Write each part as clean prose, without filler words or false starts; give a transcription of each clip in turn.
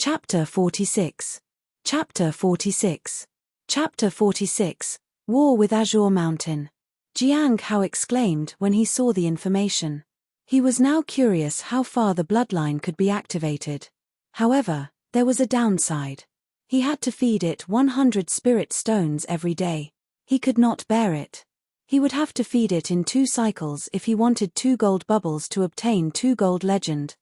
Chapter 46. Chapter 46. Chapter 46. War with Azure Mountain. Jiang Hao exclaimed when he saw the information. He was now curious how far the bloodline could be activated. However, there was a downside. He had to feed it 100 spirit stones every day. He could not bear it. He would have to feed it in 2 cycles if he wanted 2 gold bubbles to obtain 2 gold legend.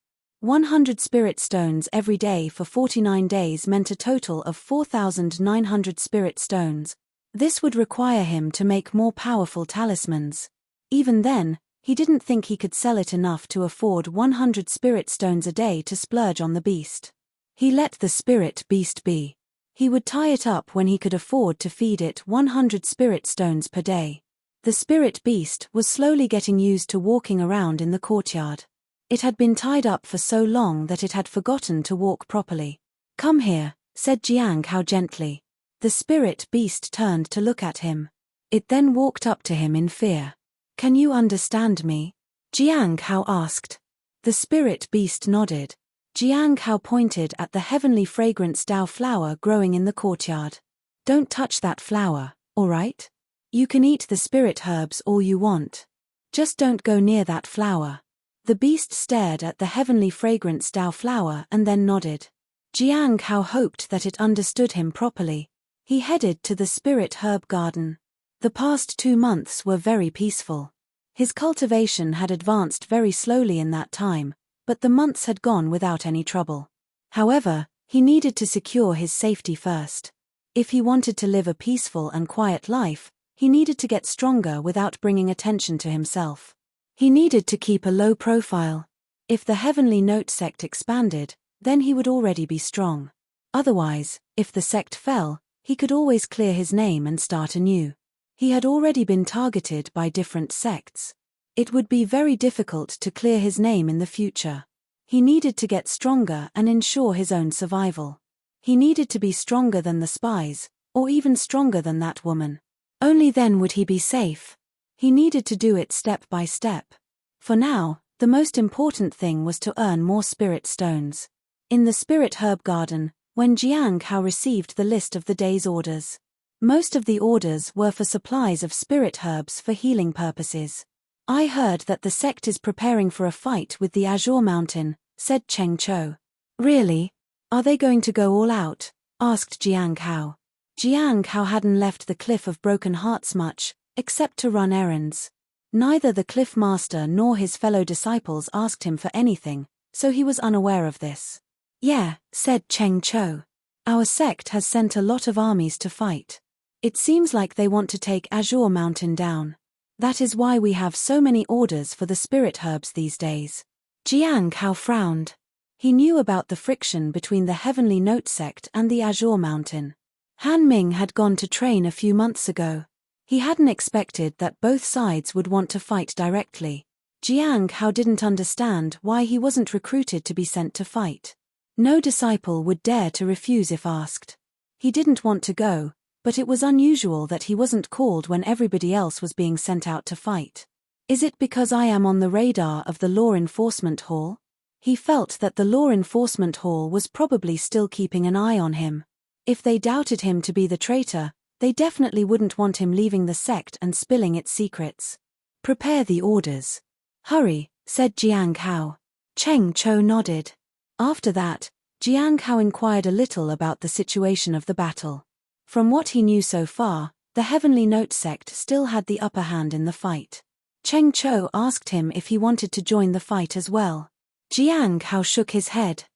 100 spirit stones every day for 49 days meant a total of 4,900 spirit stones. This would require him to make more powerful talismans. Even then, he didn't think he could sell it enough to afford 100 spirit stones a day to splurge on the beast. He let the spirit beast be. He would tie it up when he could afford to feed it 100 spirit stones per day. The spirit beast was slowly getting used to walking around in the courtyard. It had been tied up for so long that it had forgotten to walk properly. "Come here," said Jiang Hao gently. The spirit beast turned to look at him. It then walked up to him in fear. "Can you understand me?" Jiang Hao asked. The spirit beast nodded. Jiang Hao pointed at the heavenly fragrance Dao flower growing in the courtyard. "Don't touch that flower, all right? You can eat the spirit herbs all you want. Just don't go near that flower." The beast stared at the heavenly fragrance Dao flower and then nodded. Jiang Hao hoped that it understood him properly. He headed to the spirit herb garden. The past 2 months were very peaceful. His cultivation had advanced very slowly in that time, but the months had gone without any trouble. However, he needed to secure his safety first. If he wanted to live a peaceful and quiet life, he needed to get stronger without bringing attention to himself. He needed to keep a low profile. If the Heavenly Note sect expanded, then he would already be strong. Otherwise, if the sect fell, he could always clear his name and start anew. He had already been targeted by different sects. It would be very difficult to clear his name in the future. He needed to get stronger and ensure his own survival. He needed to be stronger than the spies, or even stronger than that woman. Only then would he be safe. He needed to do it step by step. For now, the most important thing was to earn more spirit stones. In the spirit herb garden, when Jiang Hao received the list of the day's orders. Most of the orders were for supplies of spirit herbs for healing purposes. "I heard that the sect is preparing for a fight with the Azure Mountain," said Cheng Cho. "Really? Are they going to go all out?" asked Jiang Hao. Jiang Hao hadn't left the Cliff of Broken Hearts much, except to run errands. Neither the Cliff Master nor his fellow disciples asked him for anything, so he was unaware of this. "Yeah," said Cheng Cho. "Our sect has sent a lot of armies to fight. It seems like they want to take Azure Mountain down. That is why we have so many orders for the spirit herbs these days." Jiang Hao frowned. He knew about the friction between the Heavenly Note sect and the Azure Mountain. Han Ming had gone to train a few months ago. He hadn't expected that both sides would want to fight directly. Jiang Hao didn't understand why he wasn't recruited to be sent to fight. No disciple would dare to refuse if asked. He didn't want to go, but it was unusual that he wasn't called when everybody else was being sent out to fight. "Is it because I am on the radar of the Law Enforcement Hall?" He felt that the Law Enforcement Hall was probably still keeping an eye on him. If they doubted him to be the traitor, they definitely wouldn't want him leaving the sect and spilling its secrets. "Prepare the orders." "Hurry," said Jiang Hao. Cheng Cho nodded. After that, Jiang Hao inquired a little about the situation of the battle. From what he knew so far, the Heavenly Note sect still had the upper hand in the fight. Cheng Cho asked him if he wanted to join the fight as well. Jiang Hao shook his head.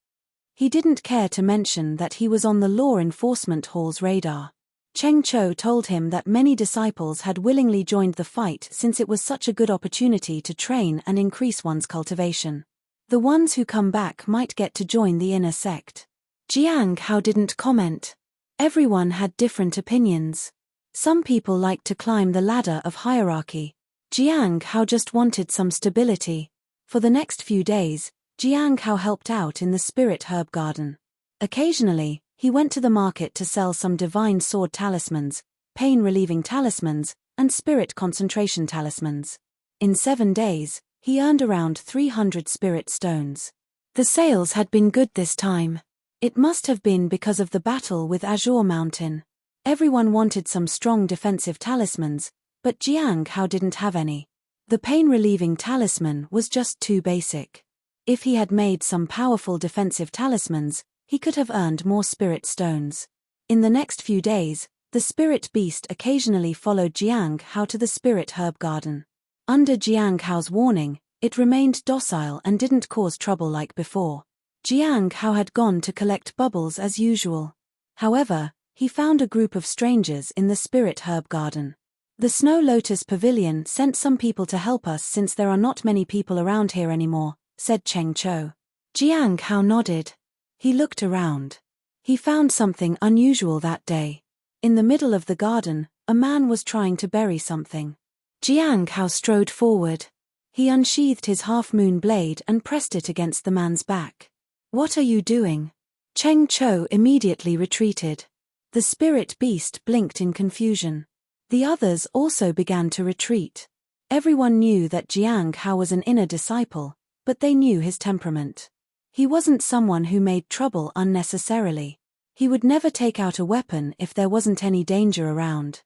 He didn't care to mention that he was on the Law Enforcement Hall's radar. Cheng Cho told him that many disciples had willingly joined the fight since it was such a good opportunity to train and increase one's cultivation. The ones who come back might get to join the inner sect. Jiang Hao didn't comment. Everyone had different opinions. Some people liked to climb the ladder of hierarchy. Jiang Hao just wanted some stability. For the next few days, Jiang Hao helped out in the spirit herb garden. Occasionally, he went to the market to sell some divine sword talismans, pain-relieving talismans, and spirit concentration talismans. In 7 days, he earned around 300 spirit stones. The sales had been good this time. It must have been because of the battle with Azure Mountain. Everyone wanted some strong defensive talismans, but Jiang Hao didn't have any. The pain-relieving talisman was just too basic. If he had made some powerful defensive talismans, he could have earned more spirit stones. In the next few days, the spirit beast occasionally followed Jiang Hao to the spirit herb garden. Under Jiang Hao's warning, it remained docile and didn't cause trouble like before. Jiang Hao had gone to collect bubbles as usual. However, he found a group of strangers in the spirit herb garden. The Snow Lotus Pavilion sent some people to help us since there are not many people around here anymore, said Cheng Cho. Jiang Hao nodded. He looked around. He found something unusual that day. In the middle of the garden, a man was trying to bury something. Jiang Hao strode forward. He unsheathed his half-moon blade and pressed it against the man's back. What are you doing? Cheng Cho immediately retreated. The spirit beast blinked in confusion. The others also began to retreat. Everyone knew that Jiang Hao was an inner disciple, but they knew his temperament. He wasn't someone who made trouble unnecessarily. He would never take out a weapon if there wasn't any danger around.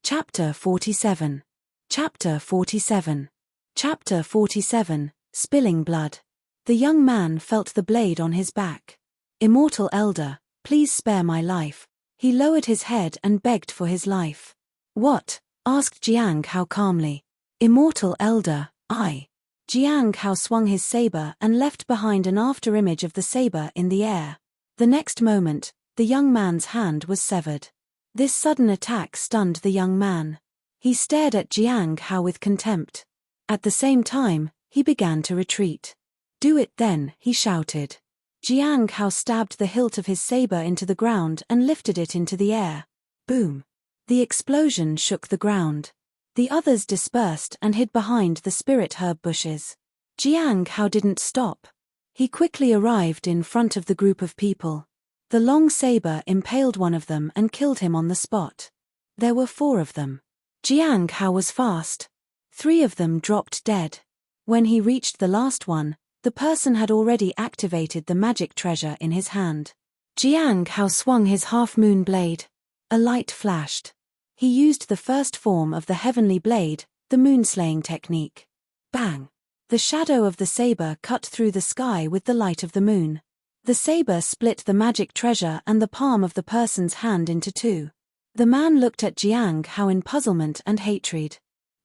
Chapter 47. Chapter 47. Chapter 47, Spilling Blood. The young man felt the blade on his back. Immortal Elder, please spare my life. He lowered his head and begged for his life. What? Asked Jiang Hao calmly. Immortal Elder, I. Jiang Hao swung his saber and left behind an afterimage of the saber in the air. The next moment, the young man's hand was severed. This sudden attack stunned the young man. He stared at Jiang Hao with contempt. At the same time, he began to retreat. Do it then, he shouted. Jiang Hao stabbed the hilt of his saber into the ground and lifted it into the air. Boom! The explosion shook the ground. The others dispersed and hid behind the spirit herb bushes. Jiang Hao didn't stop. He quickly arrived in front of the group of people. The long saber impaled one of them and killed him on the spot. There were 4 of them. Jiang Hao was fast. 3 of them dropped dead. When he reached the last one, the person had already activated the magic treasure in his hand. Jiang Hao swung his half-moon blade. A light flashed. He used the first form of the heavenly blade, the moonslaying technique. Bang! The shadow of the saber cut through the sky with the light of the moon. The saber split the magic treasure and the palm of the person's hand into 2. The man looked at Jiang Hao in puzzlement and hatred.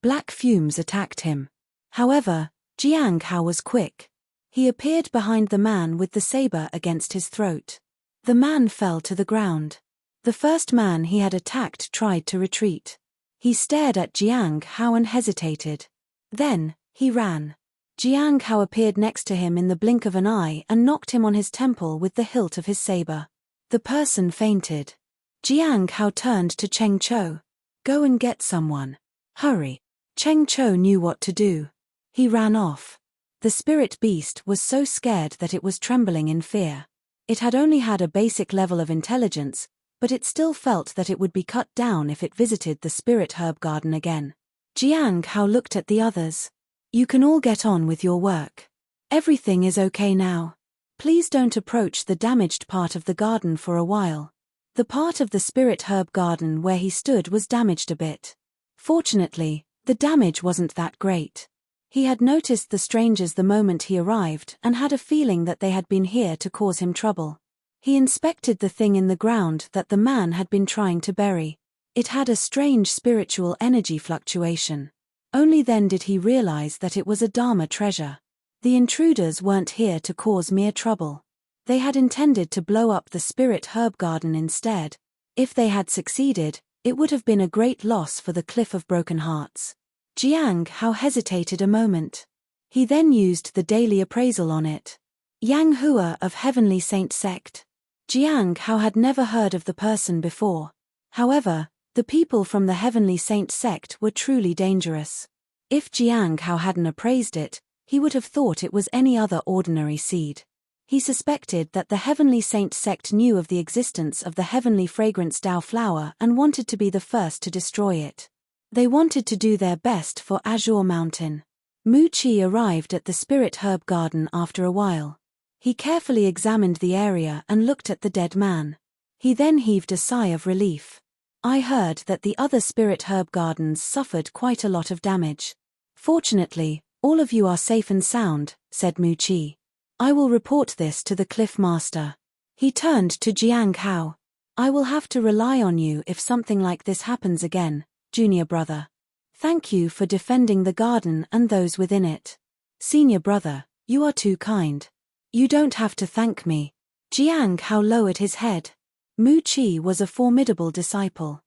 Black fumes attacked him. However, Jiang Hao was quick. He appeared behind the man with the saber against his throat. The man fell to the ground. The first man he had attacked tried to retreat. He stared at Jiang Hao and hesitated. Then, he ran. Jiang Hao appeared next to him in the blink of an eye and knocked him on his temple with the hilt of his saber. The person fainted. Jiang Hao turned to Cheng Cho. Go and get someone. Hurry. Cheng Cho knew what to do. He ran off. The spirit beast was so scared that it was trembling in fear. It had only had a basic level of intelligence, but it still felt that it would be cut down if it visited the spirit herb garden again. Jiang Hao looked at the others. You can all get on with your work. Everything is okay now. Please don't approach the damaged part of the garden for a while. The part of the spirit herb garden where he stood was damaged a bit. Fortunately, the damage wasn't that great. He had noticed the strangers the moment he arrived and had a feeling that they had been here to cause him trouble. He inspected the thing in the ground that the man had been trying to bury. It had a strange spiritual energy fluctuation. Only then did he realize that it was a Dharma treasure. The intruders weren't here to cause mere trouble. They had intended to blow up the spirit herb garden instead. If they had succeeded, it would have been a great loss for the Cliff of Broken Hearts. Jiang Hao hesitated a moment. He then used the daily appraisal on it. Yang Hua of Heavenly Saint Sect. Jiang Hao had never heard of the person before. However, the people from the Heavenly Saint Sect were truly dangerous. If Jiang Hao hadn't appraised it, he would have thought it was any other ordinary seed. He suspected that the Heavenly Saint Sect knew of the existence of the Heavenly Fragrance Dao flower and wanted to be the first to destroy it. They wanted to do their best for Azure Mountain. Mu Qi arrived at the Spirit Herb Garden after a while. He carefully examined the area and looked at the dead man. He then heaved a sigh of relief. I heard that the other spirit herb gardens suffered quite a lot of damage. Fortunately, all of you are safe and sound, said Mu Qi. I will report this to the cliff master. He turned to Jiang Hao. I will have to rely on you if something like this happens again, junior brother. Thank you for defending the garden and those within it. Senior brother, you are too kind. You don't have to thank me. Jiang Hao lowered his head. Mu Qi was a formidable disciple.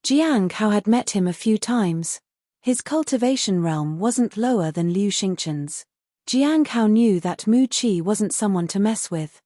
Jiang Hao had met him a few times. His cultivation realm wasn't lower than Liu Xingchen's. Jiang Hao knew that Mu Qi wasn't someone to mess with.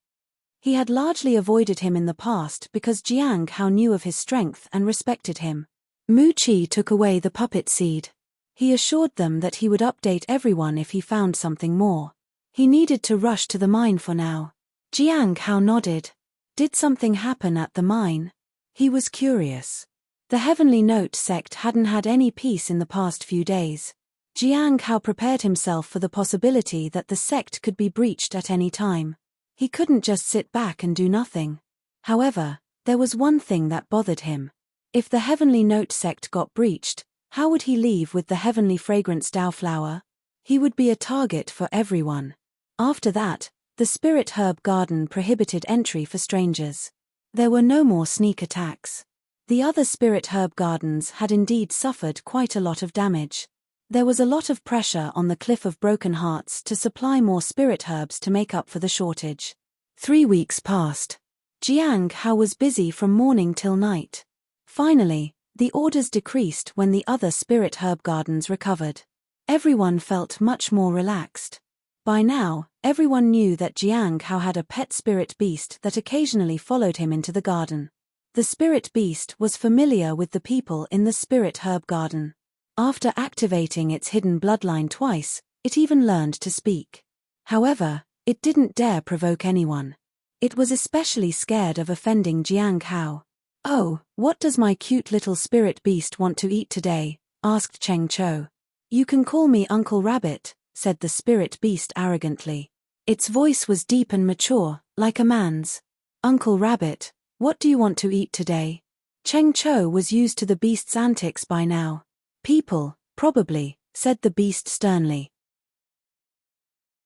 He had largely avoided him in the past because Jiang Hao knew of his strength and respected him. Mu Qi took away the puppet seed. He assured them that he would update everyone if he found something more. He needed to rush to the mine for now. Jiang Hao nodded. Did something happen at the mine? He was curious. The Heavenly Note sect hadn't had any peace in the past few days. Jiang Hao prepared himself for the possibility that the sect could be breached at any time. He couldn't just sit back and do nothing. However, there was one thing that bothered him. If the Heavenly Note sect got breached, how would he leave with the Heavenly Fragrance Dao flower? He would be a target for everyone. After that, the Spirit Herb Garden prohibited entry for strangers. There were no more sneak attacks. The other Spirit Herb Gardens had indeed suffered quite a lot of damage. There was a lot of pressure on the Cliff of Broken Hearts to supply more spirit herbs to make up for the shortage. 3 weeks passed. Jiang Hao was busy from morning till night. Finally, the orders decreased when the other Spirit Herb Gardens recovered. Everyone felt much more relaxed. By now, everyone knew that Jiang Hao had a pet spirit beast that occasionally followed him into the garden. The spirit beast was familiar with the people in the Spirit Herb Garden. After activating its hidden bloodline twice, it even learned to speak. However, it didn't dare provoke anyone. It was especially scared of offending Jiang Hao. Oh, what does my cute little spirit beast want to eat today? Asked Cheng Cho. You can call me Uncle Rabbit, said the spirit beast arrogantly. Its voice was deep and mature, like a man's. Uncle Rabbit, what do you want to eat today? Cheng Cho was used to the beast's antics by now. People, probably, said the beast sternly.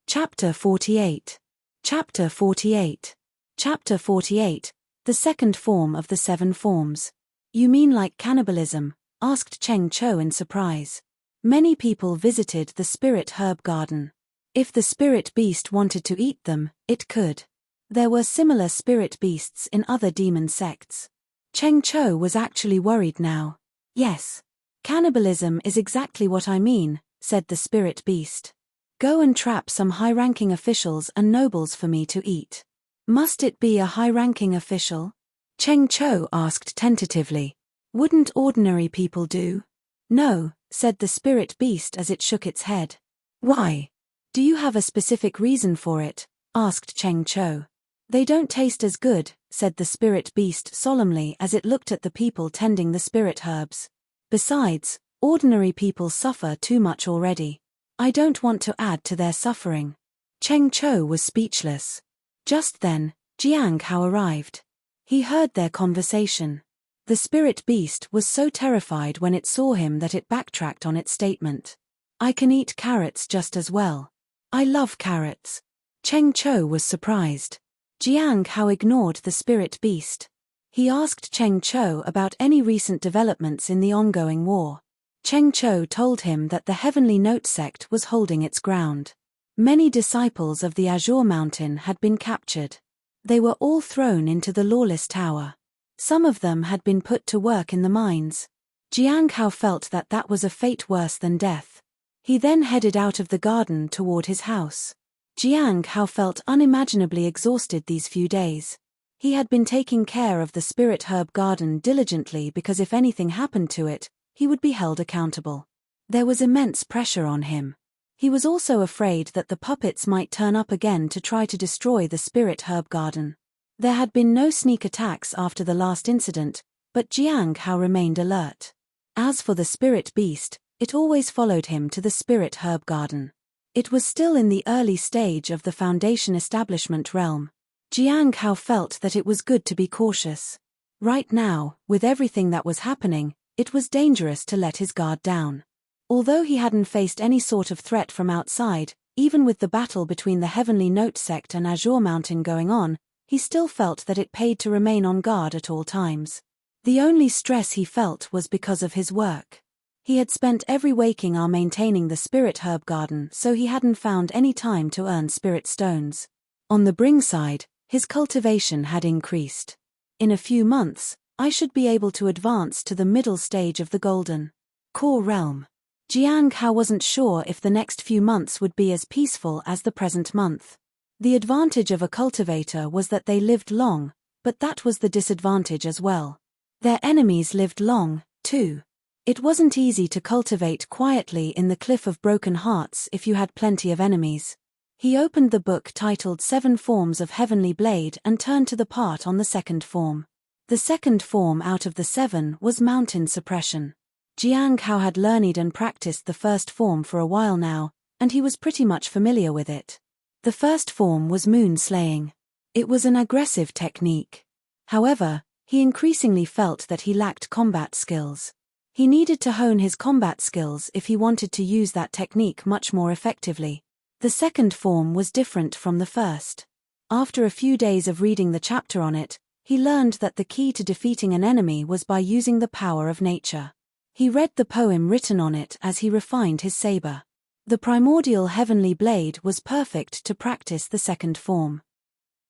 Chapter 48. Chapter 48. Chapter 48. The second form of the 7 forms. You mean like cannibalism? Asked Cheng Cho in surprise. Many people visited the Spirit Herb Garden. If the spirit beast wanted to eat them, it could. There were similar spirit beasts in other demon sects. Cheng Cho was actually worried now. Yes. Cannibalism is exactly what I mean, said the spirit beast. Go and trap some high-ranking officials and nobles for me to eat. Must it be a high-ranking official? Cheng Cho asked tentatively. Wouldn't ordinary people do? No, said the spirit beast as it shook its head. Why? Do you have a specific reason for it? Asked Cheng Cho. They don't taste as good, said the spirit beast solemnly as it looked at the people tending the spirit herbs. Besides, ordinary people suffer too much already. I don't want to add to their suffering. Cheng Cho was speechless. Just then, Jiang Hao arrived. He heard their conversation. The spirit beast was so terrified when it saw him that it backtracked on its statement. I can eat carrots just as well. I love carrots. Cheng Cho was surprised. Jiang Hao ignored the spirit beast. He asked Cheng Cho about any recent developments in the ongoing war. Cheng Cho told him that the Heavenly Note sect was holding its ground. Many disciples of the Azure Mountain had been captured. They were all thrown into the Lawless Tower. Some of them had been put to work in the mines. Jiang Hao felt that that was a fate worse than death. He then headed out of the garden toward his house. Jiang Hao felt unimaginably exhausted these few days. He had been taking care of the Spirit Herb Garden diligently because if anything happened to it, he would be held accountable. There was immense pressure on him. He was also afraid that the puppets might turn up again to try to destroy the Spirit Herb Garden. There had been no sneak attacks after the last incident, but Jiang Hao remained alert. As for the spirit beast, it always followed him to the Spirit Herb Garden. It was still in the early stage of the Foundation establishment realm. Jiang Hao felt that it was good to be cautious. Right now, with everything that was happening, it was dangerous to let his guard down. Although he hadn't faced any sort of threat from outside, even with the battle between the Heavenly Note sect and Azure Mountain going on, he still felt that it paid to remain on guard at all times. The only stress he felt was because of his work. He had spent every waking hour maintaining the spirit herb garden, so he hadn't found any time to earn spirit stones. On the bring side, his cultivation had increased. In a few months, I should be able to advance to the middle stage of the golden core realm. Jiang Hao wasn't sure if the next few months would be as peaceful as the present month. The advantage of a cultivator was that they lived long, but that was the disadvantage as well. Their enemies lived long, too. It wasn't easy to cultivate quietly in the Cliff of Broken Hearts if you had plenty of enemies. He opened the book titled 7 Forms of Heavenly Blade and turned to the part on the second form. The second form out of the 7 was Mountain Suppression. Jiang Hao had learned and practiced the first form for a while now, and he was pretty much familiar with it. The first form was Moon Slaying. It was an aggressive technique. However, he increasingly felt that he lacked combat skills. He needed to hone his combat skills if he wanted to use that technique much more effectively. The second form was different from the first. After a few days of reading the chapter on it, he learned that the key to defeating an enemy was by using the power of nature. He read the poem written on it as he refined his saber. The primordial heavenly blade was perfect to practice the second form.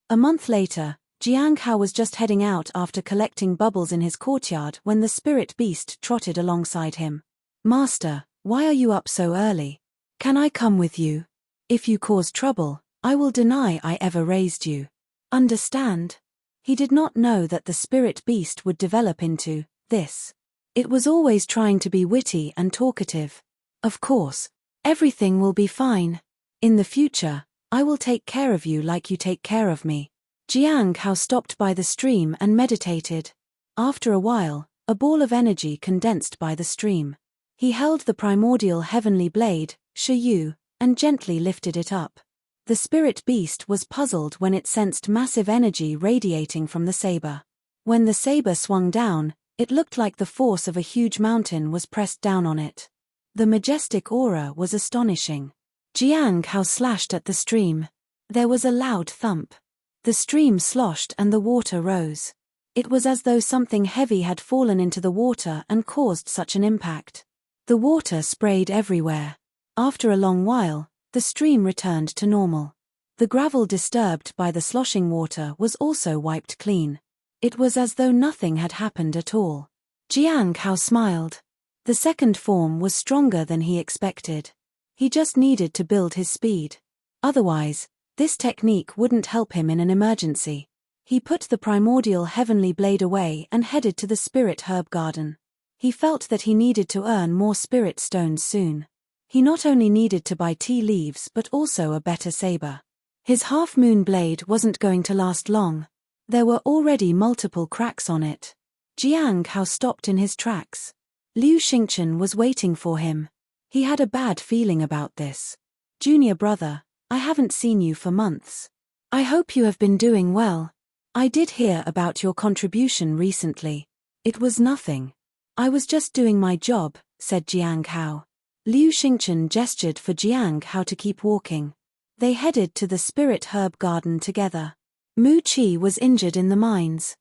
A month later, Jiang Hao was just heading out after collecting bubbles in his courtyard when the spirit beast trotted alongside him. "Master, why are you up so early? Can I come with you? If you cause trouble, I will deny I ever raised you. Understand?" He did not know that the spirit beast would develop into this. It was always trying to be witty and talkative. "Of course. Everything will be fine. In the future, I will take care of you like you take care of me." Jiang Hao stopped by the stream and meditated. After a while, a ball of energy condensed by the stream. He held the primordial heavenly blade, Shiyu, and gently lifted it up. The spirit beast was puzzled when it sensed massive energy radiating from the saber. When the saber swung down, it looked like the force of a huge mountain was pressed down on it. The majestic aura was astonishing. Jiang Hao slashed at the stream. There was a loud thump. The stream sloshed and the water rose. It was as though something heavy had fallen into the water and caused such an impact. The water sprayed everywhere. After a long while, the stream returned to normal. The gravel disturbed by the sloshing water was also wiped clean. It was as though nothing had happened at all. Jiang Hao smiled. The second form was stronger than he expected. He just needed to build his speed. Otherwise, this technique wouldn't help him in an emergency. He put the primordial heavenly blade away and headed to the spirit herb garden. He felt that he needed to earn more spirit stones soon. He not only needed to buy tea leaves but also a better saber. His half-moon blade wasn't going to last long. There were already multiple cracks on it. Jiang Hao stopped in his tracks. Liu Xingchen was waiting for him. He had a bad feeling about this. "Junior brother, I haven't seen you for months. I hope you have been doing well. I did hear about your contribution recently. It was nothing. I was just doing my job," said Jiang Hao. Liu Xingchen gestured for Jiang Hao to keep walking. They headed to the spirit herb garden together. Mu Qi was injured in the mines.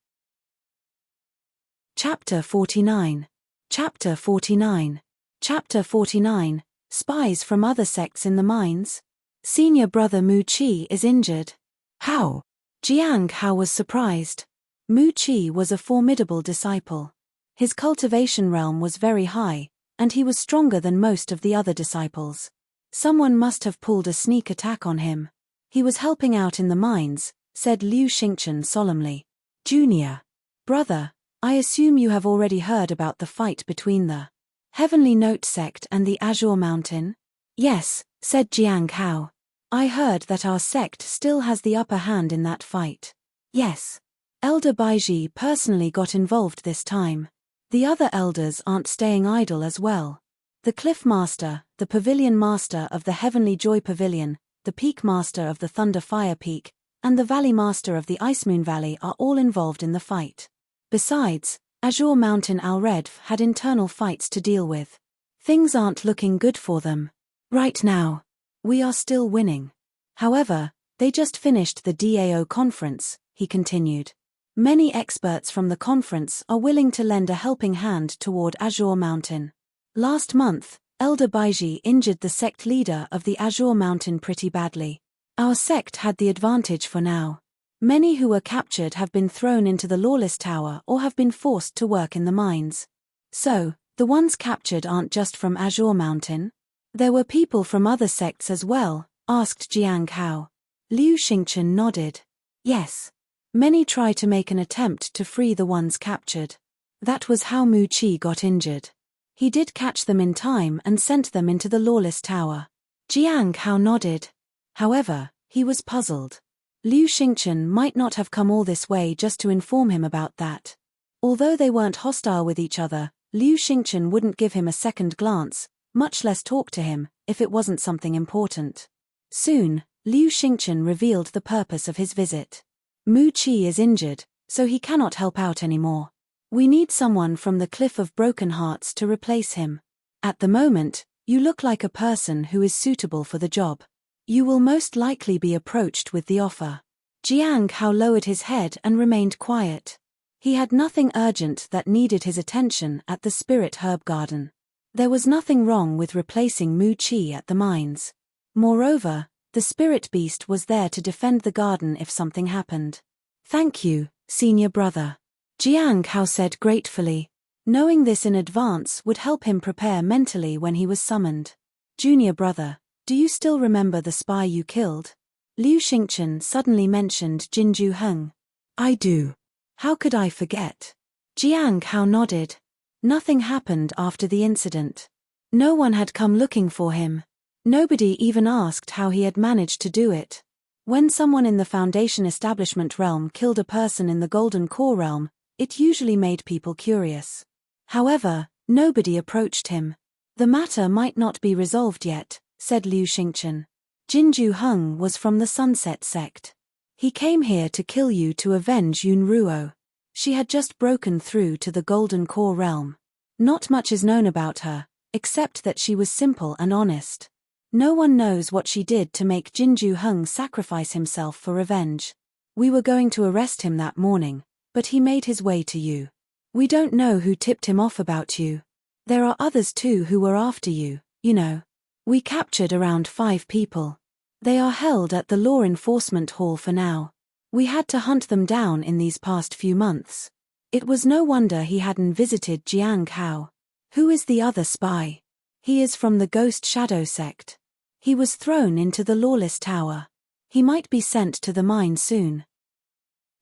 Chapter 49. Chapter 49. Chapter 49. Spies from other sects in the mines. Senior brother Mu Qi is injured. How? Jiang Hao was surprised. Mu Qi was a formidable disciple. His cultivation realm was very high, and he was stronger than most of the other disciples. Someone must have pulled a sneak attack on him. He was helping out in the mines, said Liu Xingchen solemnly. Junior brother, I assume you have already heard about the fight between the Heavenly Note sect and the Azure Mountain? Yes, said Jiang Hao. I heard that our sect still has the upper hand in that fight. Yes. Elder Baiji personally got involved this time. The other elders aren't staying idle as well. The Cliff Master, the Pavilion Master of the Heavenly Joy Pavilion, the Peak Master of the Thunder Fire Peak, and the Valley Master of the Ice Moon Valley are all involved in the fight. Besides, Azure Mountain Alredv had internal fights to deal with. Things aren't looking good for them. Right now. We are still winning. However, they just finished the DAO conference, he continued. Many experts from the conference are willing to lend a helping hand toward Azure Mountain. Last month, Elder Baiji injured the sect leader of the Azure Mountain pretty badly. Our sect had the advantage for now. Many who were captured have been thrown into the Lawless Tower or have been forced to work in the mines. So, the ones captured aren't just from Azure Mountain? There were people from other sects as well, asked Jiang Hao. Liu Xingchen nodded. Yes. Many try to make an attempt to free the ones captured. That was how Mu Qi got injured. He did catch them in time and sent them into the Lawless Tower. Jiang Hao nodded. However, he was puzzled. Liu Xingchen might not have come all this way just to inform him about that. Although they weren't hostile with each other, Liu Xingchen wouldn't give him a second glance, much less talk to him, if it wasn't something important. Soon, Liu Xingchen revealed the purpose of his visit. Mu Qi is injured, so he cannot help out anymore. We need someone from the Cliff of Broken Hearts to replace him. At the moment, you look like a person who is suitable for the job. You will most likely be approached with the offer. Jiang Hao lowered his head and remained quiet. He had nothing urgent that needed his attention at the Spirit Herb Garden. There was nothing wrong with replacing Mu Qi at the mines. Moreover, the spirit beast was there to defend the garden if something happened. Thank you, senior brother. Jiang Hao said gratefully. Knowing this in advance would help him prepare mentally when he was summoned. Junior brother, do you still remember the spy you killed? Liu Xingchen suddenly mentioned Jinju Heng. I do. How could I forget? Jiang Hao nodded. Nothing happened after the incident. No one had come looking for him. Nobody even asked how he had managed to do it. When someone in the Foundation Establishment realm killed a person in the Golden Core realm, it usually made people curious. However, nobody approached him. The matter might not be resolved yet, said Liu Xingchen. Jinju Heng was from the Sunset sect. He came here to kill you to avenge Yun Ruo. She had just broken through to the Golden Core realm. Not much is known about her, except that she was simple and honest. No one knows what she did to make Jinju Heng sacrifice himself for revenge. We were going to arrest him that morning, but he made his way to you. We don't know who tipped him off about you. There are others too who were after you, you know. We captured around 5 people. They are held at the Law Enforcement Hall for now. We had to hunt them down in these past few months. It was no wonder he hadn't visited Jiang Hao. Who is the other spy? He is from the Ghost Shadow sect. He was thrown into the Lawless Tower. He might be sent to the mine soon.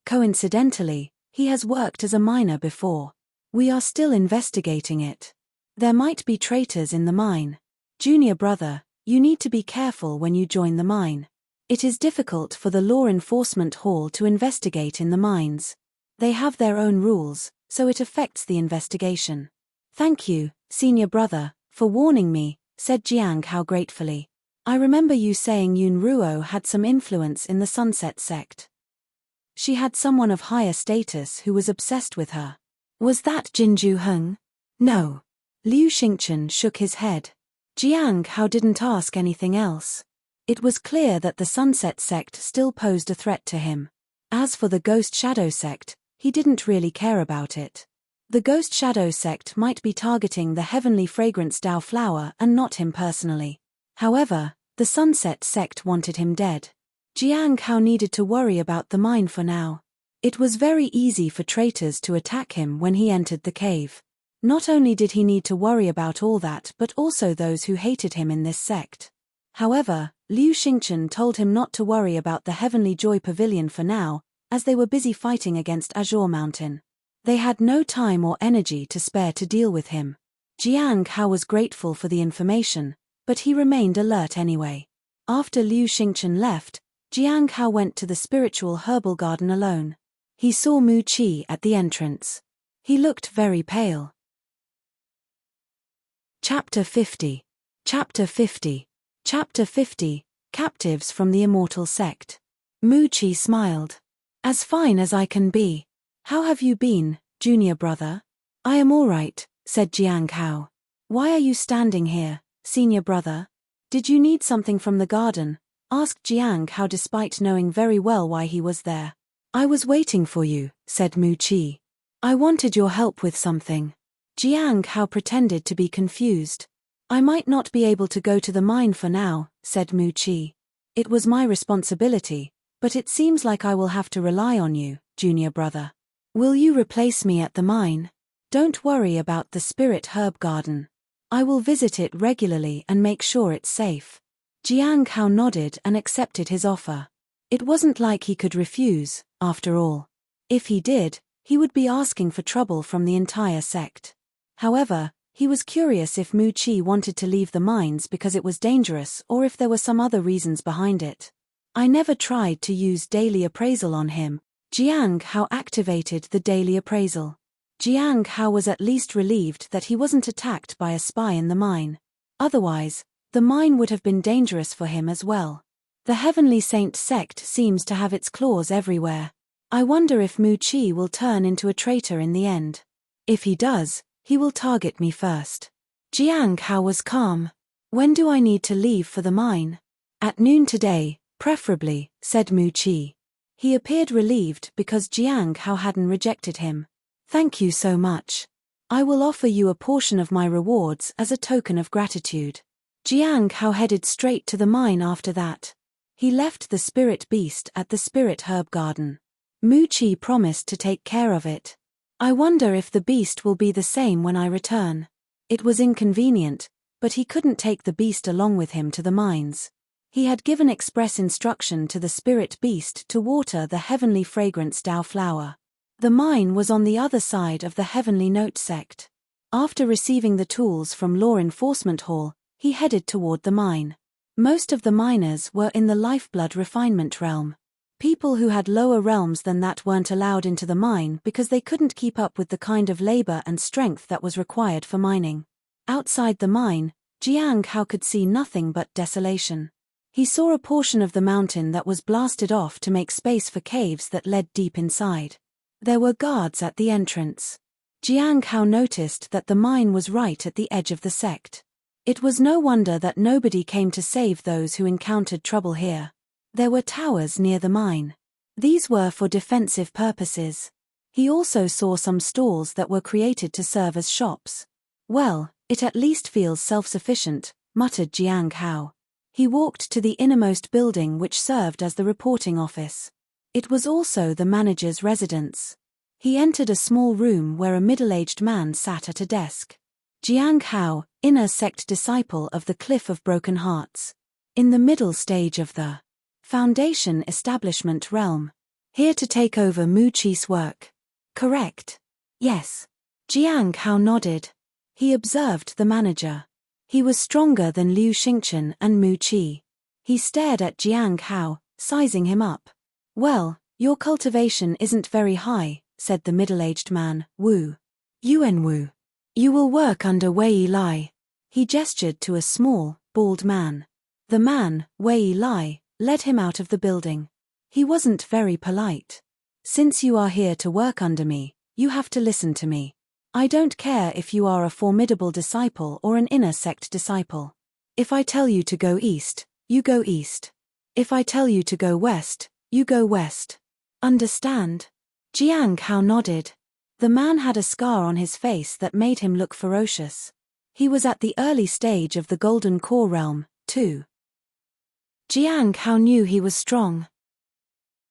Coincidentally, he has worked as a miner before. We are still investigating it. There might be traitors in the mine. Junior brother, you need to be careful when you join the mine. It is difficult for the Law Enforcement Hall to investigate in the mines. They have their own rules, so it affects the investigation. Thank you, senior brother, for warning me, said Jiang Hao gratefully. I remember you saying Yun Ruo had some influence in the Sunset sect. She had someone of higher status who was obsessed with her. Was that Jinju Heng? No. Liu Xingchen shook his head. Jiang Hao didn't ask anything else. It was clear that the Sunset sect still posed a threat to him. As for the Ghost Shadow sect, he didn't really care about it. The Ghost Shadow sect might be targeting the Heavenly Fragrance Dao flower and not him personally. However, the Sunset sect wanted him dead. Jiang Hao needed to worry about the mine for now. It was very easy for traitors to attack him when he entered the cave. Not only did he need to worry about all that but also those who hated him in this sect. However, Liu Xingchen told him not to worry about the Heavenly Joy Pavilion for now, as they were busy fighting against Azure Mountain. They had no time or energy to spare to deal with him. Jiang Hao was grateful for the information, but he remained alert anyway. After Liu Xingchen left, Jiang Hao went to the spiritual herbal garden alone. He saw Mu Qi at the entrance. He looked very pale. Chapter 50. Chapter 50. Chapter 50. Captives from the Immortal Sect. Mu-Chi smiled. As fine as I can be. How have you been, junior brother? I am all right, said Jiang Hao. Why are you standing here, senior brother? Did you need something from the garden? Asked Jiang Hao despite knowing very well why he was there. I was waiting for you, said Mu-Chi. I wanted your help with something. Jiang Hao pretended to be confused. I might not be able to go to the mine for now, said Mu-Chi. It was my responsibility, but it seems like I will have to rely on you, junior brother. Will you replace me at the mine? Don't worry about the spirit herb garden. I will visit it regularly and make sure it's safe. Jiang Hao nodded and accepted his offer. It wasn't like he could refuse, after all. If he did, he would be asking for trouble from the entire sect. However, he was curious if Mu-Chi wanted to leave the mines because it was dangerous or if there were some other reasons behind it. I never tried to use daily appraisal on him. Jiang Hao activated the daily appraisal. Jiang Hao was at least relieved that he wasn't attacked by a spy in the mine. Otherwise, the mine would have been dangerous for him as well. The Heavenly Saint sect seems to have its claws everywhere. I wonder if Mu-Chi will turn into a traitor in the end. If he does, he will target me first. Jiang Hao was calm. When do I need to leave for the mine? At noon today, preferably, said Mu-Chi. He appeared relieved because Jiang Hao hadn't rejected him. Thank you so much. I will offer you a portion of my rewards as a token of gratitude. Jiang Hao headed straight to the mine after that. He left the spirit beast at the spirit herb garden. Mu-Chi promised to take care of it. I wonder if the beast will be the same when I return. It was inconvenient, but he couldn't take the beast along with him to the mines. He had given express instruction to the spirit beast to water the heavenly fragrance Dao flower. The mine was on the other side of the Heavenly Note sect. After receiving the tools from Law Enforcement Hall, he headed toward the mine. Most of the miners were in the lifeblood refinement realm. People who had lower realms than that weren't allowed into the mine because they couldn't keep up with the kind of labor and strength that was required for mining. Outside the mine, Jiang Hao could see nothing but desolation. He saw a portion of the mountain that was blasted off to make space for caves that led deep inside. There were guards at the entrance. Jiang Hao noticed that the mine was right at the edge of the sect. It was no wonder that nobody came to save those who encountered trouble here. There were towers near the mine. These were for defensive purposes. He also saw some stalls that were created to serve as shops. Well, it at least feels self-sufficient, muttered Jiang Hao. He walked to the innermost building which served as the reporting office. It was also the manager's residence. He entered a small room where a middle-aged man sat at a desk. Jiang Hao, inner sect disciple of the Cliff of Broken Hearts. In the middle stage of the Foundation Establishment realm. Here to take over Mu-Chi's work. Correct. Yes. Jiang Hao nodded. He observed the manager. He was stronger than Liu Xingchen and Mu-Chi. He stared at Jiang Hao, sizing him up. Well, your cultivation isn't very high, said the middle-aged man, Wu. Yuan Wu. You will work under Wei Lai. He gestured to a small, bald man. The man, Wei Lai, led him out of the building. He wasn't very polite. Since you are here to work under me, you have to listen to me. I don't care if you are a formidable disciple or an inner sect disciple. If I tell you to go east, you go east. If I tell you to go west, you go west. Understand? Jiang Hao nodded. The man had a scar on his face that made him look ferocious. He was at the early stage of the Golden Core realm, too. Jiang Hao knew he was strong.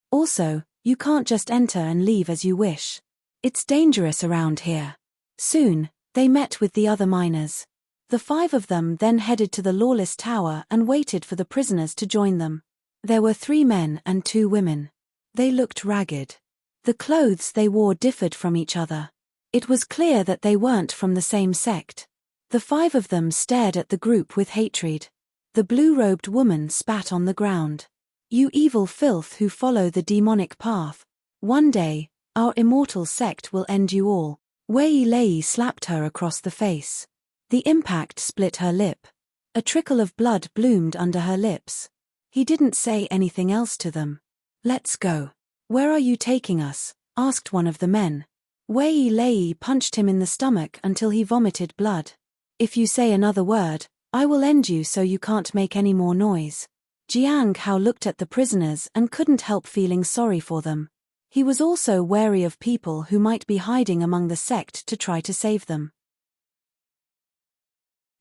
Also, you can't just enter and leave as you wish. It's dangerous around here. Soon, they met with the other miners. The 5 of them then headed to the Lawless Tower and waited for the prisoners to join them. There were 3 men and 2 women. They looked ragged. The clothes they wore differed from each other. It was clear that they weren't from the same sect. The 5 of them stared at the group with hatred. The blue-robed woman spat on the ground. You evil filth who follow the demonic path. One day, our immortal sect will end you all. Wei Lei slapped her across the face. The impact split her lip. A trickle of blood bloomed under her lips. He didn't say anything else to them. "Let's go." "Where are you taking us?" asked one of the men. Wei Lei punched him in the stomach until he vomited blood. "If you say another word, I will end you so you can't make any more noise." Jiang Hao looked at the prisoners and couldn't help feeling sorry for them. He was also wary of people who might be hiding among the sect to try to save them.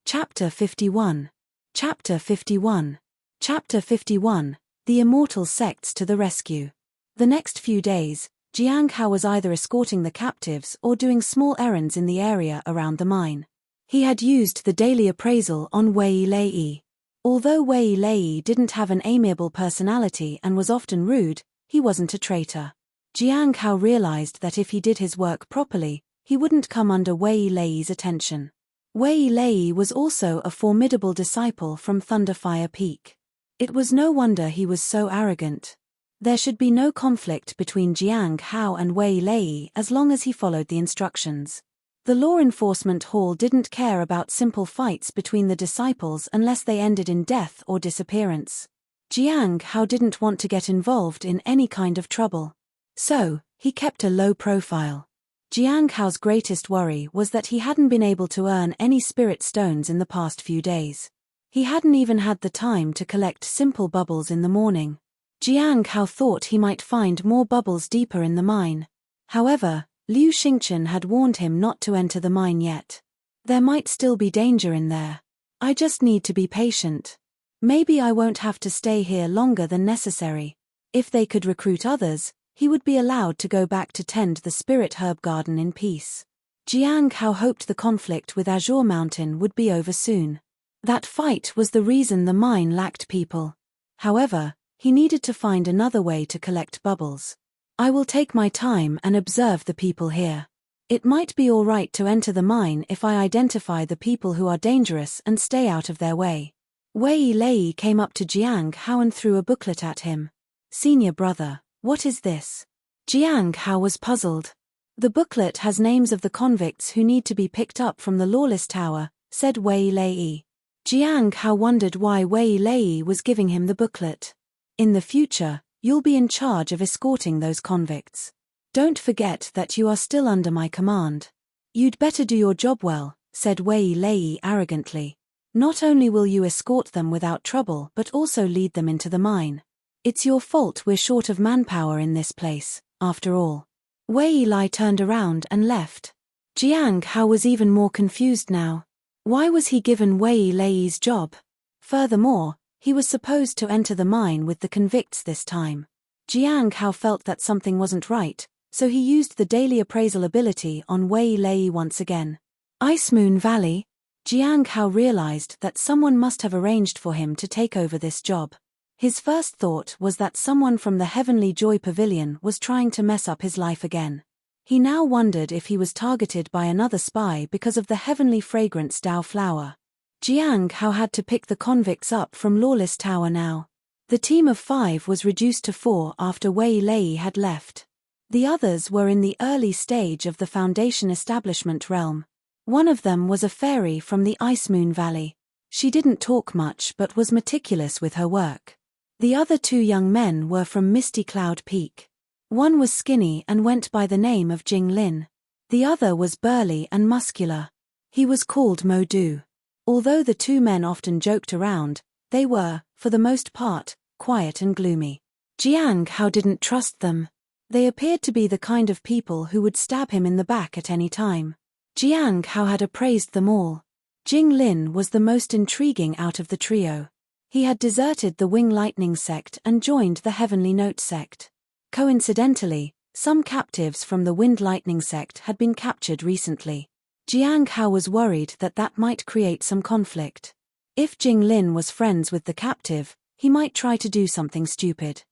Chapter 51. Chapter 51. Chapter 51. The Immortal Sects to the Rescue. The next few days, Jiang Hao was either escorting the captives or doing small errands in the area around the mine. He had used the daily appraisal on Wei Lei. Although Wei Lei didn't have an amiable personality and was often rude, he wasn't a traitor. Jiang Hao realized that if he did his work properly, he wouldn't come under Wei Lei's attention. Wei Lei was also a formidable disciple from Thunderfire Peak. It was no wonder he was so arrogant. There should be no conflict between Jiang Hao and Wei Lei as long as he followed the instructions. The law enforcement hall didn't care about simple fights between the disciples unless they ended in death or disappearance. Jiang Hao didn't want to get involved in any kind of trouble. So, he kept a low profile. Jiang Hao's greatest worry was that he hadn't been able to earn any spirit stones in the past few days. He hadn't even had the time to collect simple bubbles in the morning. Jiang Hao thought he might find more bubbles deeper in the mine. However, Liu Xingchen had warned him not to enter the mine yet. There might still be danger in there. "I just need to be patient. Maybe I won't have to stay here longer than necessary." If they could recruit others, he would be allowed to go back to tend the spirit herb garden in peace. Jiang Hao hoped the conflict with Azure Mountain would be over soon. That fight was the reason the mine lacked people. However, he needed to find another way to collect bubbles. "I will take my time and observe the people here. It might be all right to enter the mine if I identify the people who are dangerous and stay out of their way." Wei Lei came up to Jiang Hao and threw a booklet at him. "Senior brother, what is this?" Jiang Hao was puzzled. "The booklet has names of the convicts who need to be picked up from the Lawless Tower," said Wei Lei. Jiang Hao wondered why Wei Lei was giving him the booklet. "In the future, you'll be in charge of escorting those convicts. Don't forget that you are still under my command." "You'd better do your job well," said Wei Lei arrogantly. "Not only will you escort them without trouble but also lead them into the mine. It's your fault we're short of manpower in this place, after all." Wei Lei turned around and left. Jiang Hao was even more confused now. Why was he given Wei Lei's job? Furthermore, he was supposed to enter the mine with the convicts this time. Jiang Hao felt that something wasn't right, so he used the daily appraisal ability on Wei Lei once again. Ice Moon Valley? Jiang Hao realized that someone must have arranged for him to take over this job. His first thought was that someone from the Heavenly Joy Pavilion was trying to mess up his life again. He now wondered if he was targeted by another spy because of the Heavenly Fragrance Dao flower. Jiang Hao had to pick the convicts up from Lawless Tower now. The team of 5 was reduced to 4 after Wei Lei had left. The others were in the early stage of the Foundation establishment realm. One of them was a fairy from the Ice Moon Valley. She didn't talk much but was meticulous with her work. The other 2 young men were from Misty Cloud Peak. One was skinny and went by the name of Jing Lin. The other was burly and muscular. He was called Mo Du. Although the 2 men often joked around, they were, for the most part, quiet and gloomy. Jiang Hao didn't trust them. They appeared to be the kind of people who would stab him in the back at any time. Jiang Hao had appraised them all. Jing Lin was the most intriguing out of the trio. He had deserted the Wing Lightning sect and joined the Heavenly Note sect. Coincidentally, some captives from the Wind Lightning sect had been captured recently. Jiang Hao was worried that that might create some conflict. If Jing Lin was friends with the captive, he might try to do something stupid.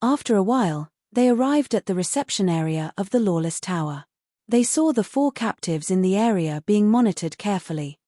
After a while, they arrived at the reception area of the Lawless Tower. They saw the 4 captives in the area being monitored carefully.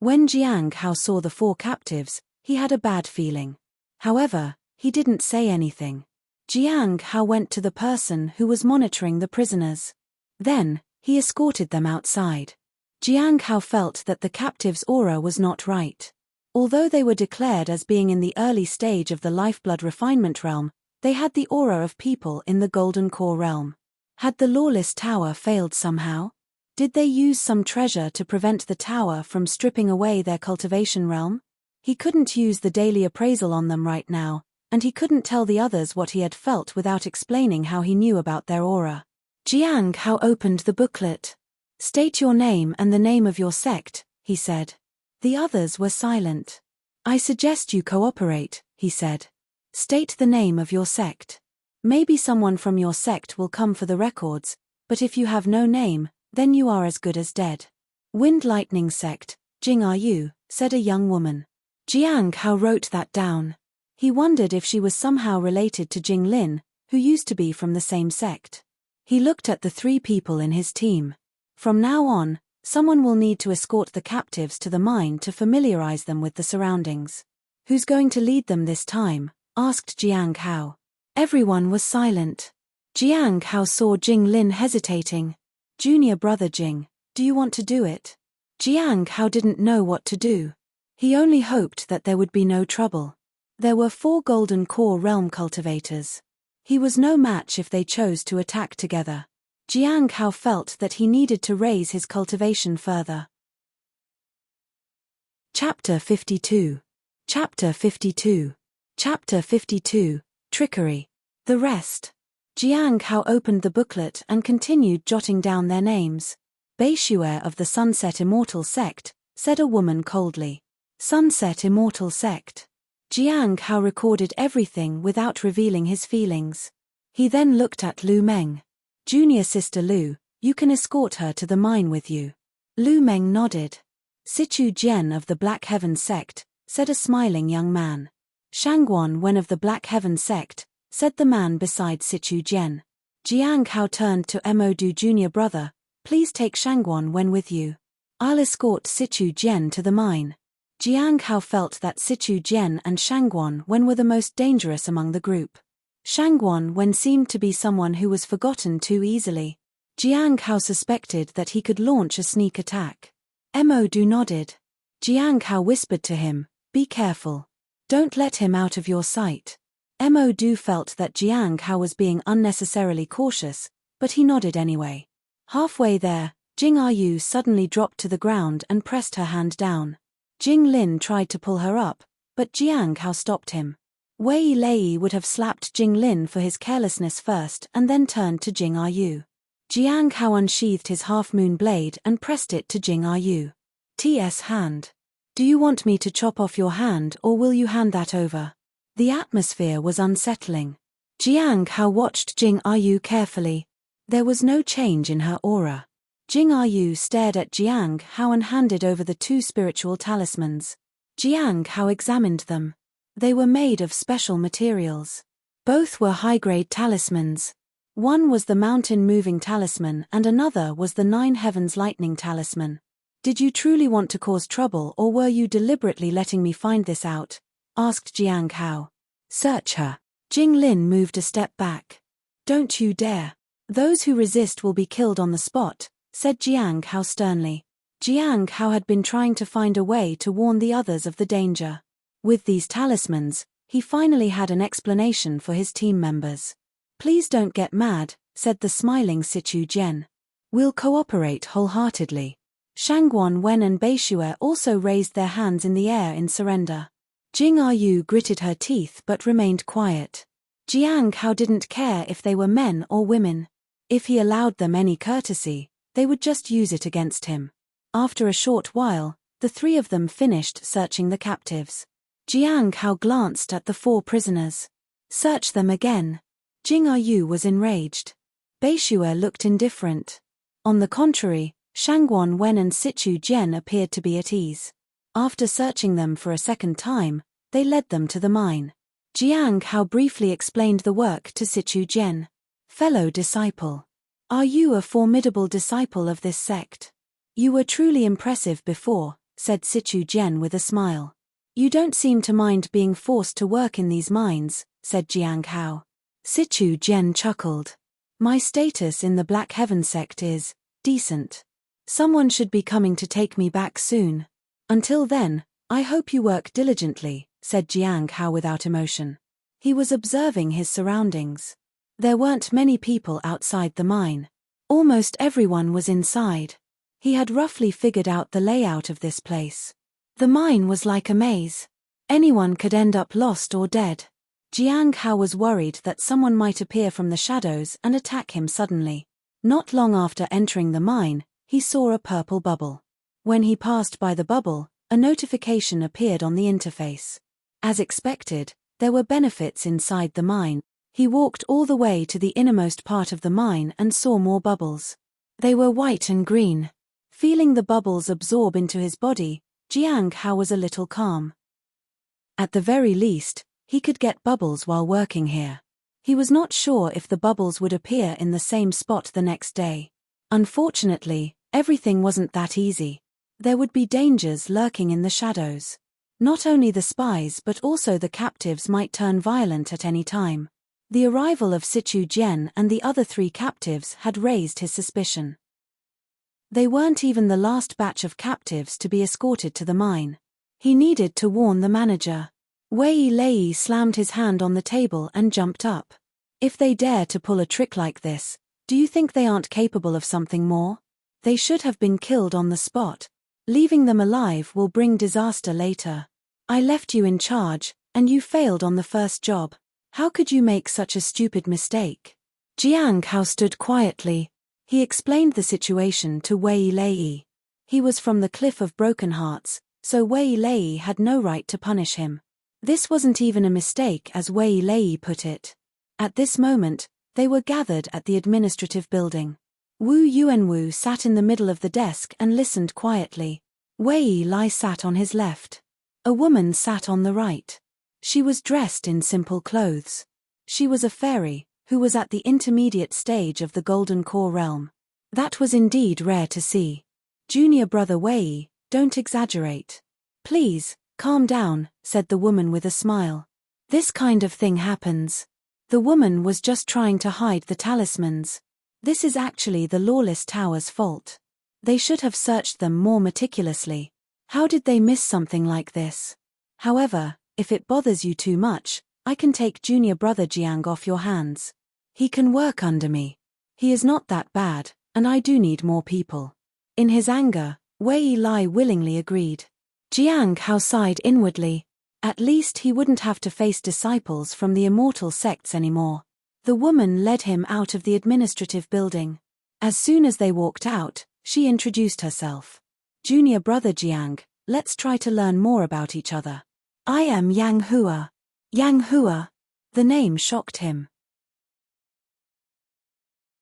When Jiang Hao saw the 4 captives, he had a bad feeling. However, he didn't say anything. Jiang Hao went to the person who was monitoring the prisoners. Then, he escorted them outside. Jiang Hao felt that the captive's aura was not right. Although they were declared as being in the early stage of the lifeblood refinement realm, they had the aura of people in the golden core realm. Had the lawless tower failed somehow? Did they use some treasure to prevent the tower from stripping away their cultivation realm? He couldn't use the daily appraisal on them right now, and he couldn't tell the others what he had felt without explaining how he knew about their aura. Jiang Hao opened the booklet. "State your name and the name of your sect," he said. The others were silent. "I suggest you cooperate," he said. "State the name of your sect. Maybe someone from your sect will come for the records, but if you have no name, then you are as good as dead." "Wind Lightning Sect, Jing are you?" said a young woman. Jiang Hao wrote that down. He wondered if she was somehow related to Jing Lin, who used to be from the same sect. He looked at the 3 people in his team. From now on, someone will need to escort the captives to the mine to familiarize them with the surroundings. "Who's going to lead them this time?" asked Jiang Hao. Everyone was silent. Jiang Hao saw Jing Lin hesitating. "Junior brother Jing, do you want to do it?" Jiang Hao didn't know what to do. He only hoped that there would be no trouble. There were 4 golden core realm cultivators. He was no match if they chose to attack together. Jiang Hao felt that he needed to raise his cultivation further. Chapter 52. Chapter 52. Chapter 52. Trickery. The rest. Jiang Hao opened the booklet and continued jotting down their names. "Beishue of the Sunset Immortal Sect," said a woman coldly. "Sunset Immortal Sect." Jiang Hao recorded everything without revealing his feelings. He then looked at Lu Meng. "Junior sister Lu, you can escort her to the mine with you." Lu Meng nodded. "Sichu Jian of the Black Heaven Sect," said a smiling young man. "Shangguan Wen of the Black Heaven Sect," said the man beside Sichu Jian. Jiang Hao turned to Emodu junior brother, "Please take Shangguan Wen with you. I'll escort Sichu Jian to the mine." Jiang Hao felt that Sichu Jian and Shangguan Wen were the most dangerous among the group. Shangguan Wen seemed to be someone who was forgotten too easily. Jiang Hao suspected that he could launch a sneak attack. Emodu nodded. Jiang Hao whispered to him, "Be careful. Don't let him out of your sight." Emodu felt that Jiang Hao was being unnecessarily cautious, but he nodded anyway. Halfway there, Jing Yu suddenly dropped to the ground and pressed her hand down. Jing Lin tried to pull her up, but Jiang Hao stopped him. Wei Lei would have slapped Jing Lin for his carelessness first and then turned to Jing Yu. Jiang Hao unsheathed his half-moon blade and pressed it to Jing Yu's hand. "Do you want me to chop off your hand or will you hand that over?" The atmosphere was unsettling. Jiang Hao watched Jing Yu carefully. There was no change in her aura. Jing Yu stared at Jiang Hao and handed over the 2 spiritual talismans. Jiang Hao examined them. They were made of special materials. Both were high-grade talismans. One was the mountain-moving talisman and another was the 9 heavens lightning talisman. "Did you truly want to cause trouble or were you deliberately letting me find this out?" asked Jiang Hao. "Search her." Jing Lin moved a step back. "Don't you dare. Those who resist will be killed on the spot," said Jiang Hao sternly. Jiang Hao had been trying to find a way to warn the others of the danger. With these talismans, he finally had an explanation for his team members. "Please don't get mad," said the smiling Sichu Jian. "We'll cooperate wholeheartedly." Shangguan Wen and Beishue also raised their hands in the air in surrender. Jing Yu gritted her teeth but remained quiet. Jiang Hao didn't care if they were men or women. If he allowed them any courtesy, they would just use it against him. After a short while, the 3 of them finished searching the captives. Jiang Hao glanced at the 4 prisoners. "Search them again." Jing Yu was enraged. Beishue looked indifferent. On the contrary, Shangguan Wen and Sichu Jian appeared to be at ease. After searching them for a second time, they led them to the mine. Jiang Hao briefly explained the work to Sichu Jian. "Fellow disciple. Are you a formidable disciple of this sect? You were truly impressive before," said Sichu Jian with a smile. "You don't seem to mind being forced to work in these mines," said Jiang Hao. Sichu Jian chuckled. "My status in the Black Heaven sect is decent." Someone should be coming to take me back soon. Until then, I hope you work diligently, said Jiang Hao without emotion. He was observing his surroundings. There weren't many people outside the mine. Almost everyone was inside. He had roughly figured out the layout of this place. The mine was like a maze. Anyone could end up lost or dead. Jiang Hao was worried that someone might appear from the shadows and attack him suddenly. Not long after entering the mine, he saw a purple bubble. When he passed by the bubble, a notification appeared on the interface. As expected, there were benefits inside the mine. He walked all the way to the innermost part of the mine and saw more bubbles. They were white and green. Feeling the bubbles absorb into his body, Jiang Hao was a little calm. At the very least, he could get bubbles while working here. He was not sure if the bubbles would appear in the same spot the next day. Unfortunately, everything wasn't that easy. There would be dangers lurking in the shadows. Not only the spies but also the captives might turn violent at any time. The arrival of Sichu Jian and the other 3 captives had raised his suspicion. They weren't even the last batch of captives to be escorted to the mine. He needed to warn the manager. Wei Lei slammed his hand on the table and jumped up. If they dare to pull a trick like this, do you think they aren't capable of something more? They should have been killed on the spot. Leaving them alive will bring disaster later. I left you in charge, and you failed on the first job. How could you make such a stupid mistake? Jiang Hao stood quietly. He explained the situation to Wei Lei. He was from the Cliff of Broken Hearts, so Wei Lei had no right to punish him. This wasn't even a mistake, as Wei Lei put it. At this moment, they were gathered at the administrative building. Wu Yuanwu sat in the middle of the desk and listened quietly. Wei Lai sat on his left. A woman sat on the right. She was dressed in simple clothes. She was a fairy, who was at the intermediate stage of the Golden Core realm. That was indeed rare to see. Junior brother Wei, don't exaggerate. Please, calm down, said the woman with a smile. This kind of thing happens. The woman was just trying to hide the talismans. This is actually the Lawless Tower's fault. They should have searched them more meticulously. How did they miss something like this? However, if it bothers you too much, I can take junior brother Jiang off your hands. He can work under me. He is not that bad, and I do need more people. In his anger, Wei Lai willingly agreed. Jiang Hao sighed inwardly. At least he wouldn't have to face disciples from the immortal sects anymore. The woman led him out of the administrative building. As soon as they walked out, she introduced herself. Junior brother Jiang, let's try to learn more about each other. I am Yang Hua. Yang Hua. The name shocked him.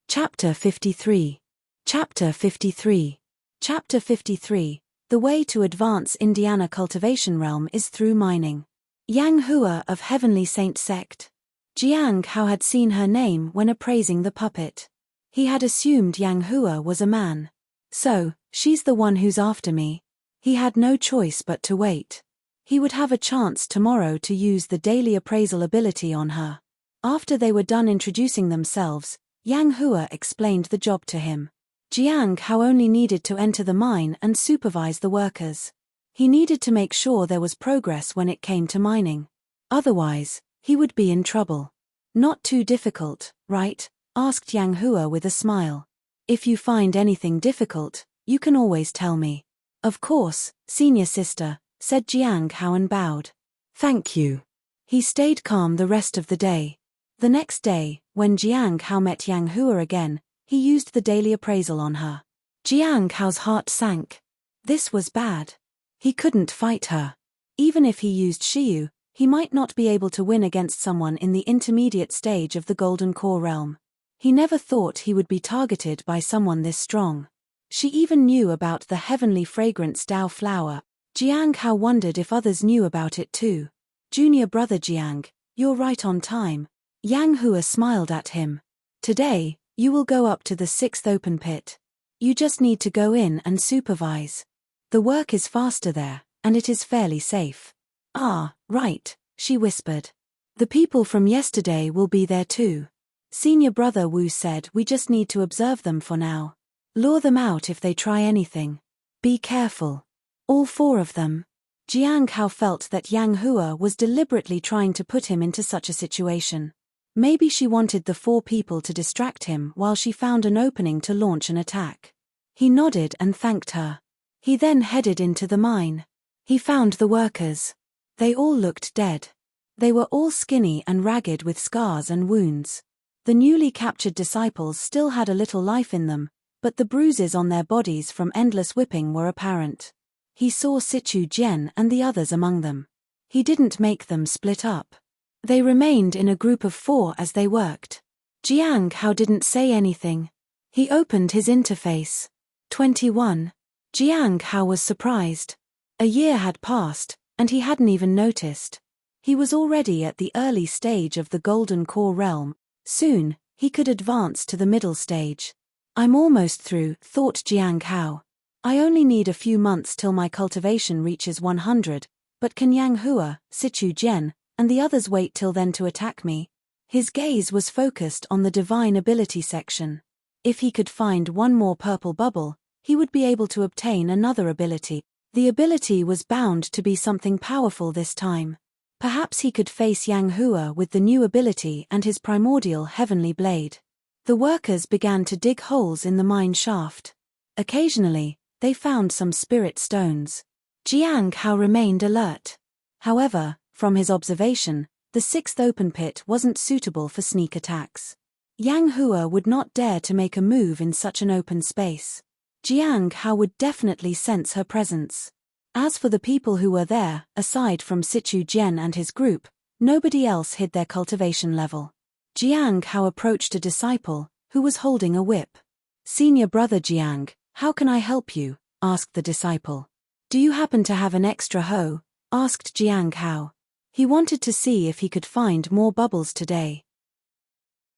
Chapter 53. Chapter 53. Chapter 53. The way to advance Indiana cultivation realm is through mining. Yang Hua of Heavenly Saint Sect. Jiang Hao had seen her name when appraising the puppet. He had assumed Yang Hua was a man. So, she's the one who's after me. He had no choice but to wait. He would have a chance tomorrow to use the daily appraisal ability on her. After they were done introducing themselves, Yang Hua explained the job to him. Jiang Hao only needed to enter the mine and supervise the workers. He needed to make sure there was progress when it came to mining. Otherwise, he would be in trouble. Not too difficult, right? Asked Yang Hua with a smile. If you find anything difficult, you can always tell me. Of course, senior sister, said Jiang Hao and bowed. Thank you. He stayed calm the rest of the day. The next day, when Jiang Hao met Yang Hua again, he used the daily appraisal on her. Jiang Hao's heart sank. This was bad. He couldn't fight her. Even if he used Shiyu, he might not be able to win against someone in the intermediate stage of the Golden Core realm. He never thought he would be targeted by someone this strong. She even knew about the heavenly fragrance Dao flower. Jiang Hao wondered if others knew about it too. Junior brother Jiang, you're right on time. Yang Hua smiled at him. Today, you will go up to the 6th open pit. You just need to go in and supervise. The work is faster there, and it is fairly safe. Ah, right, she whispered. The people from yesterday will be there too. Senior brother Wu said we just need to observe them for now. Lure them out if they try anything. Be careful. All 4 of them. Jiang Hao felt that Yang Hua was deliberately trying to put him into such a situation. Maybe she wanted the 4 people to distract him while she found an opening to launch an attack. He nodded and thanked her. He then headed into the mine. He found the workers. They all looked dead. They were all skinny and ragged with scars and wounds. The newly captured disciples still had a little life in them, but the bruises on their bodies from endless whipping were apparent. He saw Sichu Jian and the others among them. He didn't make them split up. They remained in a group of 4 as they worked. Jiang Hao didn't say anything. He opened his interface. 21. Jiang Hao was surprised. A year had passed, and he hadn't even noticed. He was already at the early stage of the Golden Core realm. Soon, he could advance to the middle stage. I'm almost through, thought Jiang Hao. I only need a few months till my cultivation reaches 100, but can Yang Hua, Sichu Jian, and the others wait till then to attack me? His gaze was focused on the divine ability section. If he could find one more purple bubble, he would be able to obtain another ability. The ability was bound to be something powerful this time. Perhaps he could face Yang Hua with the new ability and his primordial heavenly blade. The workers began to dig holes in the mine shaft. Occasionally, they found some spirit stones. Jiang Hao remained alert. However, from his observation, the 6th open pit wasn't suitable for sneak attacks. Yang Hua would not dare to make a move in such an open space. Jiang Hao would definitely sense her presence. As for the people who were there, aside from Sichu Jian and his group, nobody else hid their cultivation level. Jiang Hao approached a disciple, who was holding a whip. "Senior brother Jiang, how can I help you?" asked the disciple. "Do you happen to have an extra hoe?" asked Jiang Hao. He wanted to see if he could find more bubbles today.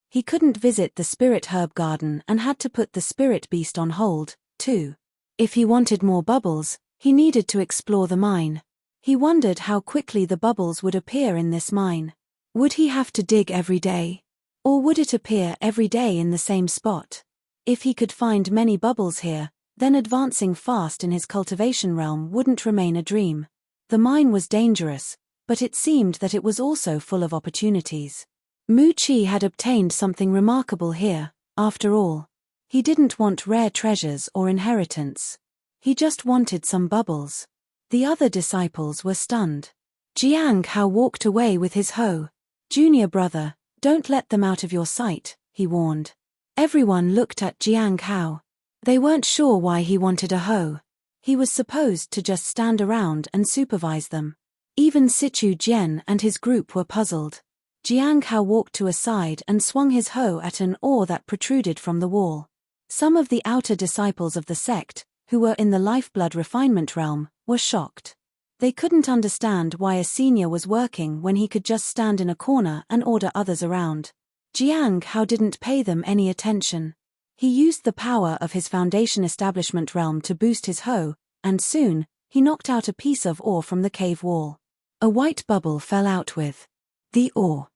He couldn't visit the spirit herb garden and had to put the spirit beast on hold, too. If he wanted more bubbles, he needed to explore the mine. He wondered how quickly the bubbles would appear in this mine. Would he have to dig every day? Or would it appear every day in the same spot? If he could find many bubbles here, then advancing fast in his cultivation realm wouldn't remain a dream. The mine was dangerous, but it seemed that it was also full of opportunities. Mu Qi had obtained something remarkable here, after all. He didn't want rare treasures or inheritance. He just wanted some bubbles. The other disciples were stunned. Jiang Hao walked away with his hoe. "Junior brother, don't let them out of your sight," he warned. Everyone looked at Jiang Hao. They weren't sure why he wanted a hoe. He was supposed to just stand around and supervise them. Even Sichu Jian and his group were puzzled. Jiang Hao walked to a side and swung his hoe at an oar that protruded from the wall. Some of the outer disciples of the sect, who were in the lifeblood refinement realm, were shocked. They couldn't understand why a senior was working when he could just stand in a corner and order others around. Jiang Hao didn't pay them any attention. He used the power of his foundation establishment realm to boost his hoe, and soon, he knocked out a piece of ore from the cave wall. A white bubble fell out with the ore.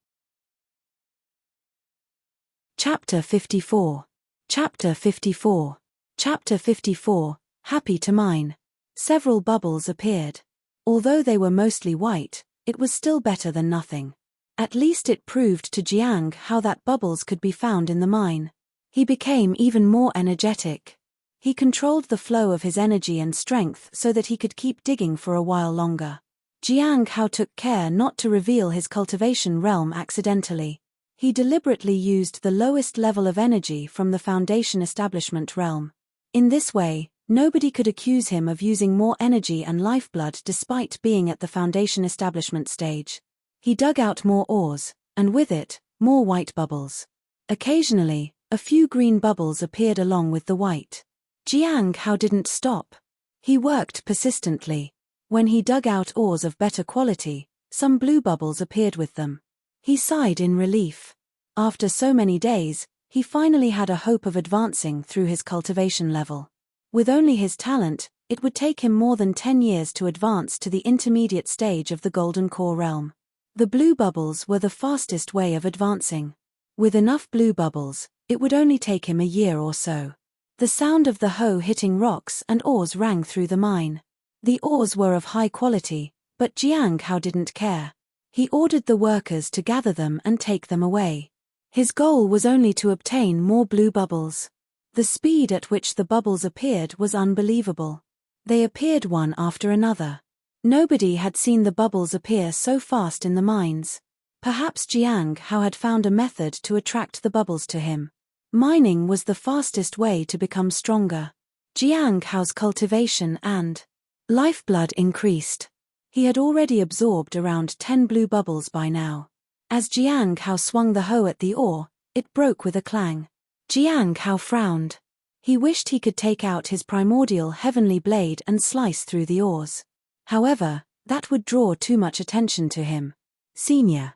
Chapter 54. Chapter 54. Chapter 54, Happy to Mine. Several bubbles appeared. Although they were mostly white, it was still better than nothing. At least it proved to Jiang Hao that bubbles could be found in the mine. He became even more energetic. He controlled the flow of his energy and strength so that he could keep digging for a while longer. Jiang Hao took care not to reveal his cultivation realm accidentally. He deliberately used the lowest level of energy from the foundation establishment realm. In this way, nobody could accuse him of using more energy and lifeblood despite being at the foundation establishment stage. He dug out more ores, and with it, more white bubbles. Occasionally, a few green bubbles appeared along with the white. Jiang Hao didn't stop. He worked persistently. When he dug out ores of better quality, some blue bubbles appeared with them. He sighed in relief. After so many days, he finally had a hope of advancing through his cultivation level. With only his talent, it would take him more than 10 years to advance to the intermediate stage of the Golden Core realm. The blue bubbles were the fastest way of advancing. With enough blue bubbles, it would only take him a year or so. The sound of the hoe hitting rocks and oars rang through the mine. The oars were of high quality, but Jiang Hao didn't care. He ordered the workers to gather them and take them away. His goal was only to obtain more blue bubbles. The speed at which the bubbles appeared was unbelievable. They appeared one after another. Nobody had seen the bubbles appear so fast in the mines. Perhaps Jiang Hao had found a method to attract the bubbles to him. Mining was the fastest way to become stronger. Jiang Hao's cultivation and lifeblood increased. He had already absorbed around 10 blue bubbles by now. As Jiang Hao swung the hoe at the ore, it broke with a clang. Jiang Hao frowned. He wished he could take out his primordial heavenly blade and slice through the oars. However, that would draw too much attention to him. Senior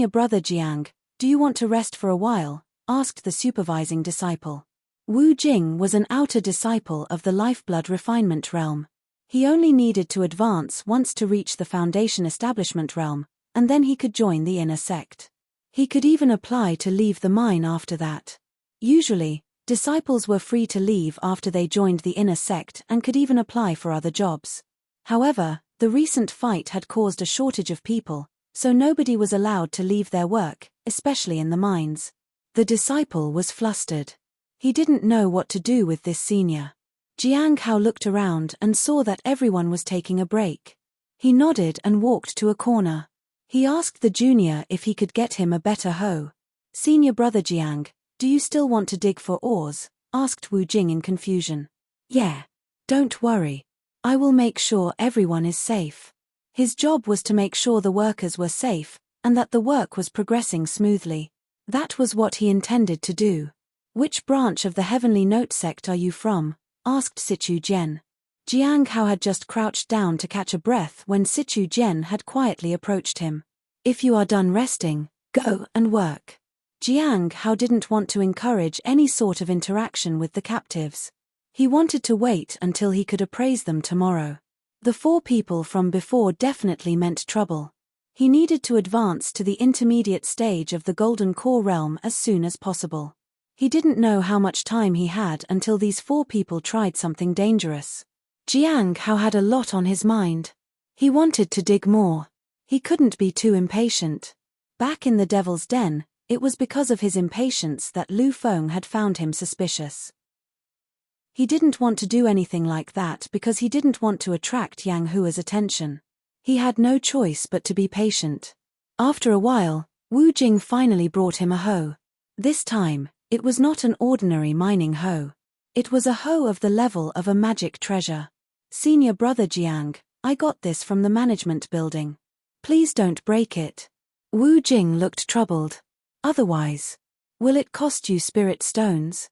brother Jiang, do you want to rest for a while? Asked the supervising disciple. Wu Jing was an outer disciple of the lifeblood refinement realm. He only needed to advance once to reach the foundation establishment realm, and then he could join the inner sect. He could even apply to leave the mine after that. Usually, disciples were free to leave after they joined the inner sect and could even apply for other jobs. However, the recent fight had caused a shortage of people, so nobody was allowed to leave their work, especially in the mines. The disciple was flustered. He didn't know what to do with this senior. Jiang Hao looked around and saw that everyone was taking a break. He nodded and walked to a corner. He asked the junior if he could get him a better hoe. Senior brother Jiang, do you still want to dig for ores? Asked Wu Jing in confusion. Yeah. Don't worry. I will make sure everyone is safe. His job was to make sure the workers were safe, and that the work was progressing smoothly. That was what he intended to do. Which branch of the Heavenly Note sect are you from? Asked Sichu Jian. Jiang Hao had just crouched down to catch a breath when Sichu Jian had quietly approached him. If you are done resting, go and work. Jiang Hao didn't want to encourage any sort of interaction with the captives. He wanted to wait until he could appraise them tomorrow. The 4 people from before definitely meant trouble. He needed to advance to the intermediate stage of the Golden Core realm as soon as possible. He didn't know how much time he had until these 4 people tried something dangerous. Jiang Hao had a lot on his mind. He wanted to dig more. He couldn't be too impatient. Back in the Devil's Den, it was because of his impatience that Lu Feng had found him suspicious. He didn't want to do anything like that because he didn't want to attract Yang Hua's attention. He had no choice but to be patient. After a while, Wu Jing finally brought him a hoe. This time, it was not an ordinary mining hoe. It was a hoe of the level of a magic treasure. Senior brother Jiang, I got this from the management building. Please don't break it. Wu Jing looked troubled. Otherwise, will it cost you spirit stones?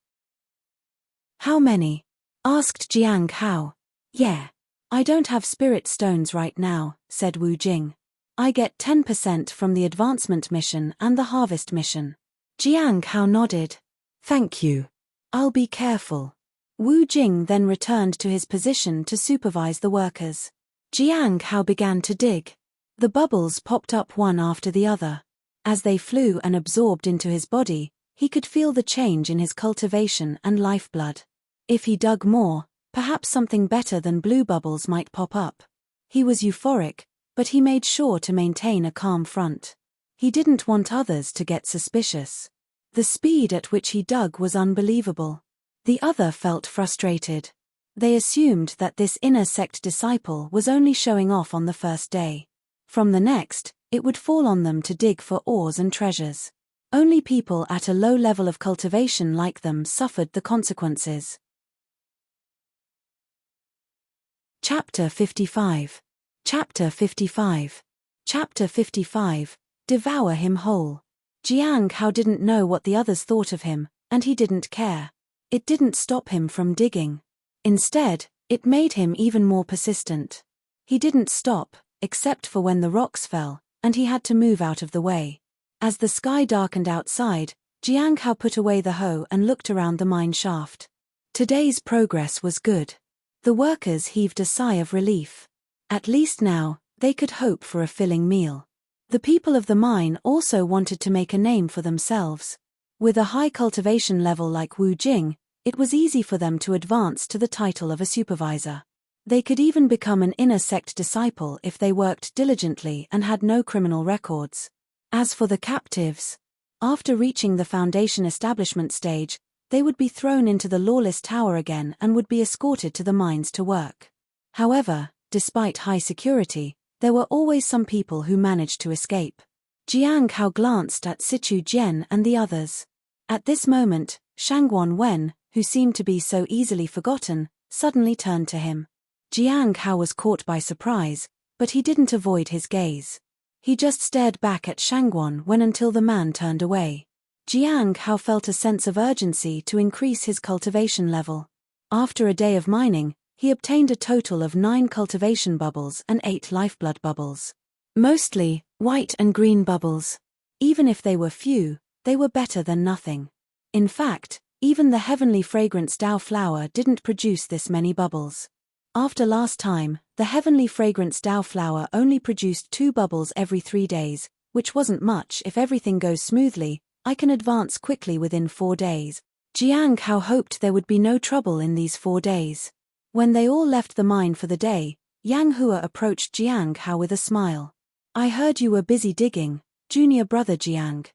How many? Asked Jiang Hao. Yeah. I don't have spirit stones right now, said Wu Jing. I get 10% from the advancement mission and the harvest mission. Jiang Hao nodded. Thank you. I'll be careful. Wu Jing then returned to his position to supervise the workers. Jiang Hao began to dig. The bubbles popped up one after the other. As they flew and absorbed into his body, he could feel the change in his cultivation and lifeblood. If he dug more, perhaps something better than blue bubbles might pop up. He was euphoric, but he made sure to maintain a calm front. He didn't want others to get suspicious. The speed at which he dug was unbelievable. The other felt frustrated. They assumed that this inner sect disciple was only showing off on the first day. From the next, it would fall on them to dig for ores and treasures. Only people at a low level of cultivation like them suffered the consequences. Chapter 55. Chapter 55. Chapter 55. Devour him whole. Jiang Hao didn't know what the others thought of him, and he didn't care. It didn't stop him from digging. Instead, it made him even more persistent. He didn't stop, except for when the rocks fell, and he had to move out of the way. As the sky darkened outside, Jiang Hao put away the hoe and looked around the mine shaft. Today's progress was good. The workers heaved a sigh of relief. At least now, they could hope for a filling meal. The people of the mine also wanted to make a name for themselves. With a high cultivation level like Wu Jing, It was easy for them to advance to the title of a supervisor. They could even become an inner sect disciple if they worked diligently and had no criminal records. As for the captives, after reaching the Foundation establishment stage, they would be thrown into the lawless tower again and would be escorted to the mines to work. However, despite high security, there were always some people who managed to escape. Jiang Hao glanced at Sichu Jian and the others. At this moment, Shangguan Wen, who seemed to be so easily forgotten, suddenly turned to him. Jiang Hao was caught by surprise, but he didn't avoid his gaze. He just stared back at Shangguan Wen until the man turned away. Jiang Hao felt a sense of urgency to increase his cultivation level. After a day of mining, he obtained a total of 9 cultivation bubbles and 8 lifeblood bubbles. Mostly, white and green bubbles. Even if they were few, they were better than nothing. In fact, even the heavenly fragrance Dao flower didn't produce this many bubbles. After last time, the heavenly fragrance Dao flower only produced 2 bubbles every 3 days, which wasn't much. If everything goes smoothly, I can advance quickly within 4 days. Jiang Hao hoped there would be no trouble in these 4 days. When they all left the mine for the day, Yang Hua approached Jiang Hao with a smile. I heard you were busy digging, junior brother Jiang.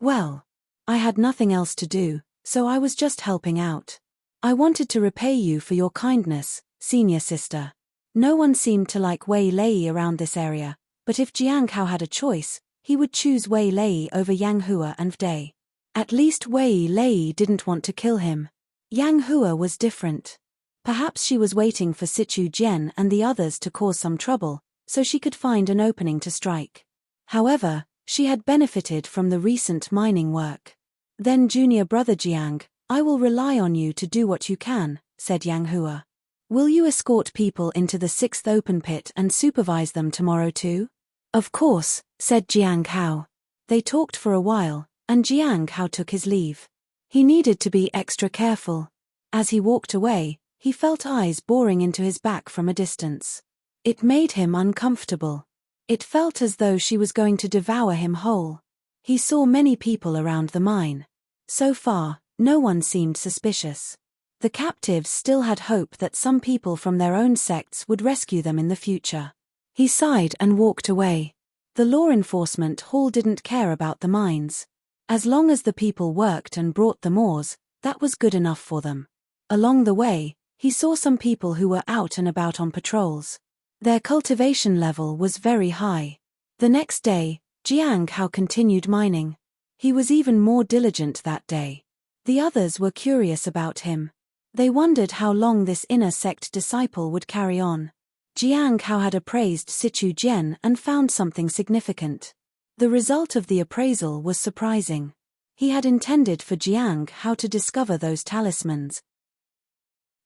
Well, I had nothing else to do, so I was just helping out. I wanted to repay you for your kindness, senior sister. No one seemed to like Wei Lei around this area, but if Jiang Hao had a choice, he would choose Wei Lei over Yang Hua and Day. At least Wei Lei didn't want to kill him. Yang Hua was different. Perhaps she was waiting for Sichu Jian and the others to cause some trouble, so she could find an opening to strike. However, she had benefited from the recent mining work. Then junior brother Jiang, I will rely on you to do what you can, said Yang Hua. Will you escort people into the 6th open pit and supervise them tomorrow too? Of course, said Jiang Hao. They talked for a while, and Jiang Hao took his leave. He needed to be extra careful. As he walked away, he felt eyes boring into his back from a distance. It made him uncomfortable. It felt as though she was going to devour him whole. He saw many people around the mine. So far, no one seemed suspicious. The captives still had hope that some people from their own sects would rescue them in the future. He sighed and walked away. The law enforcement hall didn't care about the mines. As long as the people worked and brought them ores, that was good enough for them. Along the way, he saw some people who were out and about on patrols. Their cultivation level was very high. The next day, Jiang Hao continued mining. He was even more diligent that day. The others were curious about him. They wondered how long this inner sect disciple would carry on. Jiang Hao had appraised Sichu Jian and found something significant. The result of the appraisal was surprising. He had intended for Jiang Hao to discover those talismans.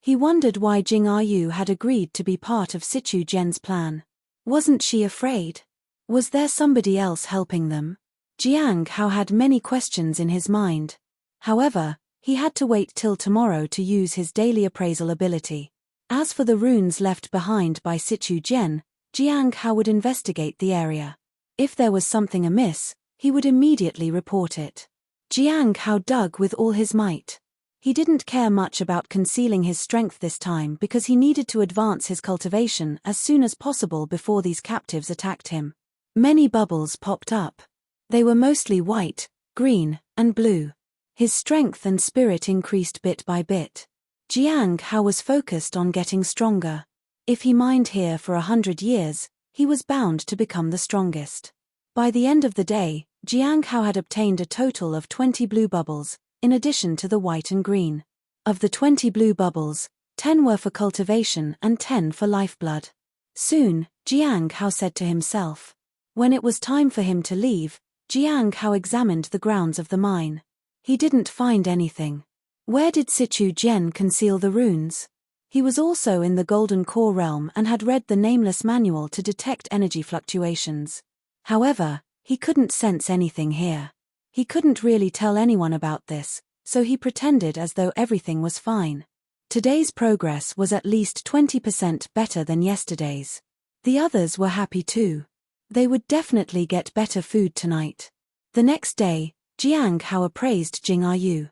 He wondered why Jing Yu had agreed to be part of Sichu Jian's plan. Wasn't she afraid? Was there somebody else helping them? Jiang Hao had many questions in his mind. However, he had to wait till tomorrow to use his daily appraisal ability. As for the runes left behind by Sichu Jian, Jiang Hao would investigate the area. If there was something amiss, he would immediately report it. Jiang Hao dug with all his might. He didn't care much about concealing his strength this time because he needed to advance his cultivation as soon as possible before these captives attacked him. Many bubbles popped up. They were mostly white, green, and blue. His strength and spirit increased bit by bit. Jiang Hao was focused on getting stronger. If he mined here for 100 years, he was bound to become the strongest. By the end of the day, Jiang Hao had obtained a total of 20 blue bubbles, in addition to the white and green. Of the 20 blue bubbles, 10 were for cultivation and 10 for lifeblood. Soon, Jiang Hao said to himself. When it was time for him to leave, Jiang Hao examined the grounds of the mine. He didn't find anything. Where did Sichu Jian conceal the runes? He was also in the Golden Core realm and had read the nameless manual to detect energy fluctuations. However, he couldn't sense anything here. He couldn't really tell anyone about this, so he pretended as though everything was fine. Today's progress was at least 20% better than yesterday's. The others were happy too. They would definitely get better food tonight. The next day, Jiang Hao appraised Jing Yu.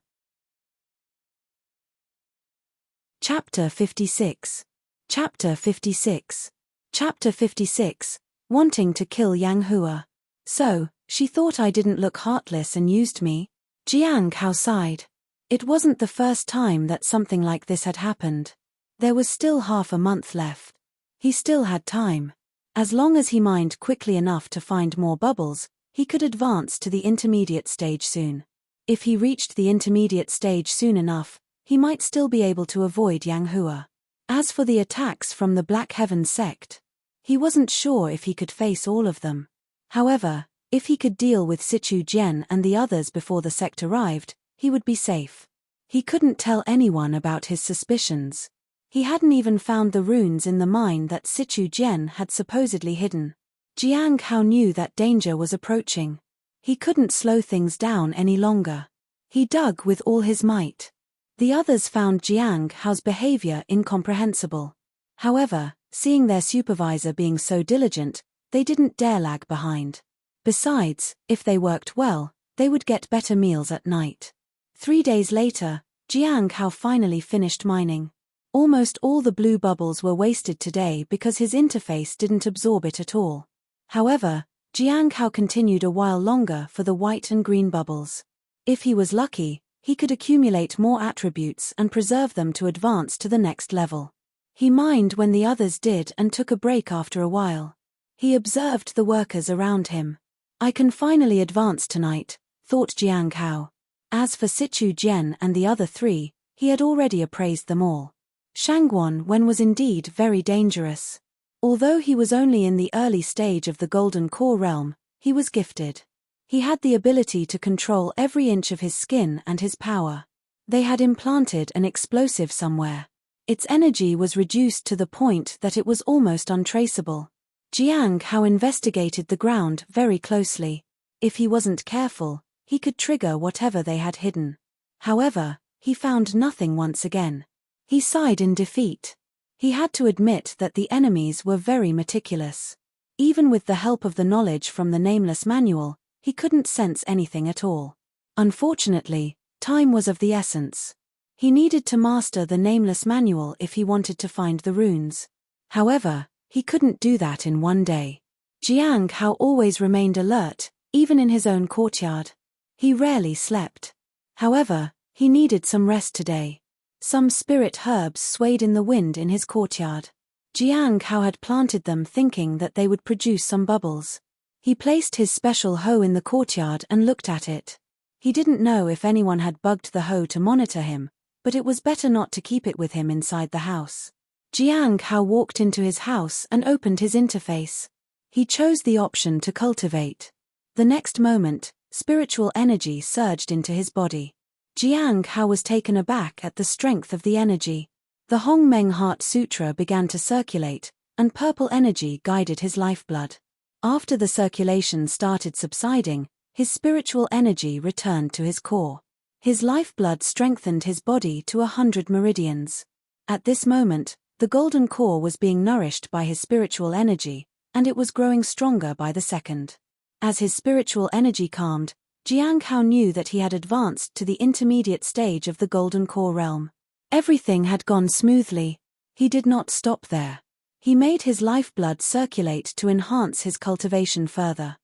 Chapter 56. Chapter 56. Chapter 56. Wanting to kill Yang Hua. So, she thought I didn't look heartless and used me? Jiang Hao sighed. It wasn't the first time that something like this had happened. There was still half a month left. He still had time. As long as he mined quickly enough to find more bubbles, he could advance to the intermediate stage soon. If he reached the intermediate stage soon enough, he might still be able to avoid Yang Hua. As for the attacks from the Black Heavens sect, he wasn't sure if he could face all of them. However, if he could deal with Sichu Jian and the others before the sect arrived, he would be safe. He couldn't tell anyone about his suspicions. He hadn't even found the runes in the mine that Sichu Jian had supposedly hidden. Jiang Hao knew that danger was approaching. He couldn't slow things down any longer. He dug with all his might. The others found Jiang Hao's behavior incomprehensible. However, seeing their supervisor being so diligent, they didn't dare lag behind. Besides, if they worked well, they would get better meals at night. 3 days later, Jiang Hao finally finished mining. Almost all the blue bubbles were wasted today because his interface didn't absorb it at all. However, Jiang Hao continued a while longer for the white and green bubbles. If he was lucky, he could accumulate more attributes and preserve them to advance to the next level. He mined when the others did and took a break after a while. He observed the workers around him. I can finally advance tonight, thought Jiang Hao. As for Sichu Jian and the other 3, he had already appraised them all. Shangguan Wen was indeed very dangerous. Although he was only in the early stage of the Golden Core realm, he was gifted. He had the ability to control every inch of his skin and his power. They had implanted an explosive somewhere. Its energy was reduced to the point that it was almost untraceable. Jiang Hao investigated the ground very closely. If he wasn't careful, he could trigger whatever they had hidden. However, he found nothing once again. He sighed in defeat. He had to admit that the enemies were very meticulous. Even with the help of the knowledge from the Nameless Manual, he couldn't sense anything at all. Unfortunately, time was of the essence. He needed to master the Nameless Manual if he wanted to find the runes. However, he couldn't do that in one day. Jiang Hao always remained alert, even in his own courtyard. He rarely slept. However, he needed some rest today. Some spirit herbs swayed in the wind in his courtyard. Jiang Hao had planted them thinking that they would produce some bubbles. He placed his special hoe in the courtyard and looked at it. He didn't know if anyone had bugged the hoe to monitor him, but it was better not to keep it with him inside the house. Jiang Hao walked into his house and opened his interface. He chose the option to cultivate. The next moment, spiritual energy surged into his body. Jiang Hao was taken aback at the strength of the energy. The Hongmeng Heart Sutra began to circulate, and purple energy guided his lifeblood. After the circulation started subsiding, his spiritual energy returned to his core. His lifeblood strengthened his body to 100 meridians. At this moment, the golden core was being nourished by his spiritual energy, and it was growing stronger by the second. As his spiritual energy calmed, Jiang Hao knew that he had advanced to the intermediate stage of the golden core realm. Everything had gone smoothly. He did not stop there. He made his lifeblood circulate to enhance his cultivation further.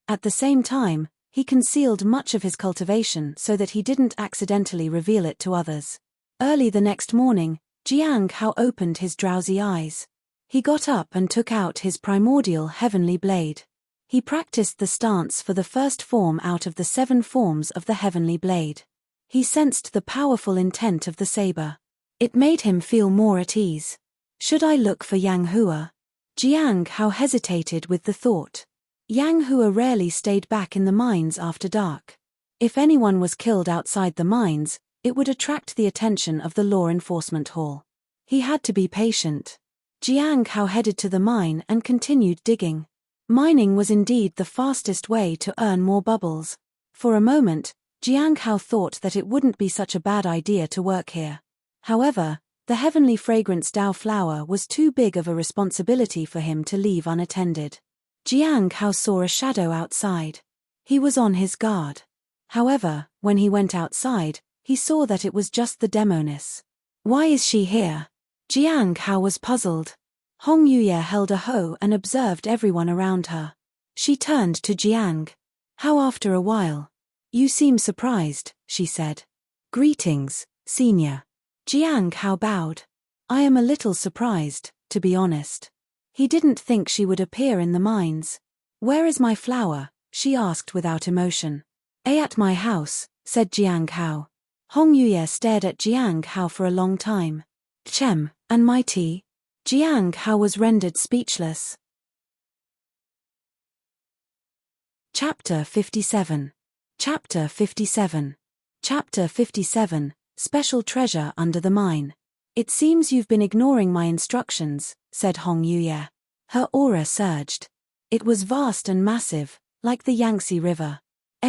At the same time, he concealed much of his cultivation so that he didn't accidentally reveal it to others. Early the next morning, Jiang Hao opened his drowsy eyes. He got up and took out his primordial heavenly blade. He practiced the stance for the first form out of the 7 forms of the heavenly blade. He sensed the powerful intent of the saber. It made him feel more at ease. Should I look for Yang Hua? Jiang Hao hesitated with the thought. Yang Hua rarely stayed back in the mines after dark. If anyone was killed outside the mines, it would attract the attention of the law enforcement hall. He had to be patient. Jiang Hao headed to the mine and continued digging. Mining was indeed the fastest way to earn more bubbles. For a moment, Jiang Hao thought that it wouldn't be such a bad idea to work here. However, the heavenly fragrance Dao flower was too big of a responsibility for him to leave unattended. Jiang Hao saw a shadow outside. He was on his guard. However, when he went outside, he saw that it was just the Demoness. Why is she here? Jiang Hao was puzzled. Hong Yuye held a hoe and observed everyone around her. She turned to Jiang Hao after a while. You seem surprised, she said. Greetings, senior. Jiang Hao bowed. I am a little surprised, to be honest. He didn't think she would appear in the mines. Where is my flower? She asked without emotion. At my house, said Jiang Hao. Hong Yuye stared at Jiang Hao for a long time. Chem, and my tea? Jiang Hao was rendered speechless. Chapter 57. Chapter 57. Chapter 57, Special Treasure Under the Mine. It seems you've been ignoring my instructions, said Hong Yuye. Her aura surged. It was vast and massive, like the Yangtze River.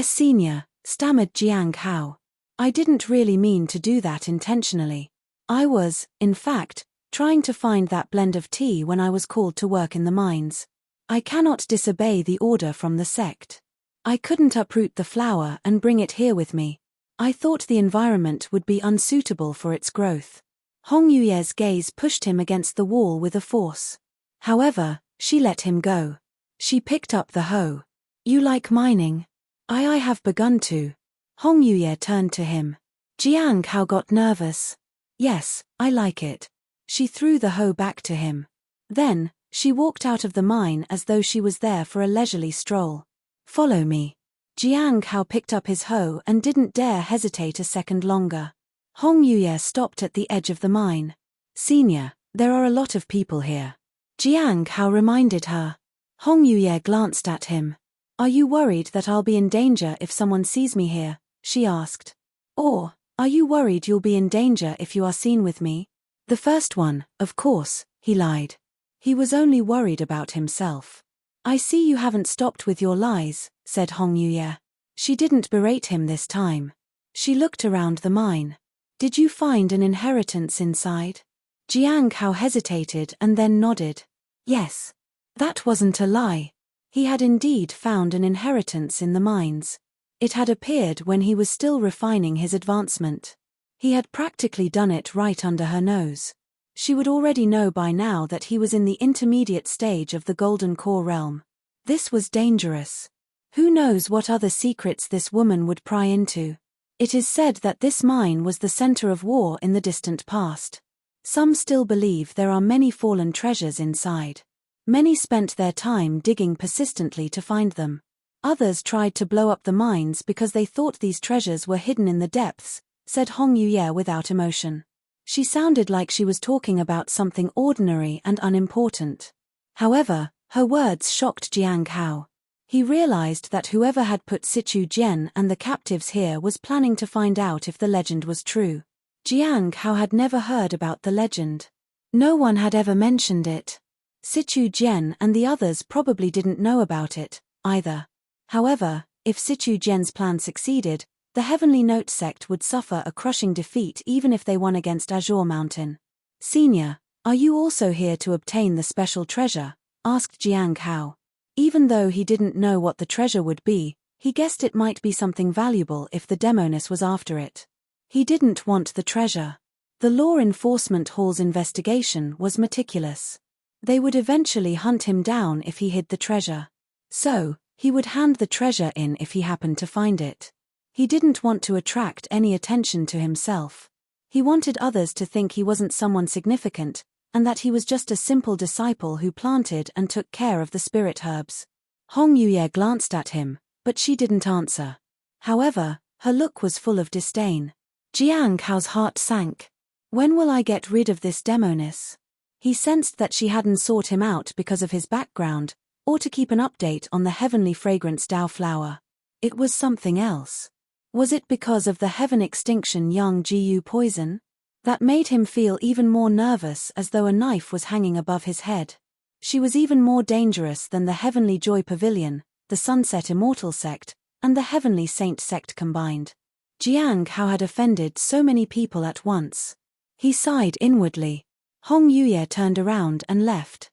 Senior, stammered Jiang Hao. I didn't really mean to do that intentionally. I was, in fact, trying to find that blend of tea when I was called to work in the mines. I cannot disobey the order from the sect. I couldn't uproot the flower and bring it here with me. I thought the environment would be unsuitable for its growth. Hong Yuye's gaze pushed him against the wall with a force. However, she let him go. She picked up the hoe. You like mining? I have begun to. Hong Yuye turned to him. Jiang Hao got nervous. Yes, I like it. She threw the hoe back to him. Then, she walked out of the mine as though she was there for a leisurely stroll. Follow me. Jiang Hao picked up his hoe and didn't dare hesitate a second longer. Hong Yuye stopped at the edge of the mine. Senior, there are a lot of people here. Jiang Hao reminded her. Hong Yuye glanced at him. Are you worried that I'll be in danger if someone sees me here? She asked. Or, are you worried you'll be in danger if you are seen with me? The first one, of course, he lied. He was only worried about himself. I see you haven't stopped with your lies, said Hong Yuye. She didn't berate him this time. She looked around the mine. Did you find an inheritance inside? Jiang Hao hesitated and then nodded. Yes. That wasn't a lie. He had indeed found an inheritance in the mines. It had appeared when he was still refining his advancement. He had practically done it right under her nose. She would already know by now that he was in the intermediate stage of the Golden Core realm. This was dangerous. Who knows what other secrets this woman would pry into? It is said that this mine was the center of war in the distant past. Some still believe there are many fallen treasures inside. Many spent their time digging persistently to find them. Others tried to blow up the mines because they thought these treasures were hidden in the depths, said Hong Yuye without emotion. She sounded like she was talking about something ordinary and unimportant. However, her words shocked Jiang Hao. He realized that whoever had put Sichu Jian and the captives here was planning to find out if the legend was true. Jiang Hao had never heard about the legend. No one had ever mentioned it. Sichu Jian and the others probably didn't know about it, either. However, if Sichu Jian's plan succeeded, the Heavenly Note sect would suffer a crushing defeat even if they won against Azure Mountain. Senior, are you also here to obtain the special treasure? Asked Jiang Hao. Even though he didn't know what the treasure would be, he guessed it might be something valuable if the Demoness was after it. He didn't want the treasure. The Law Enforcement Hall's investigation was meticulous. They would eventually hunt him down if he hid the treasure. So, he would hand the treasure in if he happened to find it. He didn't want to attract any attention to himself. He wanted others to think he wasn't someone significant, and that he was just a simple disciple who planted and took care of the spirit herbs. Hong Yuye glanced at him, but she didn't answer. However, her look was full of disdain. Jiang Hao's heart sank. When will I get rid of this Demoness? He sensed that she hadn't sought him out because of his background, or to keep an update on the heavenly fragrance Dao flower. It was something else. Was it because of the heaven extinction Yang Jiu poison? That made him feel even more nervous, as though a knife was hanging above his head. She was even more dangerous than the Heavenly Joy Pavilion, the Sunset Immortal sect, and the Heavenly Saint sect combined. Jiang Hao had offended so many people at once. He sighed inwardly. Hong Yuye turned around and left.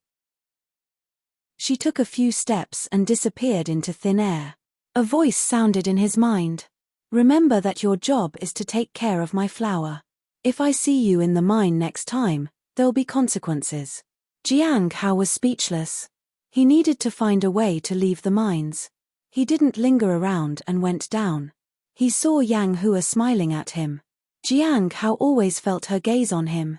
She took a few steps and disappeared into thin air. A voice sounded in his mind. Remember that your job is to take care of my flower. If I see you in the mine next time, there'll be consequences. Jiang Hao was speechless. He needed to find a way to leave the mines. He didn't linger around and went down. He saw Yang Hua smiling at him. Jiang Hao always felt her gaze on him.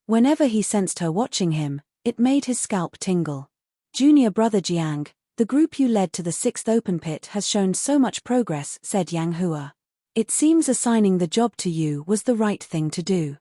Whenever he sensed her watching him, it made his scalp tingle. Junior brother Jiang, the group you led to the 6th open pit has shown so much progress, said Yang Hua. It seems assigning the job to you was the right thing to do.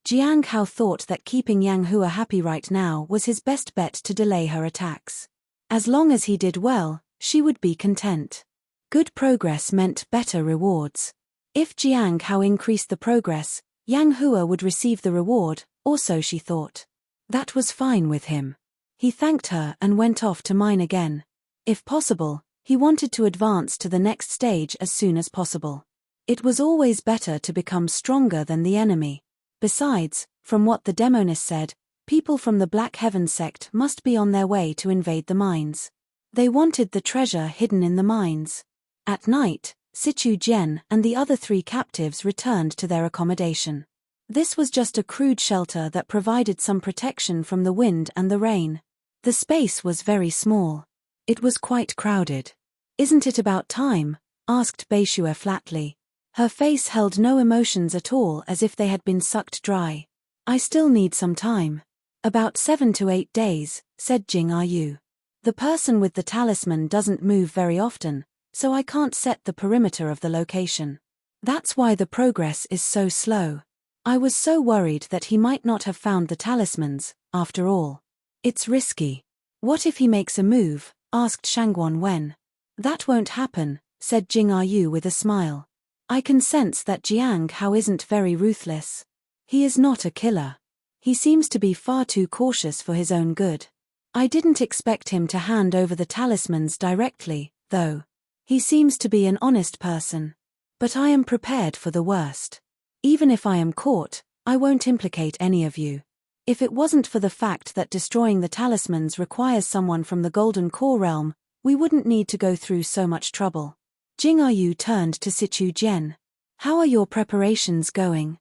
Jiang Hao thought that keeping Yang Hua happy right now was his best bet to delay her attacks. As long as he did well, she would be content. Good progress meant better rewards. If Jiang Hao increased the progress, Yang Hua would receive the reward, or so she thought. That was fine with him. He thanked her and went off to mine again. If possible, he wanted to advance to the next stage as soon as possible. It was always better to become stronger than the enemy. Besides, from what the Demoness said, people from the Black Heaven sect must be on their way to invade the mines. They wanted the treasure hidden in the mines. At night, Sichu Jian and the other 3 captives returned to their accommodation. This was just a crude shelter that provided some protection from the wind and the rain. The space was very small. It was quite crowded. "Isn't it about time?" asked Beishue flatly. Her face held no emotions at all, as if they had been sucked dry. "I still need some time." "About 7 to 8 days, said Jing Yu. "The person with the talisman doesn't move very often, so I can't set the perimeter of the location. That's why the progress is so slow. I was so worried that he might not have found the talismans, after all. It's risky." "What if he makes a move?" asked Shangguan Wen. "That won't happen," said Jing Yu with a smile. "I can sense that Jiang Hao isn't very ruthless. He is not a killer. He seems to be far too cautious for his own good. I didn't expect him to hand over the talismans directly, though. He seems to be an honest person. But I am prepared for the worst. Even if I am caught, I won't implicate any of you. If it wasn't for the fact that destroying the talismans requires someone from the Golden Core realm, we wouldn't need to go through so much trouble." Jing Yu turned to Sichu Jian. "How are your preparations going?"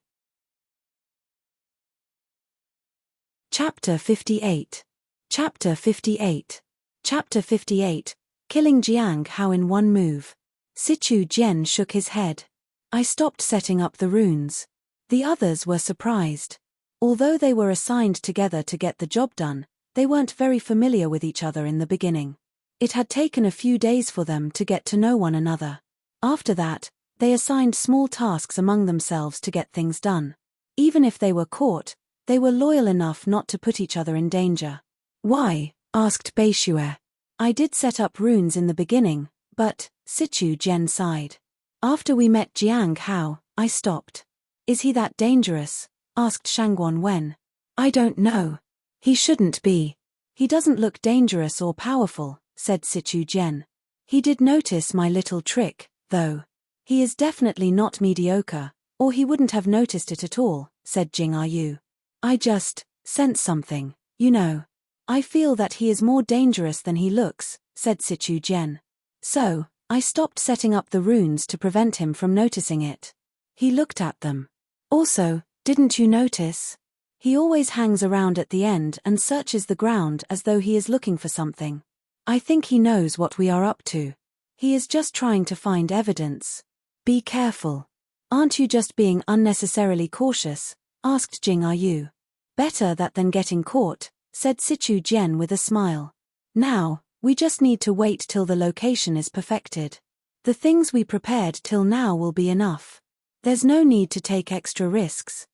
Chapter 58. Chapter 58. Chapter 58. Killing Jiang Hao in one move. Sichu Jian shook his head. "I stopped setting up the runes." The others were surprised. Although they were assigned together to get the job done, they weren't very familiar with each other in the beginning. It had taken a few days for them to get to know one another. After that, they assigned small tasks among themselves to get things done. Even if they were caught, they were loyal enough not to put each other in danger. "Why?" asked Beishue. "I did set up runes in the beginning, but," Sichu Jian sighed. "After we met Jiang Hao, I stopped." "Is he that dangerous?" asked Shangguan Wen. "I don't know. He shouldn't be. He doesn't look dangerous or powerful," said Sichu Jian. "He did notice my little trick, though. He is definitely not mediocre, or he wouldn't have noticed it at all," said Jing Yu. "I just sense something, you know. I feel that he is more dangerous than he looks," said Sichu Jian. "So, I stopped setting up the runes to prevent him from noticing it." He looked at them. "Also, didn't you notice? He always hangs around at the end and searches the ground as though he is looking for something. I think he knows what we are up to. He is just trying to find evidence. Be careful. Aren't you just being unnecessarily cautious?" asked Jing Yu. "Better that than getting caught," said Sichu Jian with a smile. "Now, we just need to wait till the location is perfected. The things we prepared till now will be enough. There's no need to take extra risks.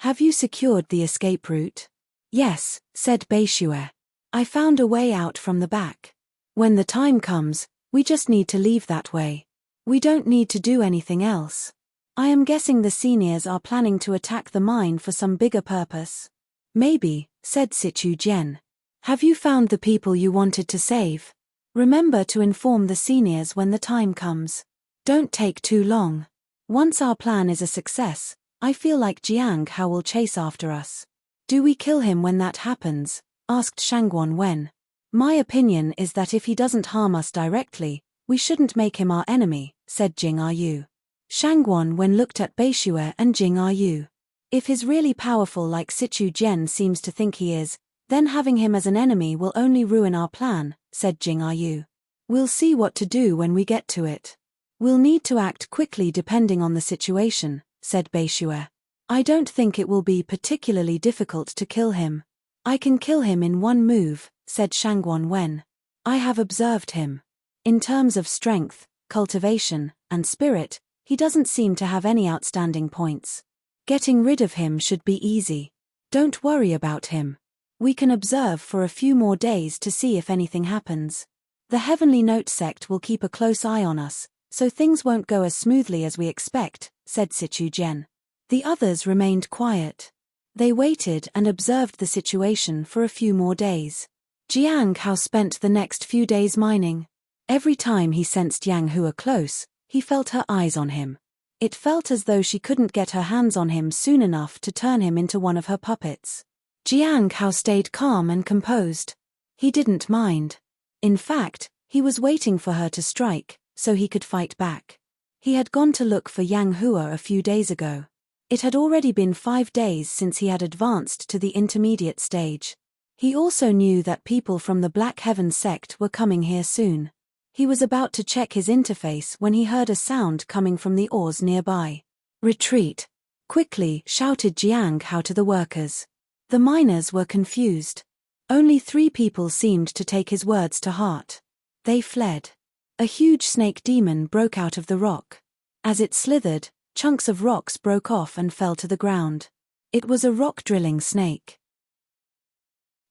Have you secured the escape route?" "Yes," said Beishue. "I found a way out from the back. When the time comes, we just need to leave that way. We don't need to do anything else. I am guessing the seniors are planning to attack the mine for some bigger purpose." "Maybe," said Sichu Jian. "Have you found the people you wanted to save? Remember to inform the seniors when the time comes. Don't take too long. Once our plan is a success, I feel like Jiang Hao will chase after us." "Do we kill him when that happens?" asked Shangguan Wen. "My opinion is that if he doesn't harm us directly, we shouldn't make him our enemy," said Jing Yu. Shangguan Wen looked at Beishue and Jing Yu. If he's really powerful like Sichu Jian seems to think he is, then having him as an enemy will only ruin our plan, said Jing Yu. We'll see what to do when we get to it. We'll need to act quickly depending on the situation, said Beishue. I don't think it will be particularly difficult to kill him. I can kill him in one move, said Shangguan Wen. I have observed him. In terms of strength, cultivation, and spirit, he doesn't seem to have any outstanding points. Getting rid of him should be easy. Don't worry about him. We can observe for a few more days to see if anything happens. The Heavenly Note sect will keep a close eye on us, so things won't go as smoothly as we expect, said Sichu Jian. The others remained quiet. They waited and observed the situation for a few more days. Jiang Hao spent the next few days mining. Every time he sensed Yang Hua close, he felt her eyes on him. It felt as though she couldn't get her hands on him soon enough to turn him into one of her puppets. Jiang Hao stayed calm and composed. He didn't mind. In fact, he was waiting for her to strike, so he could fight back. He had gone to look for Yang Hua a few days ago. It had already been 5 days since he had advanced to the intermediate stage. He also knew that people from the Black Heaven sect were coming here soon. He was about to check his interface when he heard a sound coming from the ores nearby. Retreat! Quickly, shouted Jiang Hao to the workers. The miners were confused. Only 3 people seemed to take his words to heart. They fled. A huge snake demon broke out of the rock. As it slithered, chunks of rocks broke off and fell to the ground. It was a rock-drilling snake.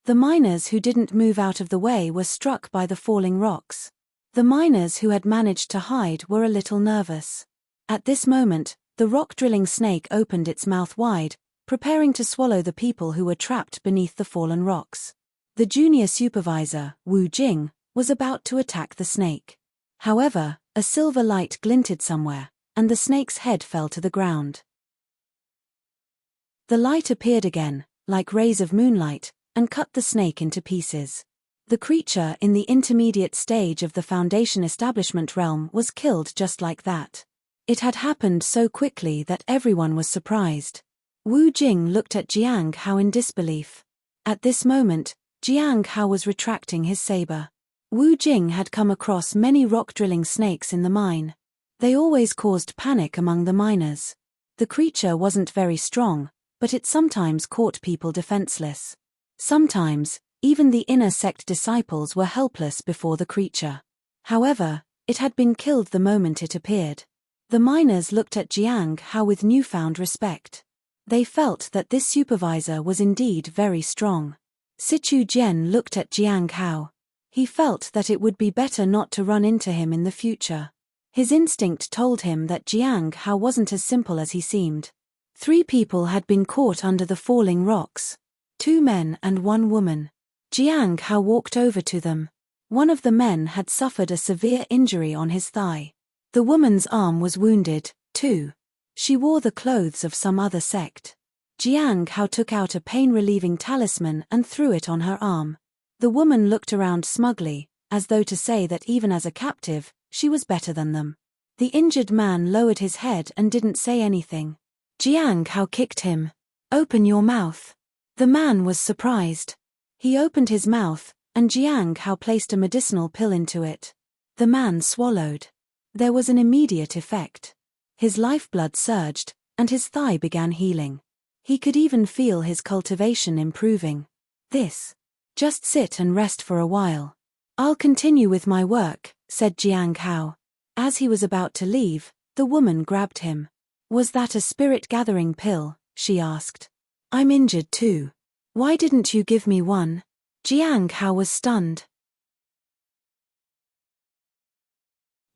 The miners who didn't move out of the way were struck by the falling rocks. The miners who had managed to hide were a little nervous. At this moment, the rock-drilling snake opened its mouth wide, preparing to swallow the people who were trapped beneath the fallen rocks. The junior supervisor, Wu Jing, was about to attack the snake. However, a silver light glinted somewhere, and the snake's head fell to the ground. The light appeared again, like rays of moonlight, and cut the snake into pieces. The creature in the intermediate stage of the Foundation Establishment realm was killed just like that. It had happened so quickly that everyone was surprised. Wu Jing looked at Jiang Hao in disbelief. At this moment, Jiang Hao was retracting his saber. Wu Jing had come across many rock-drilling snakes in the mine. They always caused panic among the miners. The creature wasn't very strong, but it sometimes caught people defenseless. Sometimes, even the inner sect disciples were helpless before the creature. However, it had been killed the moment it appeared. The miners looked at Jiang Hao with newfound respect. They felt that this supervisor was indeed very strong. Sichu Jian looked at Jiang Hao. He felt that it would be better not to run into him in the future. His instinct told him that Jiang Hao wasn't as simple as he seemed. 3 people had been caught under the falling rocks. 2 men and 1 woman. Jiang Hao walked over to them. One of the men had suffered a severe injury on his thigh. The woman's arm was wounded, too. She wore the clothes of some other sect. Jiang Hao took out a pain-relieving talisman and threw it on her arm. The woman looked around smugly, as though to say that even as a captive, she was better than them. The injured man lowered his head and didn't say anything. Jiang Hao kicked him. "Open your mouth." The man was surprised. He opened his mouth, and Jiang Hao placed a medicinal pill into it. The man swallowed. There was an immediate effect. His lifeblood surged, and his thigh began healing. He could even feel his cultivation improving. Just sit and rest for a while. I'll continue with my work, said Jiang Hao. As he was about to leave, the woman grabbed him. Was that a spirit-gathering pill? She asked. I'm injured too. Why didn't you give me one? Jiang Hao was stunned.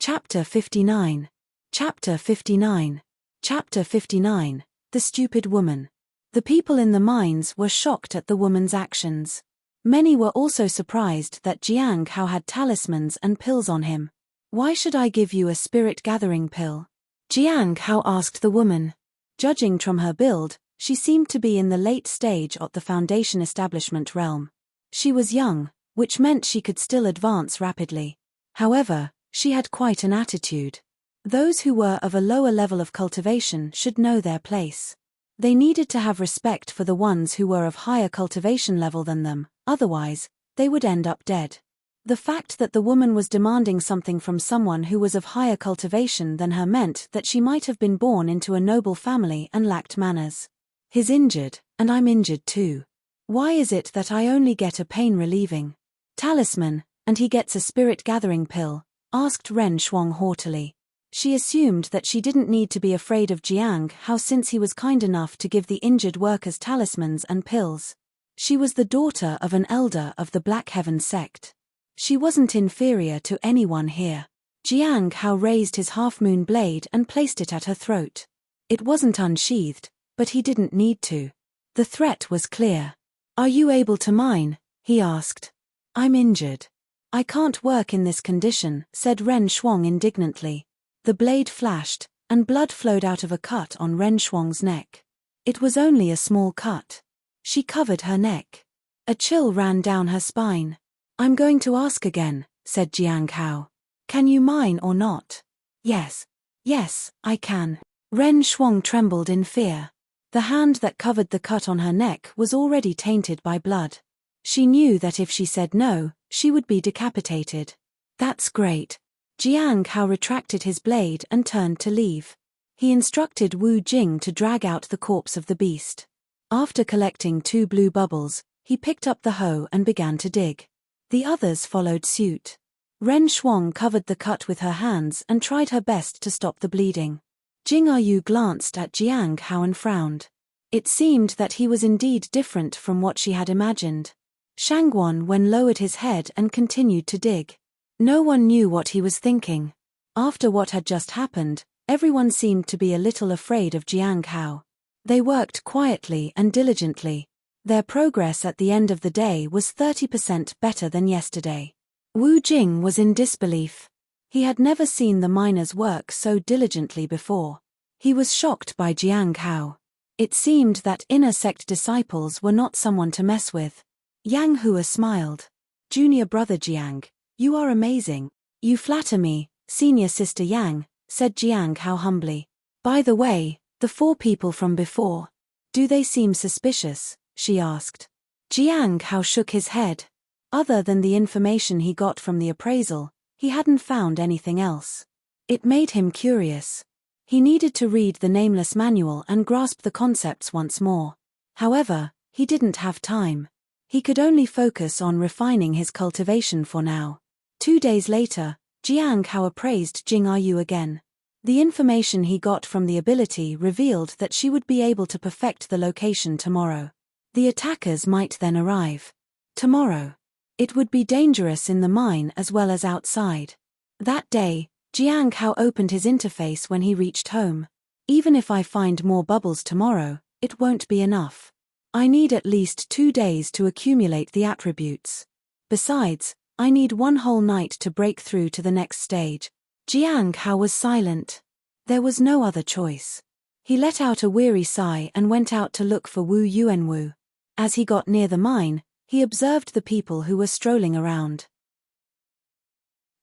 Chapter 59. Chapter 59. Chapter 59. The Stupid Woman. The people in the mines were shocked at the woman's actions. Many were also surprised that Jiang Hao had talismans and pills on him. Why should I give you a spirit-gathering pill? Jiang Hao asked the woman. Judging from her build, she seemed to be in the late stage of the Foundation Establishment realm. She was young, which meant she could still advance rapidly. However, she had quite an attitude. Those who were of a lower level of cultivation should know their place. They needed to have respect for the ones who were of higher cultivation level than them, otherwise, they would end up dead. The fact that the woman was demanding something from someone who was of higher cultivation than her meant that she might have been born into a noble family and lacked manners. He's injured, and I'm injured too. Why is it that I only get a pain-relieving talisman, and he gets a spirit-gathering pill? Asked Ren Shuang haughtily. She assumed that she didn't need to be afraid of Jiang Hao since he was kind enough to give the injured workers talismans and pills. She was the daughter of an elder of the Black Heaven sect. She wasn't inferior to anyone here. Jiang Hao raised his half-moon blade and placed it at her throat. It wasn't unsheathed, but he didn't need to. The threat was clear. Are you able to mine? He asked. I'm injured. I can't work in this condition, said Ren Shuang indignantly. The blade flashed, and blood flowed out of a cut on Ren Shuang's neck. It was only a small cut. She covered her neck. A chill ran down her spine. I'm going to ask again, said Jiang Hao. Can you mine or not? Yes, I can. Ren Shuang trembled in fear. The hand that covered the cut on her neck was already tainted by blood. She knew that if she said no, she would be decapitated. That's great. Jiang Hao retracted his blade and turned to leave. He instructed Wu Jing to drag out the corpse of the beast. After collecting 2 blue bubbles, he picked up the hoe and began to dig. The others followed suit. Ren Shuang covered the cut with her hands and tried her best to stop the bleeding. Jing Yu glanced at Jiang Hao and frowned. It seemed that he was indeed different from what she had imagined. Shangguan Wen lowered his head and continued to dig. No one knew what he was thinking. After what had just happened, everyone seemed to be a little afraid of Jiang Hao. They worked quietly and diligently. Their progress at the end of the day was 30% better than yesterday. Wu Jing was in disbelief. He had never seen the miners work so diligently before. He was shocked by Jiang Hao. It seemed that inner sect disciples were not someone to mess with. Yang Hua smiled. Junior brother Jiang, you are amazing. You flatter me, senior sister Yang, said Jiang Hao humbly. By the way, the 4 people from before, do they seem suspicious? She asked. Jiang Hao shook his head. Other than the information he got from the appraisal, he hadn't found anything else. It made him curious. He needed to read the Nameless manual and grasp the concepts once more. However, he didn't have time. He could only focus on refining his cultivation for now. 2 days later, Jiang Hao appraised Jing Yu again. The information he got from the ability revealed that she would be able to perfect the location tomorrow. The attackers might then arrive. Tomorrow. It would be dangerous in the mine as well as outside. That day, Jiang Hao opened his interface when he reached home. Even if I find more bubbles tomorrow, it won't be enough. I need at least 2 days to accumulate the attributes. Besides, I need 1 whole night to break through to the next stage. Jiang Hao was silent. There was no other choice. He let out a weary sigh and went out to look for Wu Yuanwu. As he got near the mine, he observed the people who were strolling around.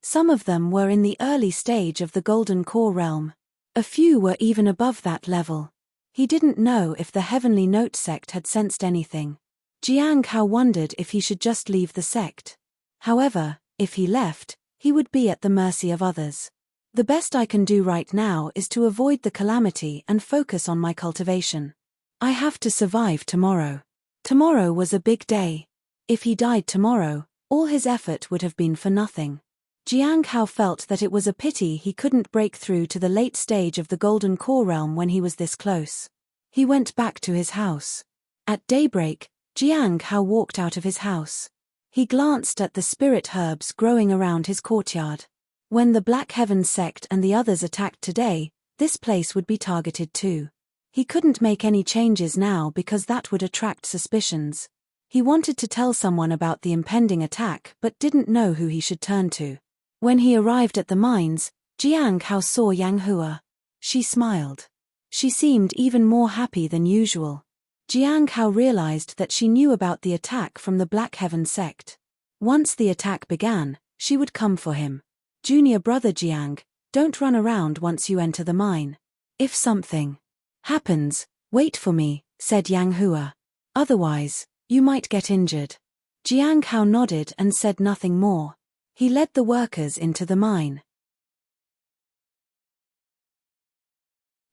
Some of them were in the early stage of the Golden Core realm. A few were even above that level. He didn't know if the Heavenly Note sect had sensed anything. Jiang Hao wondered if he should just leave the sect. However, if he left, he would be at the mercy of others. The best I can do right now is to avoid the calamity and focus on my cultivation. I have to survive tomorrow. Tomorrow was a big day. If he died tomorrow, all his effort would have been for nothing. Jiang Hao felt that it was a pity he couldn't break through to the late stage of the Golden Core realm when he was this close. He went back to his house. At daybreak, Jiang Hao walked out of his house. He glanced at the spirit herbs growing around his courtyard. When the Black Heaven sect and the others attacked today, this place would be targeted too. He couldn't make any changes now because that would attract suspicions. He wanted to tell someone about the impending attack but didn't know who he should turn to. When he arrived at the mines, Jiang Hao saw Yang Hua. She smiled. She seemed even more happy than usual. Jiang Hao realized that she knew about the attack from the Black Heaven sect. Once the attack began, she would come for him. Junior brother Jiang, Don't run around once you enter the mine. If something happens, wait for me, said Yang Hua. Otherwise, you might get injured. Jiang Hao nodded and said nothing more. He led the workers into the mine.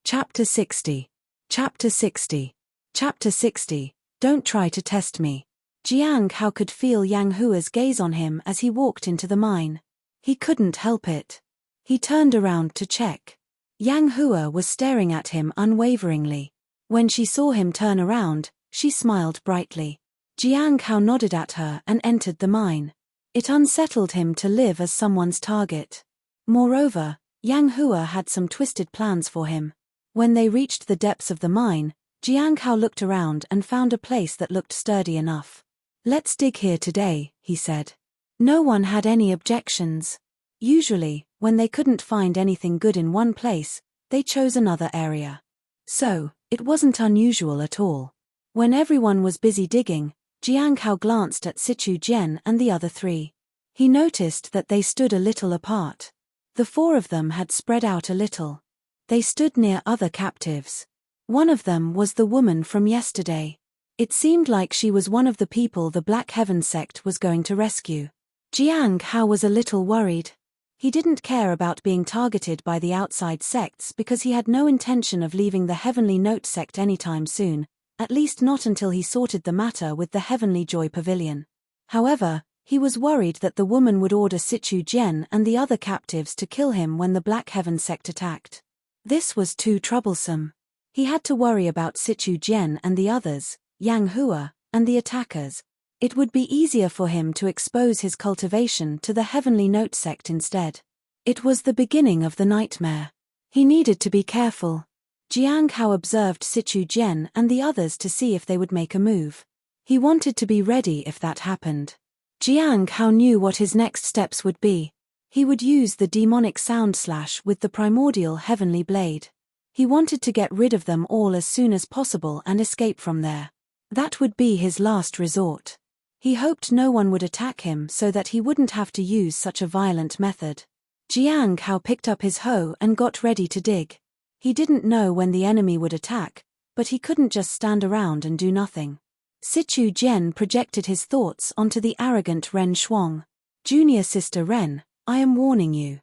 Chapter 60. Chapter 60. Chapter 60. Don't try to test me. Jiang Hao could feel Yang Hua's gaze on him as he walked into the mine. He couldn't help it. He turned around to check. Yang Hua was staring at him unwaveringly. When she saw him turn around, she smiled brightly. Jiang Hao nodded at her and entered the mine. It unsettled him to live as someone's target. Moreover, Yang Hua had some twisted plans for him. When they reached the depths of the mine, Jiang Hao looked around and found a place that looked sturdy enough. Let's dig here today, he said. No one had any objections. Usually, when they couldn't find anything good in one place, they chose another area. So, it wasn't unusual at all. When everyone was busy digging, Jiang Hao glanced at Sichu Jian and the other three. He noticed that they stood a little apart. The four of them had spread out a little. They stood near other captives. One of them was the woman from yesterday. It seemed like she was one of the people the Black Heaven sect was going to rescue. Jiang Hao was a little worried. He didn't care about being targeted by the outside sects because he had no intention of leaving the Heavenly Note sect anytime soon, at least not until he sorted the matter with the Heavenly Joy Pavilion. However, he was worried that the woman would order Sichu Jian and the other captives to kill him when the Black Heaven sect attacked. This was too troublesome. He had to worry about Sichu Jian and the others, Yang Hua, and the attackers. It would be easier for him to expose his cultivation to the Heavenly Note sect instead. It was the beginning of the nightmare. He needed to be careful. Jiang Hao observed Sichu Jian and the others to see if they would make a move. He wanted to be ready if that happened. Jiang Hao knew what his next steps would be. He would use the demonic sound slash with the primordial heavenly blade. He wanted to get rid of them all as soon as possible and escape from there. That would be his last resort. He hoped no one would attack him so that he wouldn't have to use such a violent method. Jiang Hao picked up his hoe and got ready to dig. He didn't know when the enemy would attack, but he couldn't just stand around and do nothing. Sichu Jian projected his thoughts onto the arrogant Ren Shuang. Junior sister Ren, I am warning you.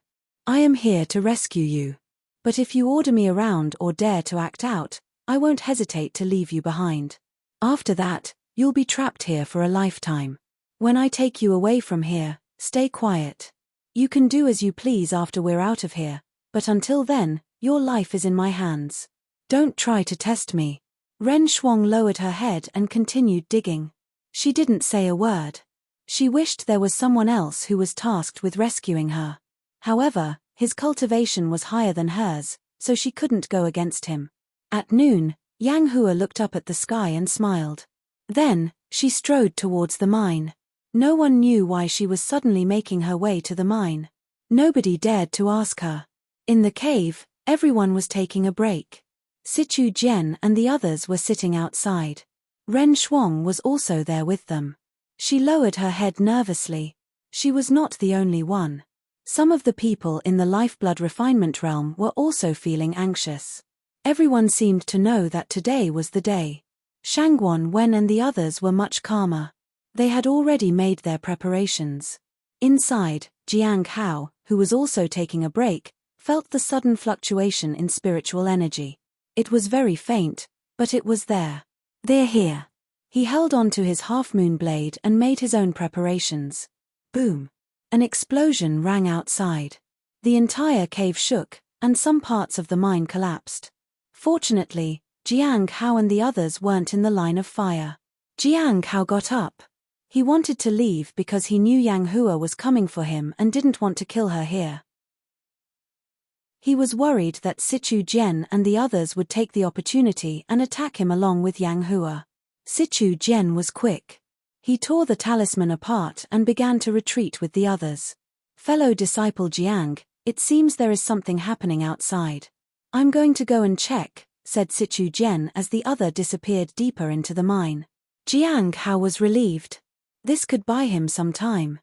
I am here to rescue you. But if you order me around or dare to act out, I won't hesitate to leave you behind. After that, you'll be trapped here for a lifetime. When I take you away from here, stay quiet. You can do as you please after we're out of here, but until then, your life is in my hands. Don't try to test me. Ren Shuang lowered her head and continued digging. She didn't say a word. She wished there was someone else who was tasked with rescuing her. However, his cultivation was higher than hers, so she couldn't go against him. At noon, Yang Hua looked up at the sky and smiled. Then, she strode towards the mine. No one knew why she was suddenly making her way to the mine. Nobody dared to ask her. In the cave, everyone was taking a break. Sichu Jian and the others were sitting outside. Ren Shuang was also there with them. She lowered her head nervously. She was not the only one. Some of the people in the lifeblood refinement realm were also feeling anxious. Everyone seemed to know that today was the day. Shangguan Wen and the others were much calmer. They had already made their preparations. Inside, Jiang Hao, who was also taking a break, felt the sudden fluctuation in spiritual energy. It was very faint, but it was there. They're here. He held on to his half-moon blade and made his own preparations. Boom! An explosion rang outside. The entire cave shook, and some parts of the mine collapsed. Fortunately, Jiang Hao and the others weren't in the line of fire. Jiang Hao got up. He wanted to leave because he knew Yang Hua was coming for him and didn't want to kill her here. He was worried that Sichu Jian and the others would take the opportunity and attack him along with Yang Hua. Sichu Jian was quick. He tore the talisman apart and began to retreat with the others. Fellow disciple Jiang, it seems there is something happening outside. I'm going to go and check, said Sichu Jian as the other disappeared deeper into the mine. Jiang Hao was relieved. This could buy him some time.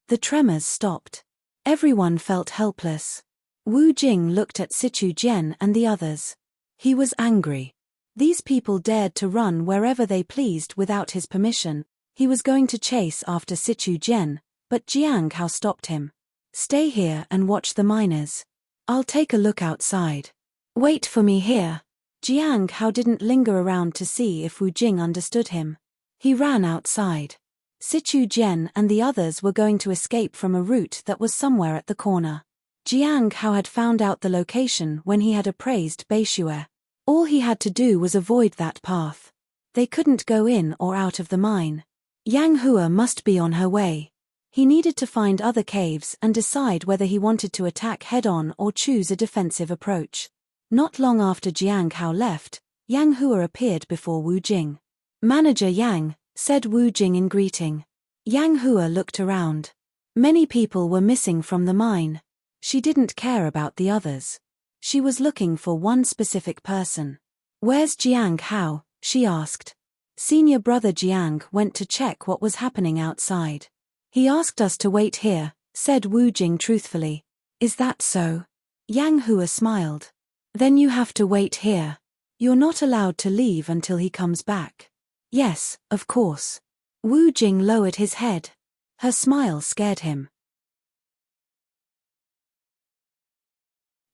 The tremors stopped. Everyone felt helpless. Wu Jing looked at Sichu Jian and the others. He was angry. These people dared to run wherever they pleased without his permission. He was going to chase after Sichu Jian, but Jiang Hao stopped him. Stay here and watch the miners. I'll take a look outside. Wait for me here. Jiang Hao didn't linger around to see if Wu Jing understood him. He ran outside. Sichu Jian and the others were going to escape from a route that was somewhere at the corner. Jiang Hao had found out the location when he had appraised Beishue. All he had to do was avoid that path. They couldn't go in or out of the mine. Yang Hua must be on her way. He needed to find other caves and decide whether he wanted to attack head-on or choose a defensive approach. Not long after Jiang Hao left, Yang Hua appeared before Wu Jing. "Manager Yang," said Wu Jing in greeting. Yang Hua looked around. Many people were missing from the mine. She didn't care about the others. She was looking for one specific person. "Where's Jiang Hao?" she asked. Senior brother Jiang went to check what was happening outside. "He asked us to wait here," said Wu Jing truthfully. "Is that so?" Yang Hua smiled. "Then you have to wait here. You're not allowed to leave until he comes back." "Yes, of course." Wu Jing lowered his head. Her smile scared him.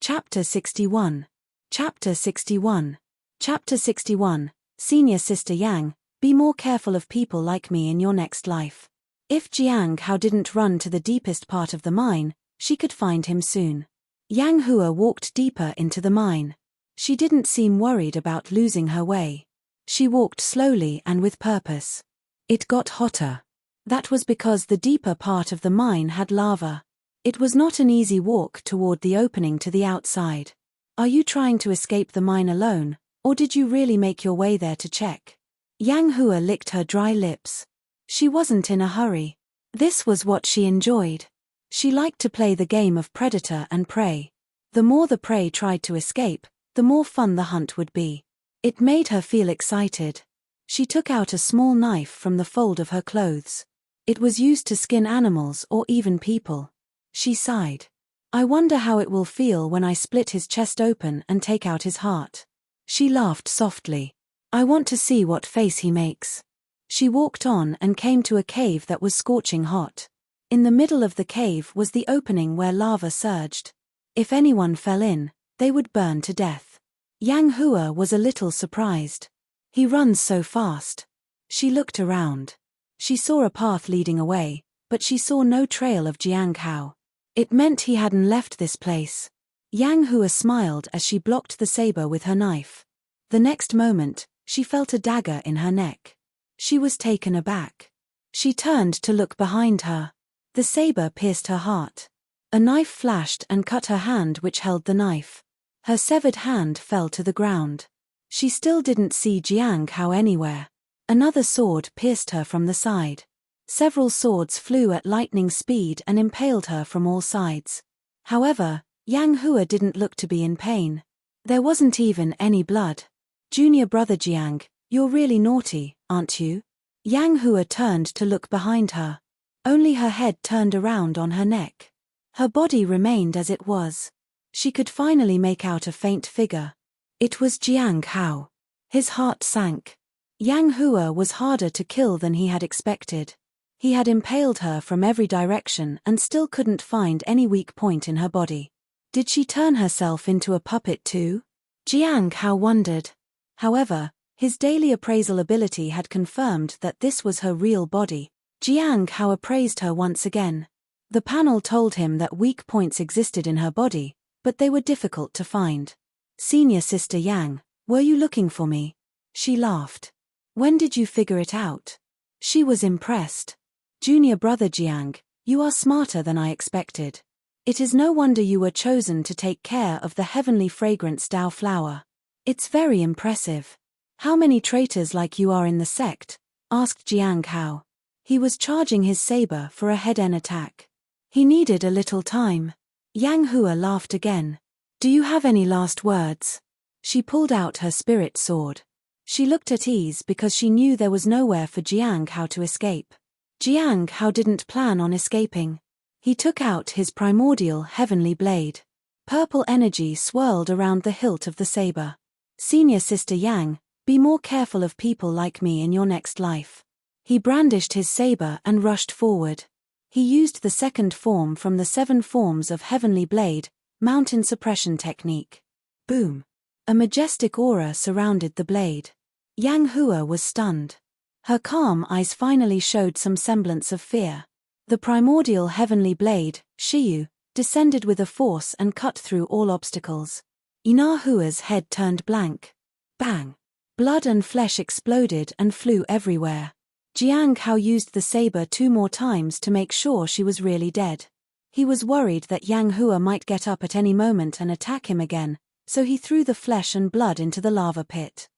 Chapter 61. Chapter 61. Chapter 61. Senior Sister Yang, be more careful of people like me in your next life. If Jiang Hao didn't run to the deepest part of the mine, she could find him soon. Yang Hua walked deeper into the mine. She didn't seem worried about losing her way. She walked slowly and with purpose. It got hotter. That was because the deeper part of the mine had lava. It was not an easy walk toward the opening to the outside. Are you trying to escape the mine alone, or did you really make your way there to check? Yang Hua licked her dry lips. She wasn't in a hurry. This was what she enjoyed. She liked to play the game of predator and prey. The more the prey tried to escape, the more fun the hunt would be. It made her feel excited. She took out a small knife from the fold of her clothes. It was used to skin animals or even people. She sighed. "I wonder how it will feel when I split his chest open and take out his heart." She laughed softly. "I want to see what face he makes." She walked on and came to a cave that was scorching hot. In the middle of the cave was the opening where lava surged. If anyone fell in, they would burn to death. Yang Hua was a little surprised. "He runs so fast." She looked around. She saw a path leading away, but she saw no trail of Jiang Hao. It meant he hadn't left this place. Yang Hua smiled as she blocked the saber with her knife. The next moment, she felt a dagger in her neck. She was taken aback. She turned to look behind her. The saber pierced her heart. A knife flashed and cut her hand which held the knife. Her severed hand fell to the ground. She still didn't see Jiang Hao anywhere. Another sword pierced her from the side. Several swords flew at lightning speed and impaled her from all sides. However, Yang Hua didn't look to be in pain. There wasn't even any blood. "Junior brother Jiang, you're really naughty, aren't you?" Yang Hua turned to look behind her. Only her head turned around on her neck. Her body remained as it was. She could finally make out a faint figure. It was Jiang Hao. His heart sank. Yang Hua was harder to kill than he had expected. He had impaled her from every direction and still couldn't find any weak point in her body. Did she turn herself into a puppet too? Jiang Hao wondered. However, his daily appraisal ability had confirmed that this was her real body. Jiang Hao appraised her once again. The panel told him that weak points existed in her body, but they were difficult to find. "Senior Sister Yang, were you looking for me?" She laughed. "When did you figure it out?" She was impressed. "Junior brother Jiang, you are smarter than I expected. It is no wonder you were chosen to take care of the heavenly fragrance Dao flower. It's very impressive. How many traitors like you are in the sect?" asked Jiang Hao. He was charging his saber for a head-on attack. He needed a little time. Yang Hua laughed again. "Do you have any last words?" She pulled out her spirit sword. She looked at ease because she knew there was nowhere for Jiang Hao to escape. Jiang Hao didn't plan on escaping. He took out his primordial heavenly blade. Purple energy swirled around the hilt of the saber. Senior Sister Yang, be more careful of people like me in your next life. He brandished his saber and rushed forward. He used the second form from the 7 forms of heavenly blade, mountain suppression technique. Boom! A majestic aura surrounded the blade. Yang Hua was stunned. Her calm eyes finally showed some semblance of fear. The primordial heavenly blade, Shiyu, descended with a force and cut through all obstacles. Ina Hua's head turned blank. Bang! Blood and flesh exploded and flew everywhere. Jiang Hao used the saber 2 more times to make sure she was really dead. He was worried that Yang Hua might get up at any moment and attack him again, so he threw the flesh and blood into the lava pit.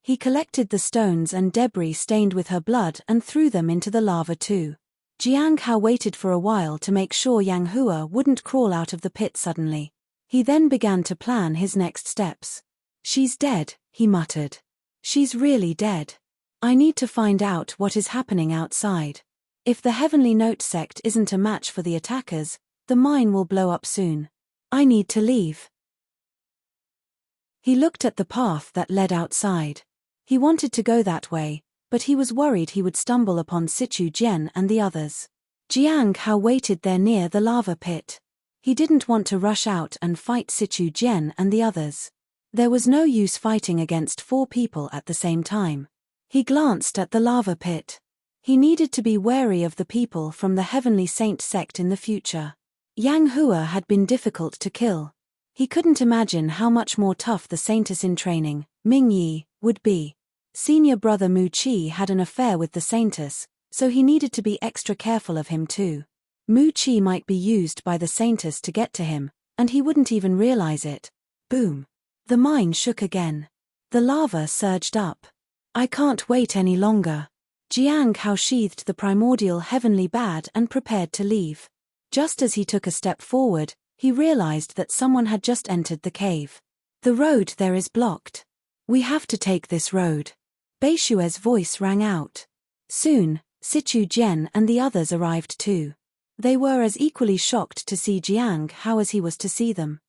He collected the stones and debris stained with her blood and threw them into the lava too. Jiang Hao waited for a while to make sure Yang Hua wouldn't crawl out of the pit suddenly. He then began to plan his next steps. She's dead, he muttered. She's really dead. I need to find out what is happening outside. If the Heavenly Note sect isn't a match for the attackers, the mine will blow up soon. I need to leave. He looked at the path that led outside. He wanted to go that way, but he was worried he would stumble upon Sichu Jian and the others. Jiang Hao waited there near the lava pit. He didn't want to rush out and fight Sichu Jian and the others. There was no use fighting against 4 people at the same time. He glanced at the lava pit. He needed to be wary of the people from the Heavenly Saint sect in the future. Yang Hua had been difficult to kill. He couldn't imagine how much more tough the Saintess in training, Ming Yi, would be. Senior brother Mu Qi had an affair with the Saintess, so he needed to be extra careful of him too. Mu Qi might be used by the Saintess to get to him, and he wouldn't even realize it. Boom! The mine shook again. The lava surged up. I can't wait any longer. Jiang Hao sheathed the primordial heavenly bad and prepared to leave. Just as he took a step forward, he realized that someone had just entered the cave. The road there is blocked. We have to take this road. Beishue's voice rang out. Soon, Sichu Jian and the others arrived too. They were as equally shocked to see Jiang Hao as he was to see them.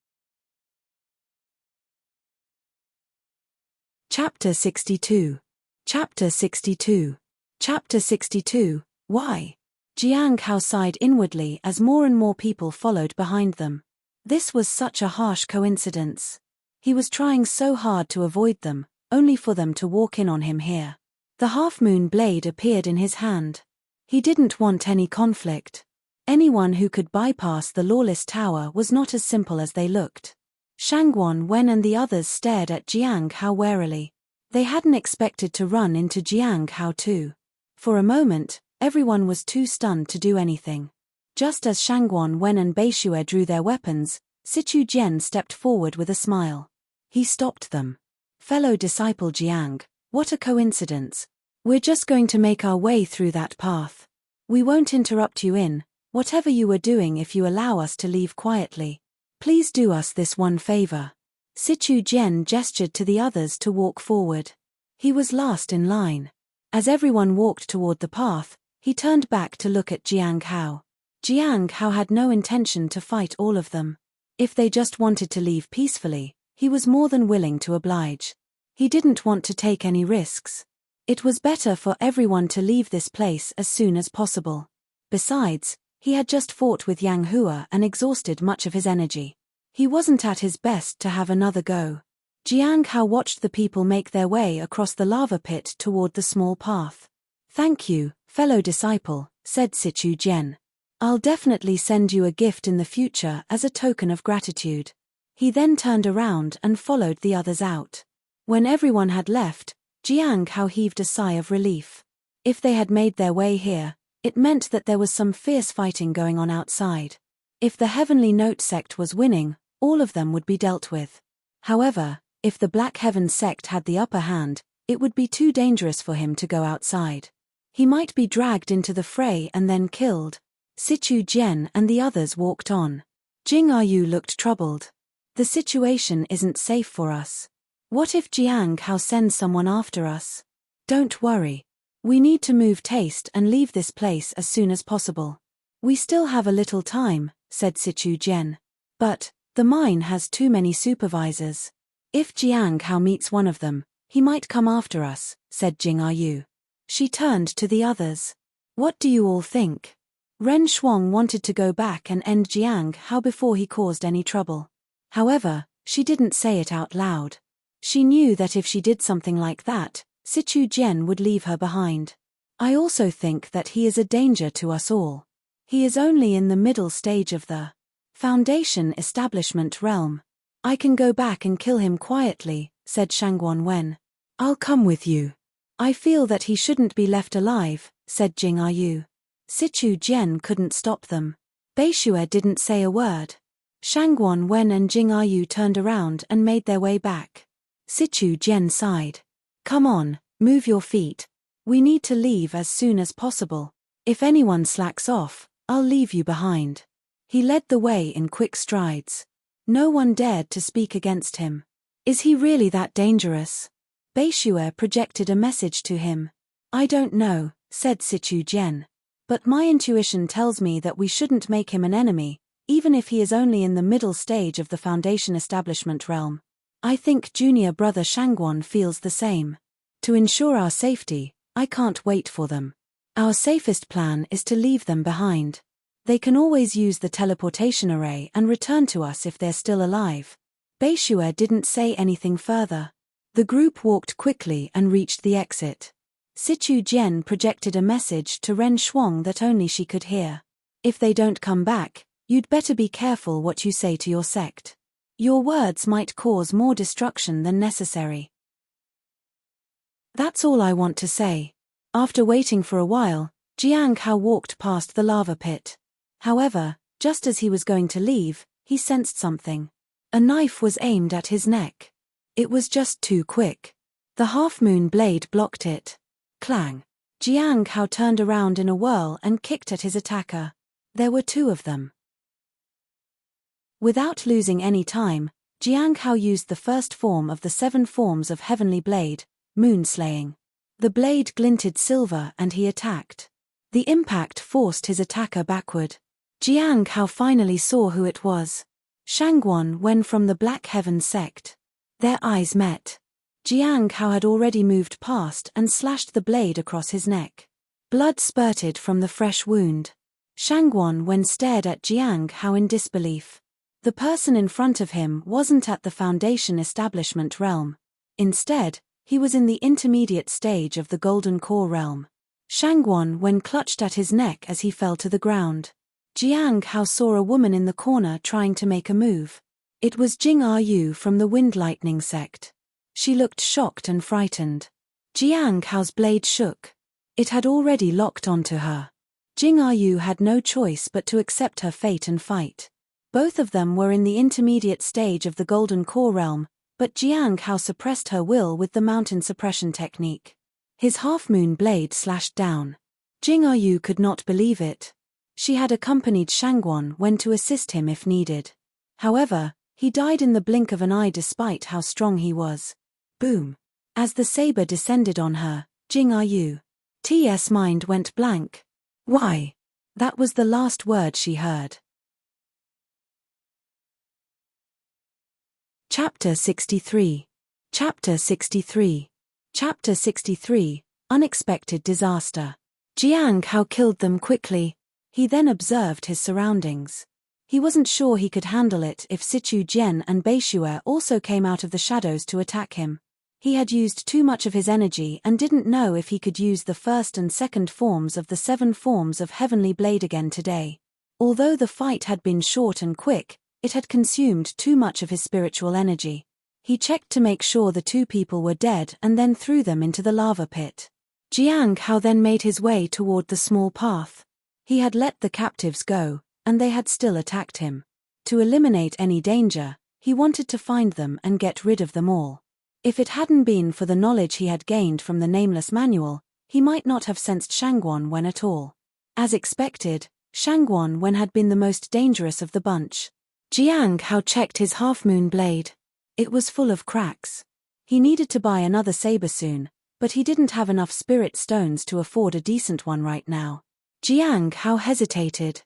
Chapter 62. Chapter 62. Chapter 62. Why? Jiang Hao sighed inwardly as more and more people followed behind them. This was such a harsh coincidence. He was trying so hard to avoid them, only for them to walk in on him here. The half-moon blade appeared in his hand. He didn't want any conflict. Anyone who could bypass the lawless tower was not as simple as they looked. Shangguan Wen and the others stared at Jiang Hao warily. They hadn't expected to run into Jiang Hao too. For a moment, everyone was too stunned to do anything. Just as Shangguan Wen and Beishue drew their weapons, Sichu Jian stepped forward with a smile. He stopped them. Fellow disciple Jiang, what a coincidence. We're just going to make our way through that path. We won't interrupt you in whatever you were doing if you allow us to leave quietly. Please do us this one favor. Sichu Jian gestured to the others to walk forward. He was last in line. As everyone walked toward the path, he turned back to look at Jiang Hao. Jiang Hao had no intention to fight all of them. If they just wanted to leave peacefully, he was more than willing to oblige. He didn't want to take any risks. It was better for everyone to leave this place as soon as possible. Besides, he had just fought with Yang Hua and exhausted much of his energy. He wasn't at his best to have another go. Jiang Hao watched the people make their way across the lava pit toward the small path. Thank you, fellow disciple, said Sichu Jian. I'll definitely send you a gift in the future as a token of gratitude. He then turned around and followed the others out. When everyone had left, Jiang Hao heaved a sigh of relief. If they had made their way here, it meant that there was some fierce fighting going on outside. If the Heavenly Note sect was winning, all of them would be dealt with. However, if the Black Heaven sect had the upper hand, it would be too dangerous for him to go outside. He might be dragged into the fray and then killed. Sichu Jian and the others walked on. Jing Yu looked troubled. The situation isn't safe for us. What if Jiang Hao sends someone after us? Don't worry. We need to move haste and leave this place as soon as possible. We still have a little time, said Sichu Jian. But the mine has too many supervisors. If Jiang Hao meets one of them, he might come after us, said Jing Yu. She turned to the others. What do you all think? Ren Shuang wanted to go back and end Jiang Hao before he caused any trouble. However, she didn't say it out loud. She knew that if she did something like that, Sichu Jian would leave her behind. I also think that he is a danger to us all. He is only in the middle stage of the Foundation establishment realm. I can go back and kill him quietly, said Shangguan Wen. I'll come with you. I feel that he shouldn't be left alive, said Jing Yu. Sichu Jian couldn't stop them. Beishue didn't say a word. Shangguan Wen and Jing Yu turned around and made their way back. Sichu Jian sighed. Come on, move your feet. We need to leave as soon as possible. If anyone slacks off, I'll leave you behind. He led the way in quick strides. No one dared to speak against him. Is he really that dangerous? Beishue projected a message to him. I don't know, said Sichu Jian. But my intuition tells me that we shouldn't make him an enemy, even if he is only in the middle stage of the Foundation establishment realm. I think junior brother Shangguan feels the same. To ensure our safety, I can't wait for them. Our safest plan is to leave them behind. They can always use the teleportation array and return to us if they're still alive. Beishue didn't say anything further. The group walked quickly and reached the exit. Sichu Jian projected a message to Ren Shuang that only she could hear. If they don't come back, you'd better be careful what you say to your sect. Your words might cause more destruction than necessary. That's all I want to say. After waiting for a while, Jiang Hao walked past the lava pit. However, just as he was going to leave, he sensed something. A knife was aimed at his neck. It was just too quick. The half-moon blade blocked it. Clang. Jiang Hao turned around in a whirl and kicked at his attacker. There were two of them. Without losing any time, Jiang Hao used the first form of the 7 forms of Heavenly Blade, Moon-slaying. The blade glinted silver and he attacked. The impact forced his attacker backward. Jiang Hao finally saw who it was. Shangguan Wen from the Black Heaven sect. Their eyes met. Jiang Hao had already moved past and slashed the blade across his neck. Blood spurted from the fresh wound. Shangguan Wen stared at Jiang Hao in disbelief. The person in front of him wasn't at the Foundation establishment realm. Instead, he was in the intermediate stage of the Golden Core realm. Shangguan Wen clutched at his neck as he fell to the ground. Jiang Hao saw a woman in the corner trying to make a move. It was Jing Yu from the Wind Lightning sect. She looked shocked and frightened. Jiang Hao's blade shook. It had already locked onto her. Jing Yu had no choice but to accept her fate and fight. Both of them were in the intermediate stage of the Golden Core realm, but Jiang Hao suppressed her will with the mountain suppression technique. His half-moon blade slashed down. Jing Yu could not believe it. She had accompanied Shangguan Wen to assist him if needed. However, he died in the blink of an eye despite how strong he was. Boom. As the saber descended on her, Jing Yu's mind went blank. Why? That was the last word she heard. Chapter 63. Chapter 63. Chapter 63. Unexpected disaster. Jiang Hao killed them quickly. He then observed his surroundings. He wasn't sure he could handle it if Sichu Jian and Beishue also came out of the shadows to attack him. He had used too much of his energy and didn't know if he could use the first and second forms of the 7 forms of Heavenly Blade again today. Although the fight had been short and quick, it had consumed too much of his spiritual energy. He checked to make sure the 2 people were dead and then threw them into the lava pit. Jiang Hao then made his way toward the small path. He had let the captives go, and they had still attacked him. To eliminate any danger, he wanted to find them and get rid of them all. If it hadn't been for the knowledge he had gained from the Nameless Manual, he might not have sensed Shangguan Wen at all. As expected, Shangguan Wen had been the most dangerous of the bunch. Jiang Hao checked his half-moon blade. It was full of cracks. He needed to buy another saber soon, but he didn't have enough spirit stones to afford a decent one right now. Jiang Hao hesitated.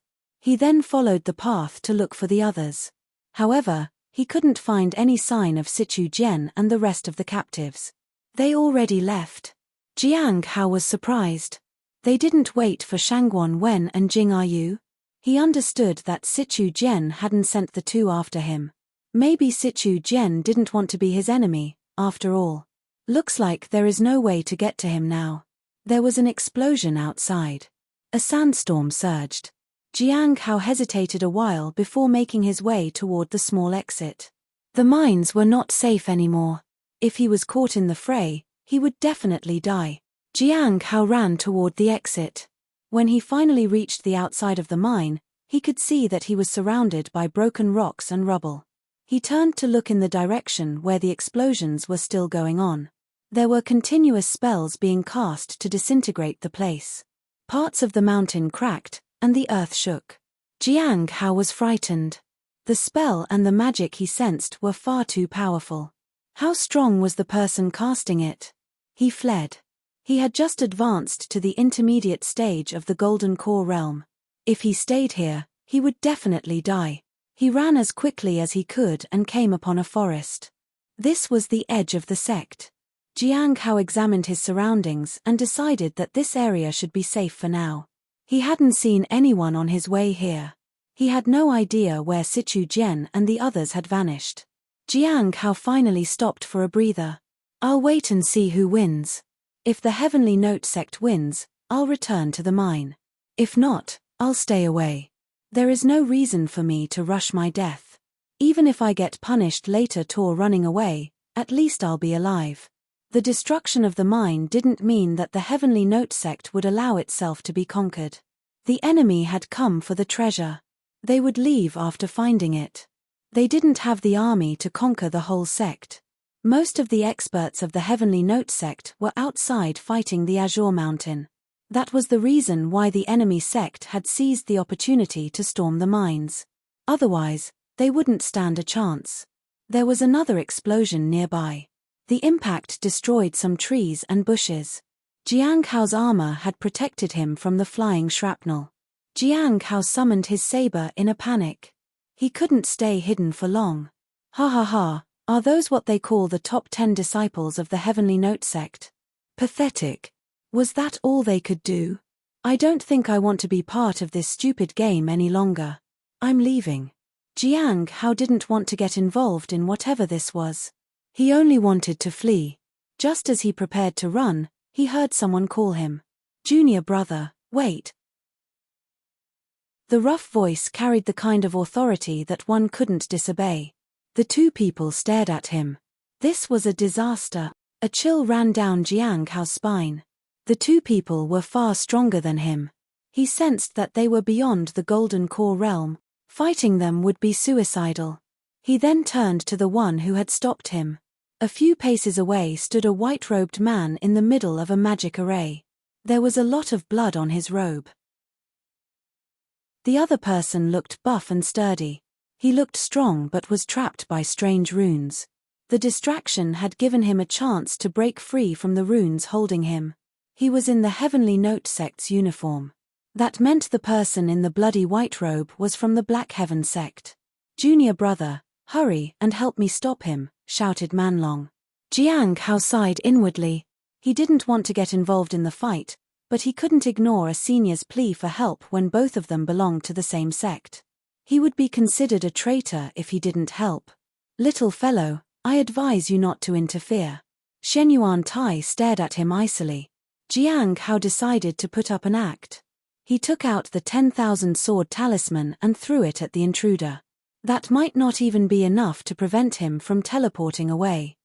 He then followed the path to look for the others. However, he couldn't find any sign of Sichu Jian and the rest of the captives. They already left. Jiang Hao was surprised. They didn't wait for Shangguan Wen and Jing Yu? He understood that Sichu Jian hadn't sent the two after him. Maybe Sichu Jian didn't want to be his enemy, after all. Looks like there is no way to get to him now. There was an explosion outside. A sandstorm surged. Jiang Hao hesitated a while before making his way toward the small exit. The mines were not safe anymore. If he was caught in the fray, he would definitely die. Jiang Hao ran toward the exit. When he finally reached the outside of the mine, he could see that he was surrounded by broken rocks and rubble. He turned to look in the direction where the explosions were still going on. There were continuous spells being cast to disintegrate the place. Parts of the mountain cracked, and the earth shook. Jiang Hao was frightened. The spell and the magic he sensed were far too powerful. How strong was the person casting it? He fled. He had just advanced to the intermediate stage of the Golden Core realm. If he stayed here, he would definitely die. He ran as quickly as he could and came upon a forest. This was the edge of the sect. Jiang Hao examined his surroundings and decided that this area should be safe for now. He hadn't seen anyone on his way here. He had no idea where Sichu Jian and the others had vanished. Jiang Hao finally stopped for a breather. I'll wait and see who wins. If the Heavenly Note sect wins, I'll return to the mine. If not, I'll stay away. There is no reason for me to rush my death. Even if I get punished later for running away, at least I'll be alive. The destruction of the mine didn't mean that the Heavenly Note sect would allow itself to be conquered. The enemy had come for the treasure. They would leave after finding it. They didn't have the army to conquer the whole sect. Most of the experts of the Heavenly Note sect were outside fighting the Azure Mountain. That was the reason why the enemy sect had seized the opportunity to storm the mines. Otherwise, they wouldn't stand a chance. There was another explosion nearby. The impact destroyed some trees and bushes. Jiang Hao's armor had protected him from the flying shrapnel. Jiang Hao summoned his saber in a panic. He couldn't stay hidden for long. Ha ha ha, are those what they call the top 10 disciples of the Heavenly Note sect? Pathetic. Was that all they could do? I don't think I want to be part of this stupid game any longer. I'm leaving. Jiang Hao didn't want to get involved in whatever this was. He only wanted to flee. Just as he prepared to run, he heard someone call him. Junior brother, wait. The rough voice carried the kind of authority that one couldn't disobey. The two people stared at him. This was a disaster. A chill ran down Jiang Hao's spine. The two people were far stronger than him. He sensed that they were beyond the Golden Core realm. Fighting them would be suicidal. He then turned to the one who had stopped him. A few paces away stood a white-robed man in the middle of a magic array. There was a lot of blood on his robe. The other person looked buff and sturdy. He looked strong but was trapped by strange runes. The distraction had given him a chance to break free from the runes holding him. He was in the Heavenly Note sect's uniform. That meant the person in the bloody white robe was from the Black Heaven sect. Junior brother, hurry and help me stop him, shouted Manlong. Jiang Hao sighed inwardly. He didn't want to get involved in the fight, but he couldn't ignore a senior's plea for help when both of them belonged to the same sect. He would be considered a traitor if he didn't help. Little fellow, I advise you not to interfere. Shenyuan Tai stared at him icily. Jiang Hao decided to put up an act. He took out the 10,000 sword talisman and threw it at the intruder. That might not even be enough to prevent him from teleporting away.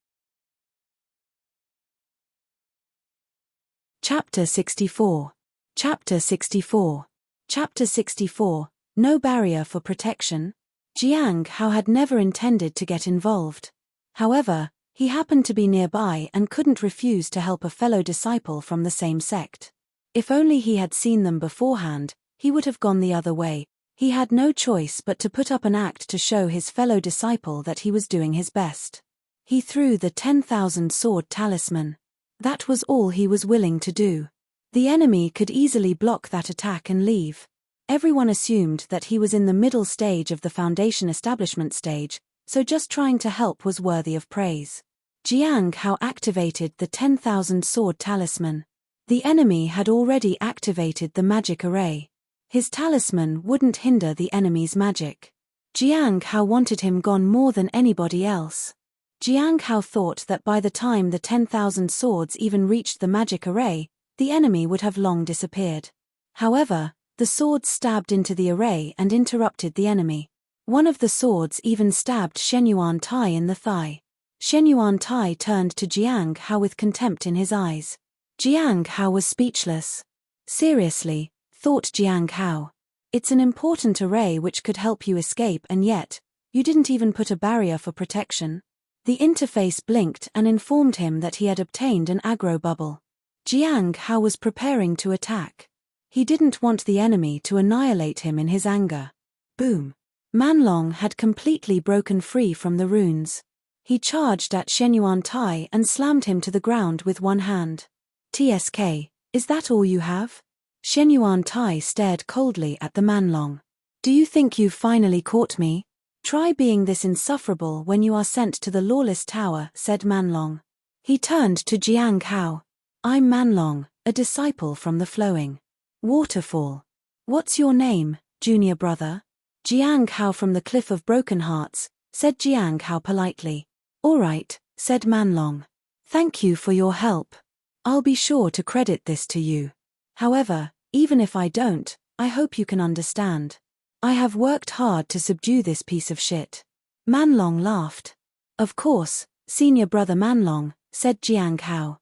Chapter 64. Chapter 64. Chapter 64. No barrier for protection. Jiang Hao had never intended to get involved. However, he happened to be nearby and couldn't refuse to help a fellow disciple from the same sect. If only he had seen them beforehand, he would have gone the other way. He had no choice but to put up an act to show his fellow disciple that he was doing his best. He threw the 10,000 sword talisman. That was all he was willing to do. The enemy could easily block that attack and leave. Everyone assumed that he was in the middle stage of the foundation establishment stage, so just trying to help was worthy of praise. Jiang Hao activated the 10,000 sword talisman. The enemy had already activated the magic array. His talisman wouldn't hinder the enemy's magic. Jiang Hao wanted him gone more than anybody else. Jiang Hao thought that by the time the 10,000 swords even reached the magic array, the enemy would have long disappeared. However, the swords stabbed into the array and interrupted the enemy. One of the swords even stabbed Shenyuan Tai in the thigh. Shenyuan Tai turned to Jiang Hao with contempt in his eyes. Jiang Hao was speechless. Seriously, thought Jiang Hao. It's an important array which could help you escape, and yet, you didn't even put a barrier for protection. The interface blinked and informed him that he had obtained an aggro bubble. Jiang Hao was preparing to attack. He didn't want the enemy to annihilate him in his anger. Boom! Manlong had completely broken free from the runes. He charged at Shenyuan Tai and slammed him to the ground with one hand. "TSK, is that all you have?" Shenyuan Tai stared coldly at the Manlong. "Do you think you've finally caught me? Try being this insufferable when you are sent to the lawless tower," said Manlong. He turned to Jiang Hao. "I'm Manlong, a disciple from the flowing waterfall. What's your name, junior brother?" "Jiang Hao from the Cliff of Broken Hearts," said Jiang Hao politely. "All right," said Manlong. "Thank you for your help. I'll be sure to credit this to you. However, even if I don't, I hope you can understand. I have worked hard to subdue this piece of shit." Manlong laughed. "Of course, senior brother Manlong," said Jiang Hao.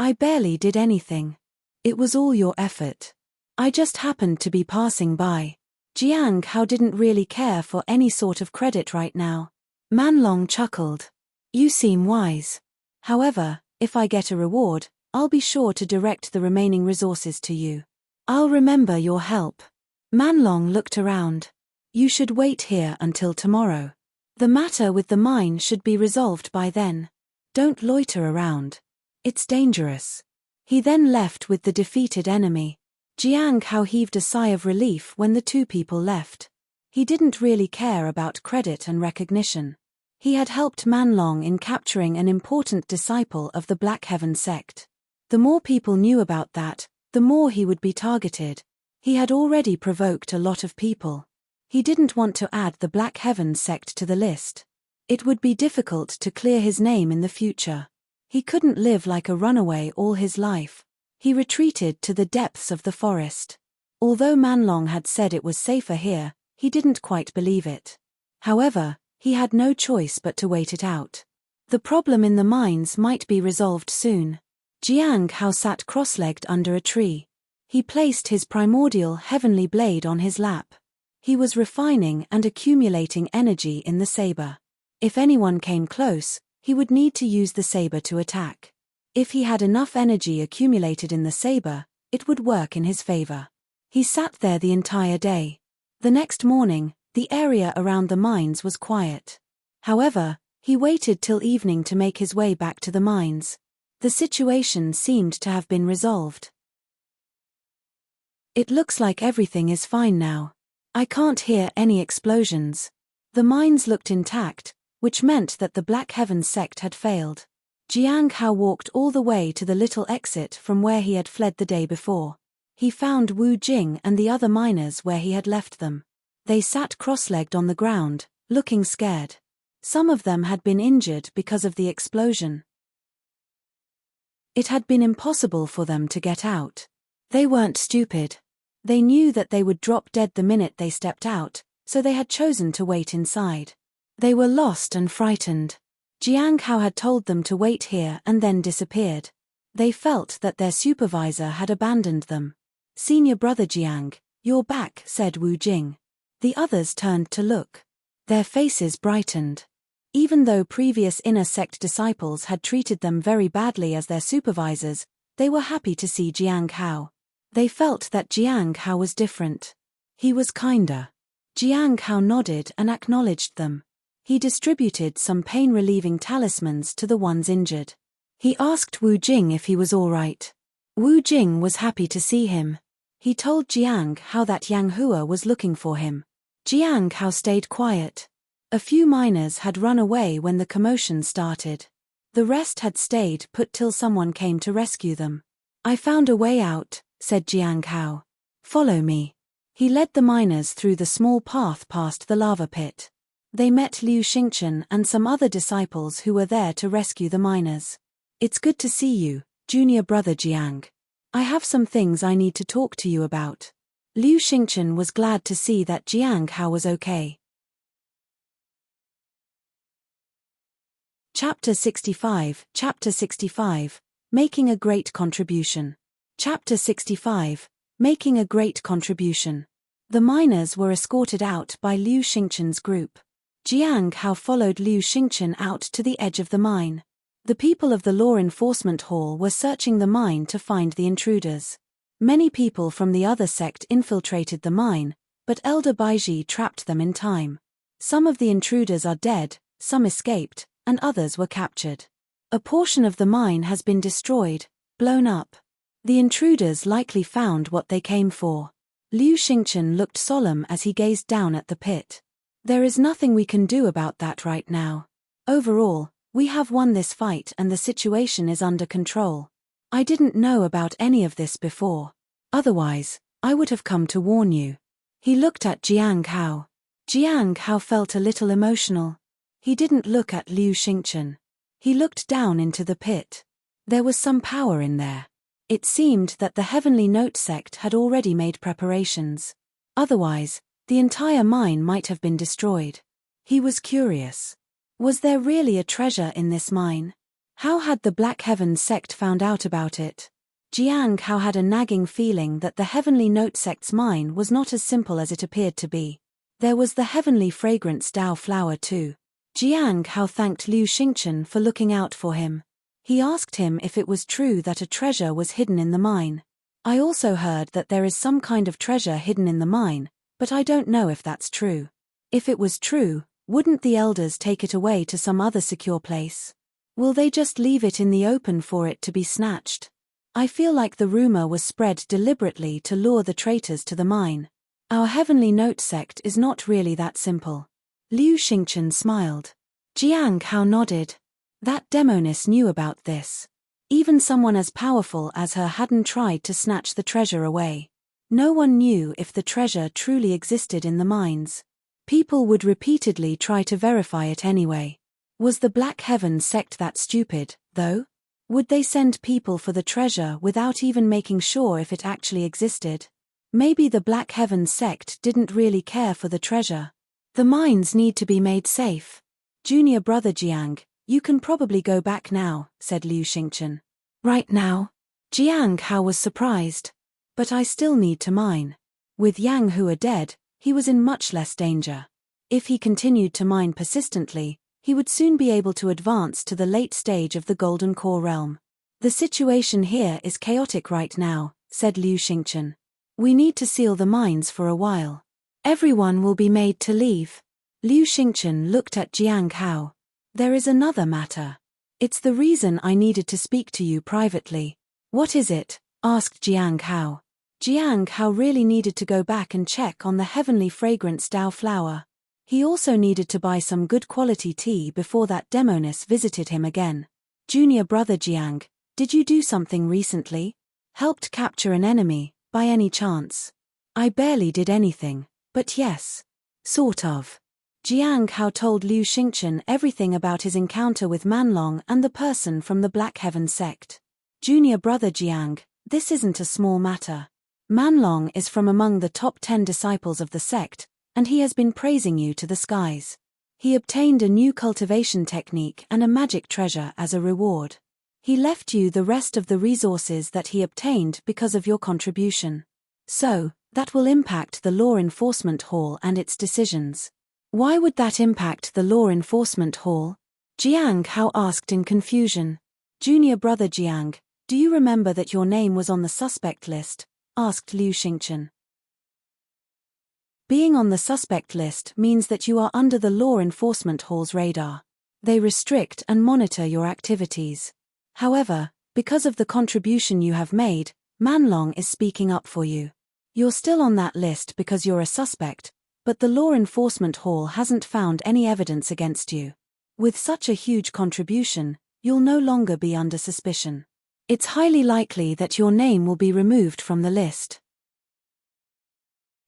"I barely did anything. It was all your effort. I just happened to be passing by." Jiang Hao didn't really care for any sort of credit right now. Manlong chuckled. "You seem wise. However, if I get a reward, I'll be sure to direct the remaining resources to you. I'll remember your help." Manlong looked around. "You should wait here until tomorrow. The matter with the mine should be resolved by then. Don't loiter around. It's dangerous." He then left with the defeated enemy. Jiang Hao heaved a sigh of relief when the two people left. He didn't really care about credit and recognition. He had helped Manlong in capturing an important disciple of the Black Heaven sect. The more people knew about that, the more he would be targeted. He had already provoked a lot of people. He didn't want to add the Black Heaven sect to the list. It would be difficult to clear his name in the future. He couldn't live like a runaway all his life. He retreated to the depths of the forest. Although Manlong had said it was safer here, he didn't quite believe it. However, he had no choice but to wait it out. The problem in the mines might be resolved soon. Jiang Hao sat cross-legged under a tree. He placed his primordial heavenly blade on his lap. He was refining and accumulating energy in the saber. If anyone came close, he would need to use the saber to attack. If he had enough energy accumulated in the saber, it would work in his favor. He sat there the entire day. The next morning, the area around the mines was quiet. However, he waited till evening to make his way back to the mines. The situation seemed to have been resolved. "It looks like everything is fine now. I can't hear any explosions." The mines looked intact, which meant that the Black Heaven sect had failed. Jiang Hao walked all the way to the little exit from where he had fled the day before. He found Wu Jing and the other miners where he had left them. They sat cross-legged on the ground, looking scared. Some of them had been injured because of the explosion. It had been impossible for them to get out. They weren't stupid. They knew that they would drop dead the minute they stepped out, so they had chosen to wait inside. They were lost and frightened. Jiang Hao had told them to wait here and then disappeared. They felt that their supervisor had abandoned them. "Senior brother Jiang, you're back," said Wu Jing. The others turned to look. Their faces brightened. Even though previous inner sect disciples had treated them very badly as their supervisors, they were happy to see Jiang Hao. They felt that Jiang Hao was different. He was kinder. Jiang Hao nodded and acknowledged them. He distributed some pain-relieving talismans to the ones injured. He asked Wu Jing if he was all right. Wu Jing was happy to see him. He told Jiang Hao that Yang Hua was looking for him. Jiang Hao stayed quiet. A few miners had run away when the commotion started. The rest had stayed put till someone came to rescue them. I found a way out, said Jiang Hao. Follow me. He led the miners through the small path past the lava pit. They met Liu Xingchen and some other disciples who were there to rescue the miners. It's good to see you, junior brother Jiang. I have some things I need to talk to you about. Liu Xingchen was glad to see that Jiang Hao was okay. Chapter 65, Making a Great Contribution. Chapter 65, Making a Great Contribution. The miners were escorted out by Liu Xingchen's group. Jiang Hao followed Liu Xingchen out to the edge of the mine. The people of the Law Enforcement Hall were searching the mine to find the intruders. Many people from the other sect infiltrated the mine, but Elder Baiji trapped them in time. Some of the intruders are dead, some escaped, and others were captured. A portion of the mine has been destroyed, blown up. The intruders likely found what they came for. Liu Xingchen looked solemn as he gazed down at the pit. There is nothing we can do about that right now. Overall, we have won this fight and the situation is under control. I didn't know about any of this before. Otherwise, I would have come to warn you. He looked at Jiang Hao. Jiang Hao felt a little emotional. He didn't look at Liu Xingchen. He looked down into the pit. There was some power in there. It seemed that the Heavenly Note sect had already made preparations. Otherwise, the entire mine might have been destroyed. He was curious. Was there really a treasure in this mine? How had the Black Heaven sect found out about it? Jiang Hao had a nagging feeling that the Heavenly Note sect's mine was not as simple as it appeared to be. There was the Heavenly Fragrance Dao flower too. Jiang Hao thanked Liu Xingchen for looking out for him. He asked him if it was true that a treasure was hidden in the mine. I also heard that there is some kind of treasure hidden in the mine, but I don't know if that's true. If it was true, wouldn't the elders take it away to some other secure place? Will they just leave it in the open for it to be snatched? I feel like the rumor was spread deliberately to lure the traitors to the mine. Our Heavenly Note sect is not really that simple. Liu Xingchen smiled. Jiang Hao nodded. That Demoness knew about this. Even someone as powerful as her hadn't tried to snatch the treasure away. No one knew if the treasure truly existed in the mines. People would repeatedly try to verify it anyway. Was the Black Heaven sect that stupid, though? Would they send people for the treasure without even making sure if it actually existed? Maybe the Black Heaven sect didn't really care for the treasure. The mines need to be made safe. Junior brother Jiang, you can probably go back now, said Liu Xingchen. Right now? Jiang Hao was surprised. But I still need to mine. With Yang Hua dead, he was in much less danger. If he continued to mine persistently, he would soon be able to advance to the late stage of the Golden Core realm. The situation here is chaotic right now, said Liu Xingchen. We need to seal the mines for a while. Everyone will be made to leave. Liu Xingchen looked at Jiang Hao. There is another matter. It's the reason I needed to speak to you privately. What is it? Asked Jiang Hao. Jiang Hao really needed to go back and check on the Heavenly Fragrance Dao flower. He also needed to buy some good quality tea before that Demoness visited him again. Junior brother Jiang, did you do something recently? Helped capture an enemy, by any chance? I barely did anything, but yes. Sort of. Jiang Hao told Liu Xingchen everything about his encounter with Manlong and the person from the Black Heaven sect. Junior brother Jiang, this isn't a small matter. Manlong is from among the top 10 disciples of the sect, and he has been praising you to the skies. He obtained a new cultivation technique and a magic treasure as a reward. He left you the rest of the resources that he obtained because of your contribution. So, that will impact the Law Enforcement Hall and its decisions. Why would that impact the Law Enforcement Hall? Jiang Hao asked in confusion. Junior brother Jiang, do you remember that your name was on the suspect list? Asked Liu Xingchen. Being on the suspect list means that you are under the Law Enforcement Hall's radar. They restrict and monitor your activities. However, because of the contribution you have made, Manlong is speaking up for you. You're still on that list because you're a suspect, but the law enforcement hall hasn't found any evidence against you. With such a huge contribution, you'll no longer be under suspicion. It's highly likely that your name will be removed from the list.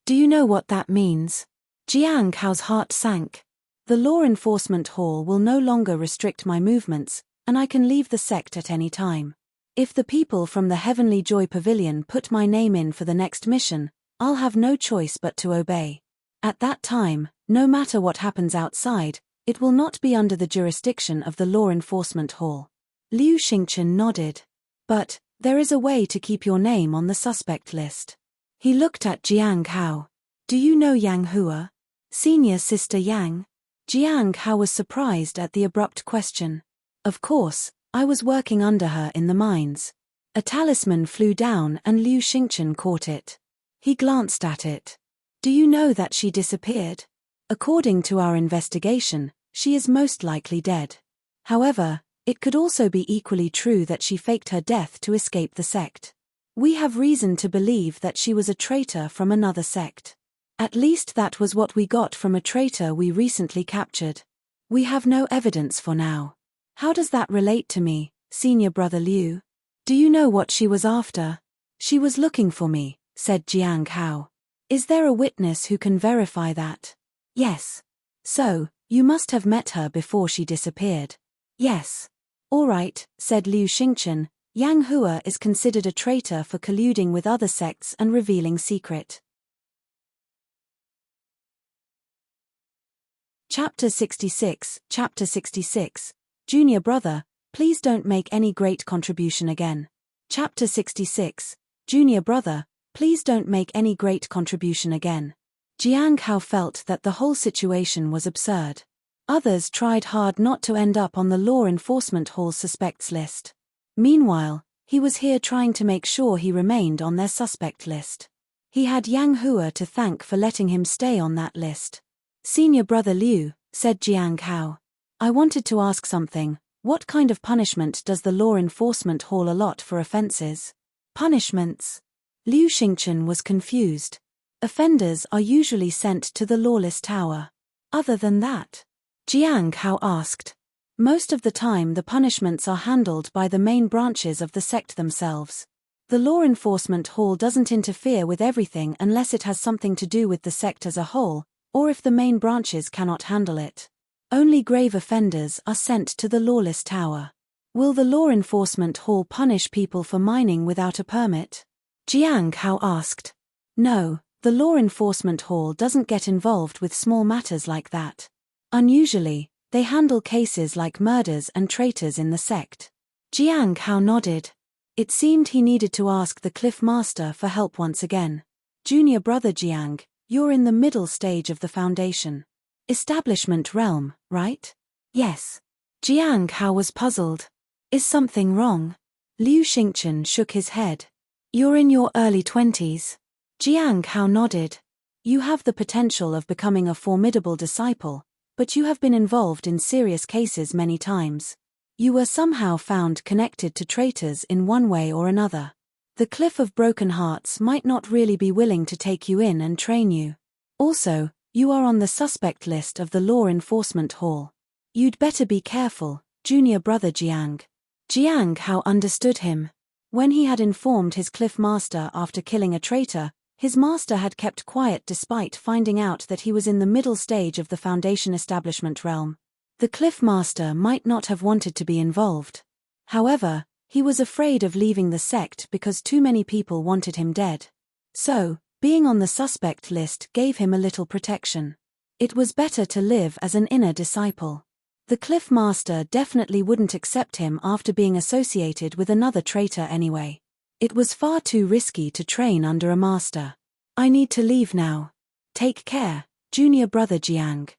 Do you know what that means? Jiang Hao's heart sank. The law enforcement hall will no longer restrict my movements, and I can leave the sect at any time. If the people from the Heavenly Joy Pavilion put my name in for the next mission, I'll have no choice but to obey. At that time, no matter what happens outside, it will not be under the jurisdiction of the law enforcement hall. Liu Xingchen nodded. But, there is a way to keep your name on the suspect list. He looked at Jiang Hao. Do you know Yang Hua? Senior Sister Yang? Jiang Hao was surprised at the abrupt question. Of course, I was working under her in the mines. A talisman flew down and Liu Xingchen caught it. He glanced at it. Do you know that she disappeared? According to our investigation, she is most likely dead. However, it could also be equally true that she faked her death to escape the sect. We have reason to believe that she was a traitor from another sect. At least that was what we got from a traitor we recently captured. We have no evidence for now. How does that relate to me, Senior Brother Liu? Do you know what she was after? She was looking for me, said Jiang Hao. Is there a witness who can verify that? Yes. So, you must have met her before she disappeared. Yes. All right, said Liu Xingchen. Yang Hua is considered a traitor for colluding with other sects and revealing secret. Chapter 66, Chapter 66. Junior brother, please don't make any great contribution again. Chapter 66. Junior brother, please don't make any great contribution again. Jiang Hao felt that the whole situation was absurd. Others tried hard not to end up on the law enforcement hall's suspects list. Meanwhile, he was here trying to make sure he remained on their suspect list. He had Yang Hua to thank for letting him stay on that list. Senior brother Liu, said Jiang Hao. I wanted to ask something. What kind of punishment does the law enforcement hall allot for offenses? Punishments? Liu Xingchen was confused. Offenders are usually sent to the lawless tower. Other than that? Jiang Hao asked. Most of the time the punishments are handled by the main branches of the sect themselves. The law enforcement hall doesn't interfere with everything unless it has something to do with the sect as a whole, or if the main branches cannot handle it. Only grave offenders are sent to the lawless tower. Will the law enforcement hall punish people for mining without a permit? Jiang Hao asked. No, the law enforcement hall doesn't get involved with small matters like that. Unusually, they handle cases like murders and traitors in the sect. Jiang Hao nodded. It seemed he needed to ask the Cliff Master for help once again. Junior brother Jiang, you're in the middle stage of the Foundation. Establishment realm, right? Yes. Jiang Hao was puzzled. Is something wrong? Liu Xingchen shook his head. You're in your early 20s. Jiang Hao nodded. You have the potential of becoming a formidable disciple, but you have been involved in serious cases many times. You were somehow found connected to traitors in one way or another. The Cliff of Broken Hearts might not really be willing to take you in and train you. Also, you are on the suspect list of the law enforcement hall. You'd better be careful, junior brother Jiang. Jiang Hao understood him. When he had informed his Cliff Master after killing a traitor, his master had kept quiet despite finding out that he was in the middle stage of the Foundation establishment realm. The Cliff Master might not have wanted to be involved. However, he was afraid of leaving the sect because too many people wanted him dead. So, being on the suspect list gave him a little protection. It was better to live as an inner disciple. The Cliff Master definitely wouldn't accept him after being associated with another traitor anyway. It was far too risky to train under a master. I need to leave now. Take care, junior brother Jiang.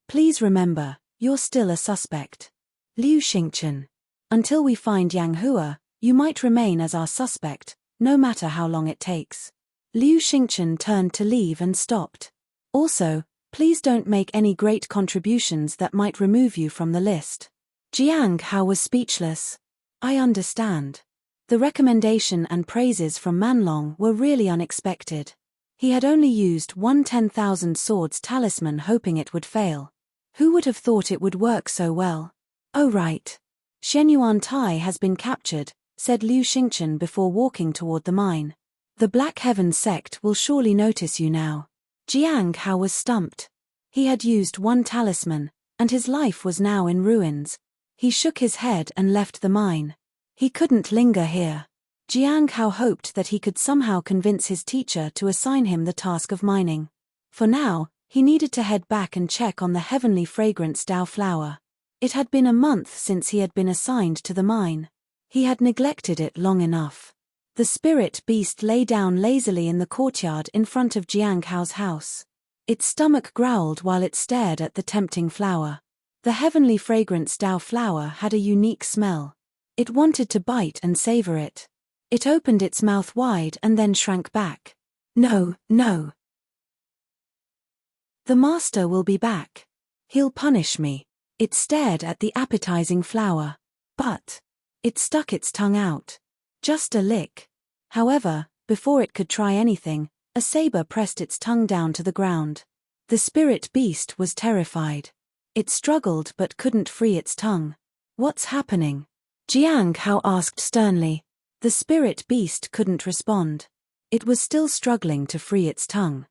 Please remember, you're still a suspect. Liu Xingchen. Until we find Yang Hua, you might remain as our suspect, no matter how long it takes. Liu Xingchen turned to leave and stopped. Also, please don't make any great contributions that might remove you from the list. Jiang Hao was speechless. I understand. The recommendation and praises from Manlong were really unexpected. He had only used one 10,000 swords talisman hoping it would fail. Who would have thought it would work so well? Oh right. Shenyuan Tai has been captured, said Liu Xingchen before walking toward the mine. The Black Heaven sect will surely notice you now. Jiang Hao was stumped. He had used one talisman, and his life was now in ruins. He shook his head and left the mine. He couldn't linger here. Jiang Hao hoped that he could somehow convince his teacher to assign him the task of mining. For now, he needed to head back and check on the heavenly fragrance Dao flower. It had been a month since he had been assigned to the mine. He had neglected it long enough. The spirit beast lay down lazily in the courtyard in front of Jiang Hao's house. Its stomach growled while it stared at the tempting flower. The heavenly fragrance Dao flower had a unique smell. It wanted to bite and savor it. It opened its mouth wide and then shrank back. No, no. The master will be back. He'll punish me. It stared at the appetizing flower. But it stuck its tongue out. Just a lick. However, before it could try anything, a saber pressed its tongue down to the ground. The spirit beast was terrified. It struggled but couldn't free its tongue. What's happening? Jiang Hao asked sternly. The spirit beast couldn't respond. It was still struggling to free its tongue.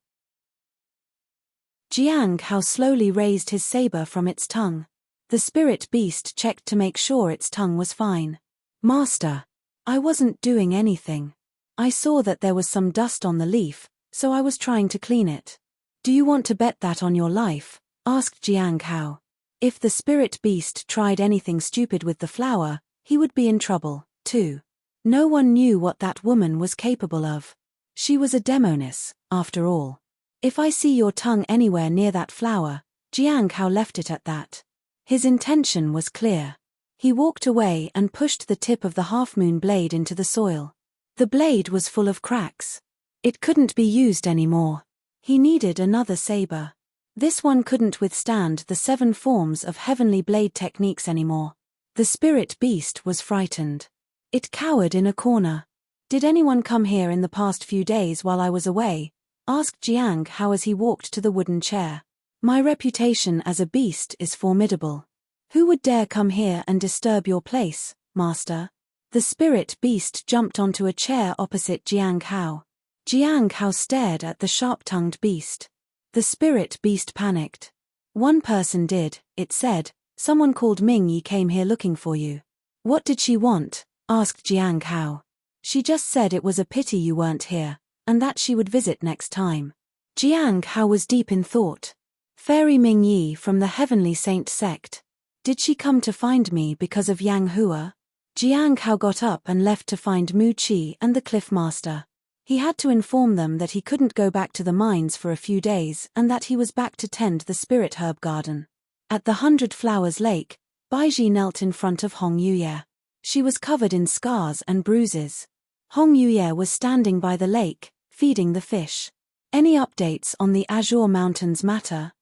Jiang Hao slowly raised his saber from its tongue. The spirit beast checked to make sure its tongue was fine. Master, I wasn't doing anything. I saw that there was some dust on the leaf, so I was trying to clean it. Do you want to bet that on your life? Asked Jiang Hao. If the spirit beast tried anything stupid with the flower, he would be in trouble, too. No one knew what that woman was capable of. She was a Demoness, after all. If I see your tongue anywhere near that flower, Jiang Hao left it at that. His intention was clear. He walked away and pushed the tip of the half-moon blade into the soil. The blade was full of cracks. It couldn't be used anymore. He needed another saber. This one couldn't withstand the 7 forms of heavenly blade techniques anymore. The spirit beast was frightened. It cowered in a corner. Did anyone come here in the past few days while I was away? Asked Jiang Hao as he walked to the wooden chair. My reputation as a beast is formidable. Who would dare come here and disturb your place, master? The spirit beast jumped onto a chair opposite Jiang Hao. Jiang Hao stared at the sharp-tongued beast. The spirit beast panicked. One person did, it said. Someone called Ming Yi came here looking for you. What did she want? Asked Jiang Hao. She just said it was a pity you weren't here, and that she would visit next time. Jiang Hao was deep in thought. Fairy Ming Yi from the Heavenly Saint sect. Did she come to find me because of Yang Hua? Jiang Hao got up and left to find Mu Qi and the Cliff Master. He had to inform them that he couldn't go back to the mines for a few days and that he was back to tend the spirit herb garden. At the 100 Flowers Lake, Baiji knelt in front of Hong Yuye. She was covered in scars and bruises. Hong Yuye was standing by the lake, feeding the fish. Any updates on the Azure Mountains matter?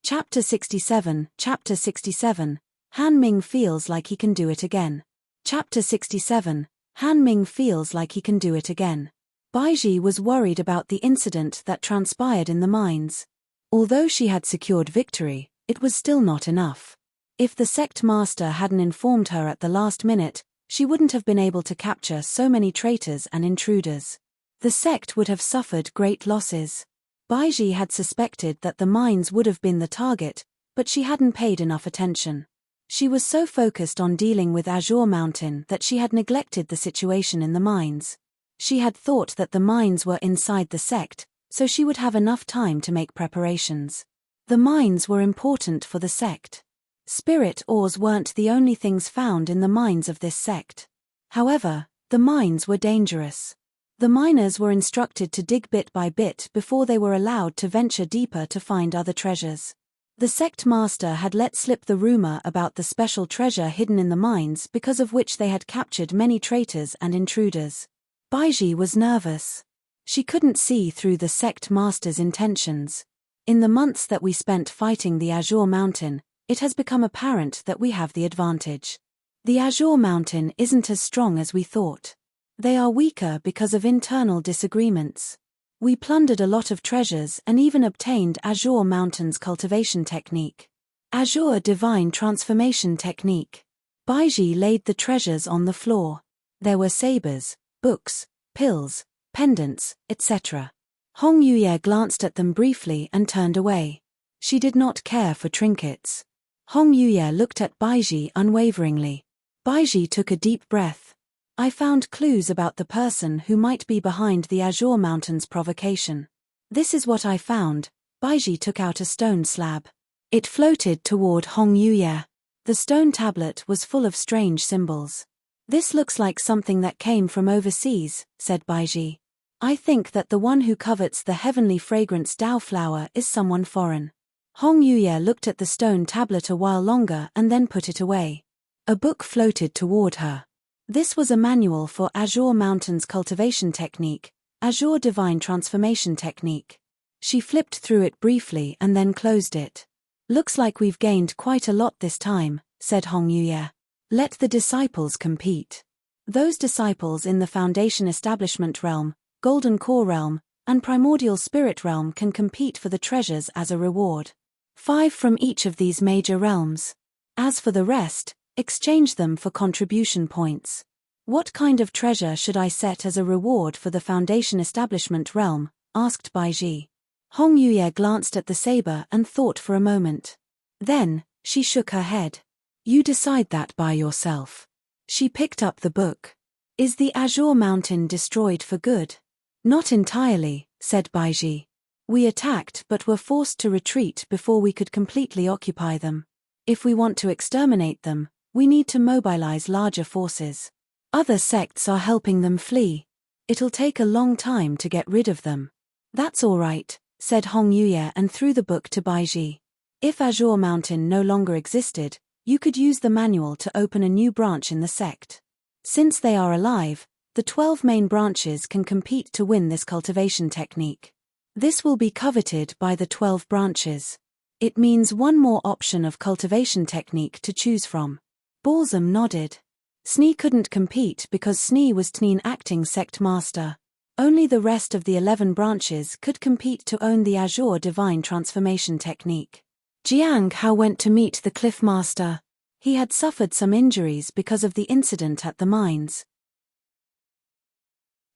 Chapter 67, Chapter 67, Han Ming feels like he can do it again. Chapter 67, Han Ming feels like he can do it again. Baiji was worried about the incident that transpired in the mines. Although she had secured victory, it was still not enough. If the sect master hadn't informed her at the last minute, she wouldn't have been able to capture so many traitors and intruders. The sect would have suffered great losses. Baiji had suspected that the mines would have been the target, but she hadn't paid enough attention. She was so focused on dealing with Azure Mountain that she had neglected the situation in the mines. She had thought that the mines were inside the sect, so she would have enough time to make preparations. The mines were important for the sect. Spirit ores weren't the only things found in the mines of this sect. However, the mines were dangerous. The miners were instructed to dig bit by bit before they were allowed to venture deeper to find other treasures. The sect master had let slip the rumor about the special treasure hidden in the mines because of which they had captured many traitors and intruders. Baiji was nervous. She couldn't see through the sect master's intentions. In the months that we spent fighting the Azure Mountain, it has become apparent that we have the advantage. The Azure Mountain isn't as strong as we thought. They are weaker because of internal disagreements. We plundered a lot of treasures and even obtained Azure Mountain's cultivation technique. Azure Divine Transformation Technique. Baiji laid the treasures on the floor. There were sabers, books, pills, pendants, etc. Hong Yuye glanced at them briefly and turned away. She did not care for trinkets. Hong Yuye looked at Baiji unwaveringly. Baiji took a deep breath. I found clues about the person who might be behind the Azure Mountain's provocation. This is what I found. Baiji took out a stone slab. It floated toward Hong Yuye. The stone tablet was full of strange symbols. This looks like something that came from overseas, said Baiji. I think that the one who covets the heavenly fragrance Dao flower is someone foreign. Hong Yuye looked at the stone tablet a while longer and then put it away. A book floated toward her. This was a manual for Azure Mountain's cultivation technique, Azure Divine Transformation Technique. She flipped through it briefly and then closed it. Looks like we've gained quite a lot this time, said Hong Yuye. Let the disciples compete. Those disciples in the Foundation Establishment Realm, Golden Core Realm, and Primordial Spirit Realm can compete for the treasures as a reward. 5 from each of these major realms. As for the rest, exchange them for contribution points. What kind of treasure should I set as a reward for the Foundation Establishment Realm? Asked Baiji. Hong Yuye glanced at the saber and thought for a moment. Then, she shook her head. You decide that by yourself. She picked up the book. Is the Azure Mountain destroyed for good? Not entirely, said Baiji. We attacked but were forced to retreat before we could completely occupy them. If we want to exterminate them, we need to mobilize larger forces. Other sects are helping them flee. It'll take a long time to get rid of them. That's all right, said Hong Yuye and threw the book to Baiji. If Azure Mountain no longer existed, you could use the manual to open a new branch in the sect. Since they are alive, the 12 main branches can compete to win this cultivation technique. This will be coveted by the 12 branches. It means one more option of cultivation technique to choose from. Balsam nodded. Snee couldn't compete because Snee was Tneen acting sect master. Only the rest of the 11 branches could compete to own the Azure Divine Transformation Technique. Jiang Hao went to meet the Cliff Master. He had suffered some injuries because of the incident at the mines.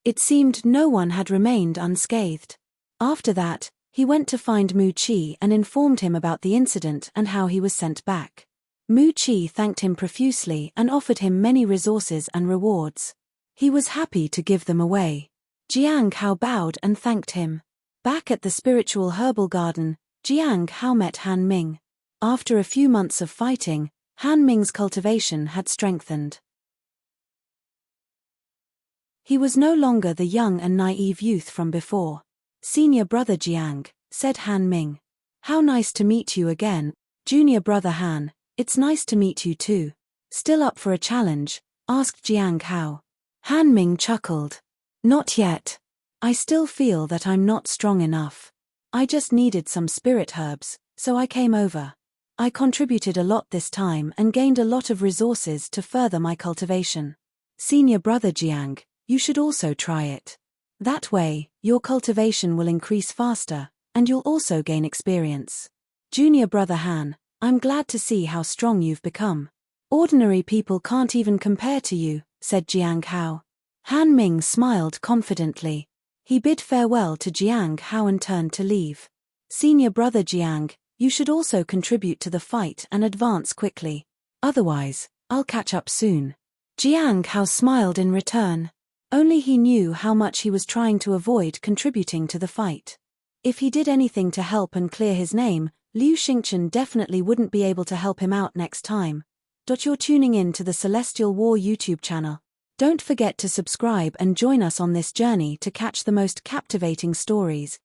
It seemed no one had remained unscathed. After that, he went to find Mu Qi and informed him about the incident and how he was sent back. Mu Qi thanked him profusely and offered him many resources and rewards. He was happy to give them away. Jiang Hao bowed and thanked him. Back at the spiritual herbal garden, Jiang Hao met Han Ming. After a few months of fighting, Han Ming's cultivation had strengthened. He was no longer the young and naive youth from before. Senior brother Jiang, said Han Ming. How nice to meet you again. Junior brother Han, it's nice to meet you too. Still up for a challenge? Asked Jiang Hao. Han Ming chuckled. Not yet. I still feel that I'm not strong enough. I just needed some spirit herbs, so I came over. I contributed a lot this time and gained a lot of resources to further my cultivation. Senior brother Jiang, you should also try it. That way, your cultivation will increase faster, and you'll also gain experience. Junior brother Han, I'm glad to see how strong you've become. Ordinary people can't even compare to you, said Jiang Hao. Han Ming smiled confidently. He bid farewell to Jiang Hao and turned to leave. Senior brother Jiang, you should also contribute to the fight and advance quickly. Otherwise, I'll catch up soon. Jiang Hao smiled in return. Only he knew how much he was trying to avoid contributing to the fight. If he did anything to help and clear his name, Liu Xingchen definitely wouldn't be able to help him out next time. You're tuning in to the Celestial War YouTube channel. Don't forget to subscribe and join us on this journey to catch the most captivating stories.